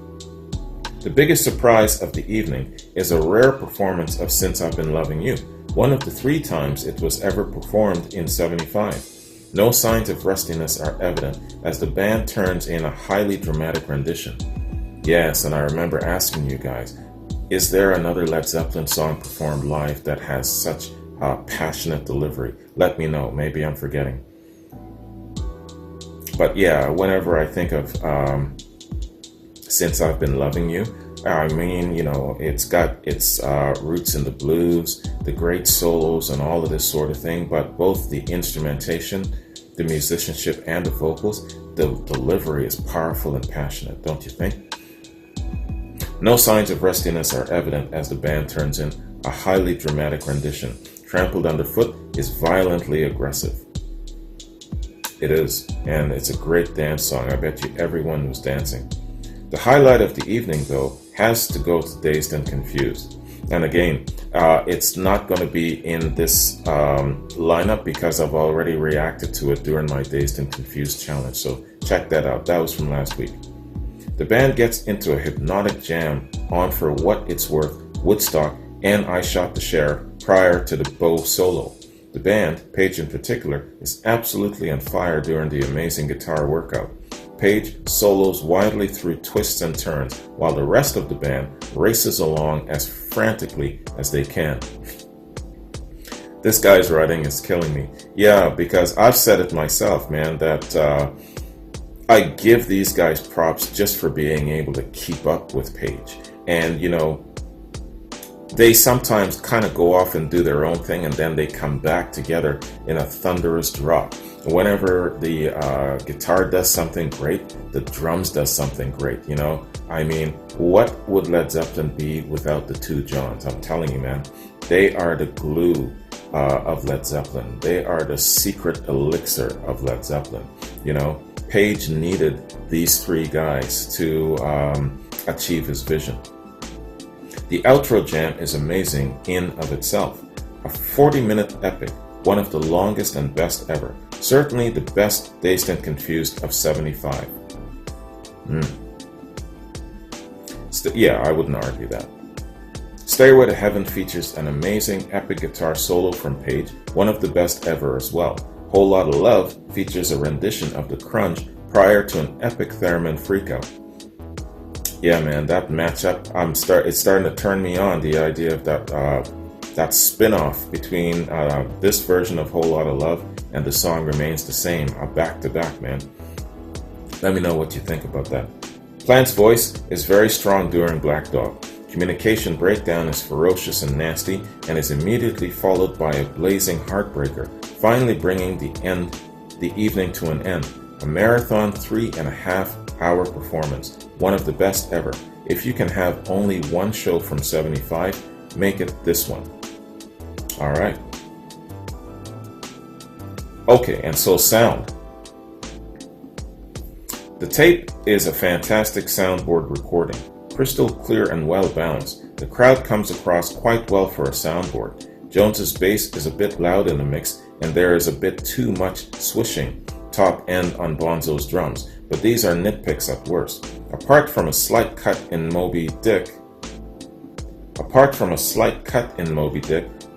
The biggest surprise of the evening is a rare performance of Since I've Been Loving You, one of the 3 times it was ever performed in '75. No signs of rustiness are evident as the band turns in a highly dramatic rendition. Yes, and I remember asking you guys, is there another Led Zeppelin song performed live that has such passionate delivery? Let me know, maybe I'm forgetting. But yeah, whenever I think of Since I've Been Loving You, I mean, you know, it's got its roots in the blues, the great solos and all of this sort of thing, but both the instrumentation, the musicianship, and the vocals, the delivery is powerful and passionate, don't you think? No signs of rustiness are evident as the band turns in a highly dramatic rendition. Trampled Underfoot is violently aggressive. It is, and it's a great dance song. I bet you everyone was dancing. The highlight of the evening, though, has to go to Dazed and Confused. And again, it's not going to be in this lineup because I've already reacted to it during my Dazed and Confused challenge. So check that out. That was from last week. The band gets into a hypnotic jam on For What It's Worth, Woodstock, and I Shot the Sheriff prior to the bow solo. The band, Page in particular, is absolutely on fire during the amazing guitar workout. Page solos wildly through twists and turns, while the rest of the band races along as frantically as they can. This guy's writing is killing me. Yeah, because I've said it myself, man, that I give these guys props just for being able to keep up with Page. And, you know, they sometimes kind of go off and do their own thing, and then they come back together in a thunderous drop. Whenever the guitar does something great, the drums does something great, you know? I mean, what would Led Zeppelin be without the 2 Johns? I'm telling you, man, they are the glue of Led Zeppelin. They are the secret elixir of Led Zeppelin, you know? Page needed these 3 guys to achieve his vision. The outro jam is amazing in of itself. A 40-minute epic, one of the longest and best ever. Certainly the best Dazed and Confused of '75. Yeah, I wouldn't argue that. Stairway to Heaven features an amazing epic guitar solo from Page, one of the best ever as well. Whole Lotta Love features a rendition of The Crunch prior to an epic theremin freakout. Yeah, man, that matchup, it's starting to turn me on, the idea of that spin-off between this version of Whole Lotta Love and The Song Remains the Same, back-to-back, man. Let me know what you think about that. Plant's voice is very strong during Black Dog. Communication Breakdown is ferocious and nasty, and is immediately followed by a blazing heartbreaker, finally bringing the evening to an end. A marathon 3.5-hour performance, one of the best ever. If you can have only one show from '75, make it this one. Alright. Okay, and so sound. The tape is a fantastic soundboard recording. Crystal clear and well balanced. The crowd comes across quite well for a soundboard. Jones's bass is a bit loud in the mix, and there is a bit too much swishing top end on Bonzo's drums, but these are nitpicks at worst. Apart from a slight cut in Moby Dick,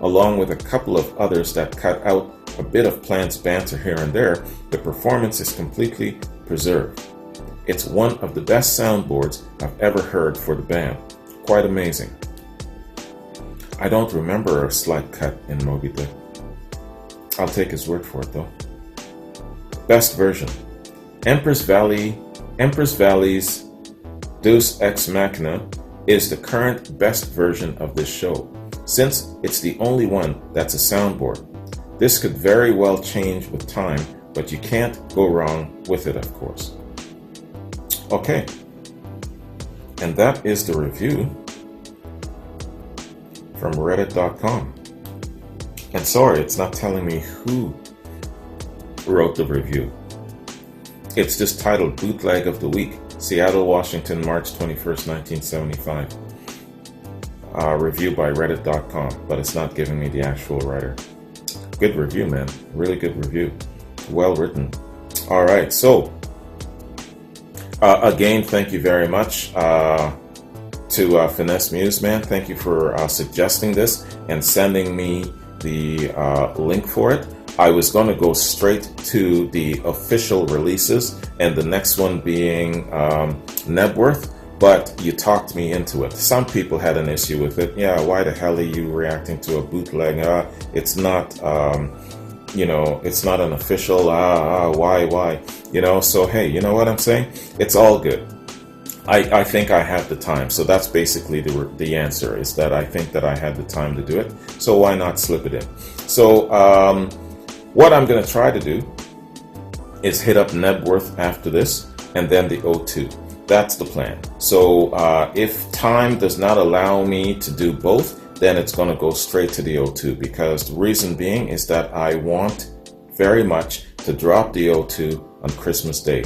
along with a couple of others that cut out a bit of Plant's banter here and there, the performance is completely preserved. It's one of the best soundboards I've ever heard for the band. Quite amazing. I don't remember a slight cut in Moby Dick. I'll take his word for it though. Best version. Empress Valley's Deus Ex Machina is the current best version of this show, since it's the only one that's a soundboard. This could very well change with time, but you can't go wrong with it, of course. Okay, and that is the review from reddit.com. And sorry, it's not telling me who wrote the review. It's just titled Bootleg of the Week, Seattle, Washington, March 21st, 1975. Review by reddit.com, but it's not giving me the actual writer. Good review, man. Really good review. Well written. All right, so again, thank you very much to Finesse Muse, man. Thank you for suggesting this and sending me the link for it. I was going to go straight to the official releases, and the next one being Nebworth, but you talked me into it. Some people had an issue with it. Yeah, why the hell are you reacting to a bootleg? It's not, it's not an official. Why? So hey, you know what I'm saying? It's all good. I think I have the time. So that's basically the answer, is that I think that I had the time to do it. So why not slip it in? So what I'm going to try to do is hit up Nebworth after this, and then the O2. That's the plan. So if time does not allow me to do both, then it's going to go straight to the O2, because the reason being is that I want very much to drop the O2 on Christmas Day,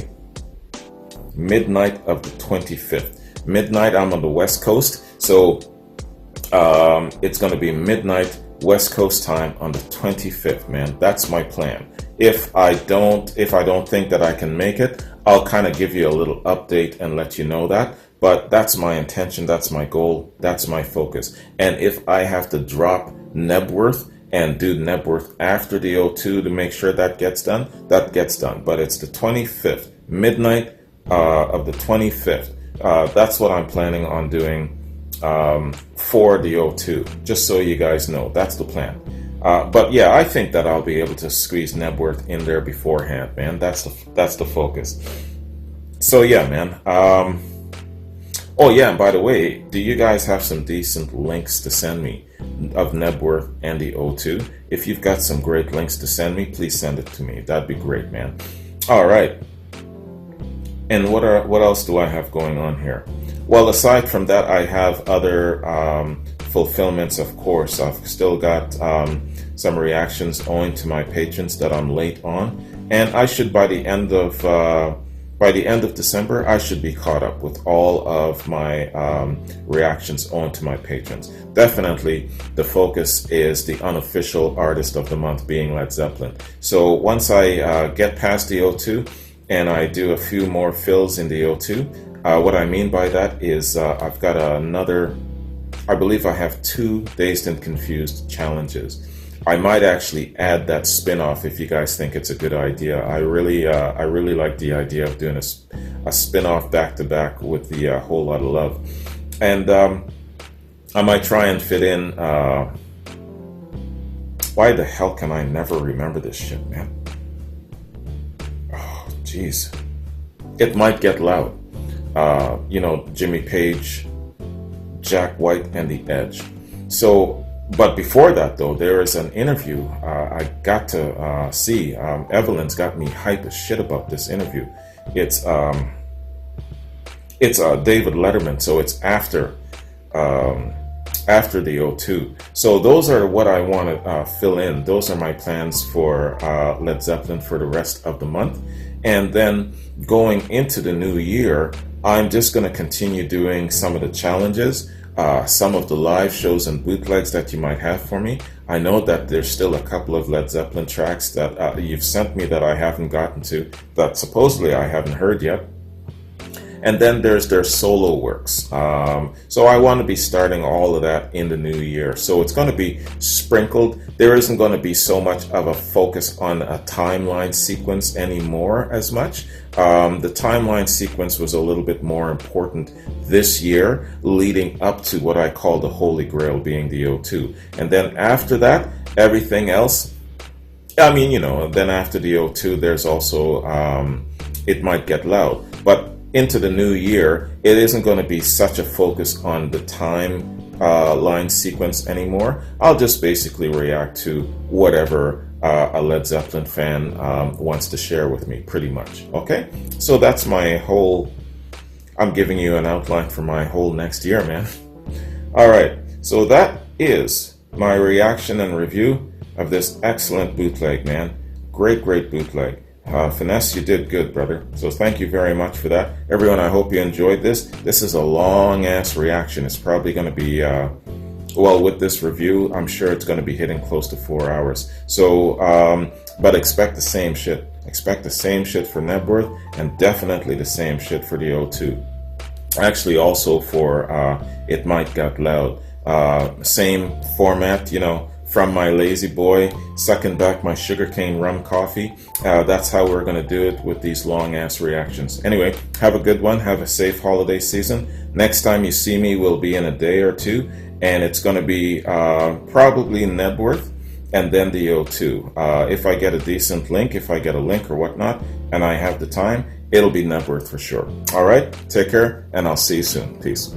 midnight of the 25th. Midnight, I'm on the West Coast, so it's going to be midnight West Coast time on the 25th, man. That's my plan. If I don't think that I can make it, I'll kind of give you a little update and let you know that. But that's my intention, that's my goal, that's my focus. And if I have to drop Nebworth and do Nebworth after the O2 to make sure that gets done, that gets done. But it's the 25th, midnight of the 25th. That's what I'm planning on doing for the O2, just so you guys know. That's the plan. But yeah, I think that I'll be able to squeeze Nebworth in there beforehand, man. That's the focus. So yeah, man. Oh yeah, and by the way, do you guys have some decent links to send me of Nebworth and the O2? If you've got some great links to send me, please send it to me. That'd be great, man. All right. And what else do I have going on here? Well, aside from that, I have other fulfillments, of course. I've still got some reactions owing to my patrons that I'm late on, and I should by the end of December, I should be caught up with all of my reactions owing to my patrons. Definitely, the focus is the unofficial artist of the month being Led Zeppelin. So once I get past the O2 and I do a few more fills in the O2, what I mean by that is I've got another, I believe I have 2 Dazed and Confused challenges. I might actually add that spin-off if you guys think it's a good idea. I really like the idea of doing a spin-off back-to-back with the Whole Lot of Love. And I might try and fit in, why the hell can I never remember this shit, man? Oh, jeez. It might get loud. Jimmy Page, Jack White, and The Edge. So, but before that, though, there is an interview I got to see. Evelyn's got me hype as shit about this interview. It's David Letterman, so it's after the O2. So those are what I want to fill in. Those are my plans for Led Zeppelin for the rest of the month. And then going into the new year, I'm just going to continue doing some of the challenges, some of the live shows and bootlegs that you might have for me. I know that there's still a couple of Led Zeppelin tracks that you've sent me that I haven't gotten to, that supposedly I haven't heard yet. And then there's their solo works. So I want to be starting all of that in the new year. So it's going to be sprinkled. There isn't going to be so much of a focus on a timeline sequence anymore as much. The timeline sequence was a little bit more important this year, leading up to what I call the Holy Grail being the O2. And then after that, everything else, then after the O2, there's also, it might get loud. But into the new year, it isn't going to be such a focus on the time line sequence anymore. I'll just basically react to whatever a Led Zeppelin fan wants to share with me, pretty much. Okay, so that's my whole, I'm giving you an outline for my whole next year, man. All right, so that is my reaction and review of this excellent bootleg, man. Great bootleg. Finesse, you did good, brother. So thank you very much for that. Everyone, I hope you enjoyed this. This is a long-ass reaction. It's probably going to be, well, with this review, I'm sure it's going to be hitting close to 4 hours. So, but expect the same shit. Expect the same shit for Nebworth, and definitely the same shit for the O2. Actually, also for It Might Got Loud. Same format, you know, from my lazy boy, sucking back my sugarcane rum coffee. That's how we're going to do it with these long-ass reactions. Anyway, have a good one. Have a safe holiday season. Next time you see me will be in a day or two, and it's going to be probably Nebworth and then the O2. If I get a decent link, if I get a link or whatnot, and I have the time, it'll be Nebworth for sure. All right, take care, and I'll see you soon. Peace.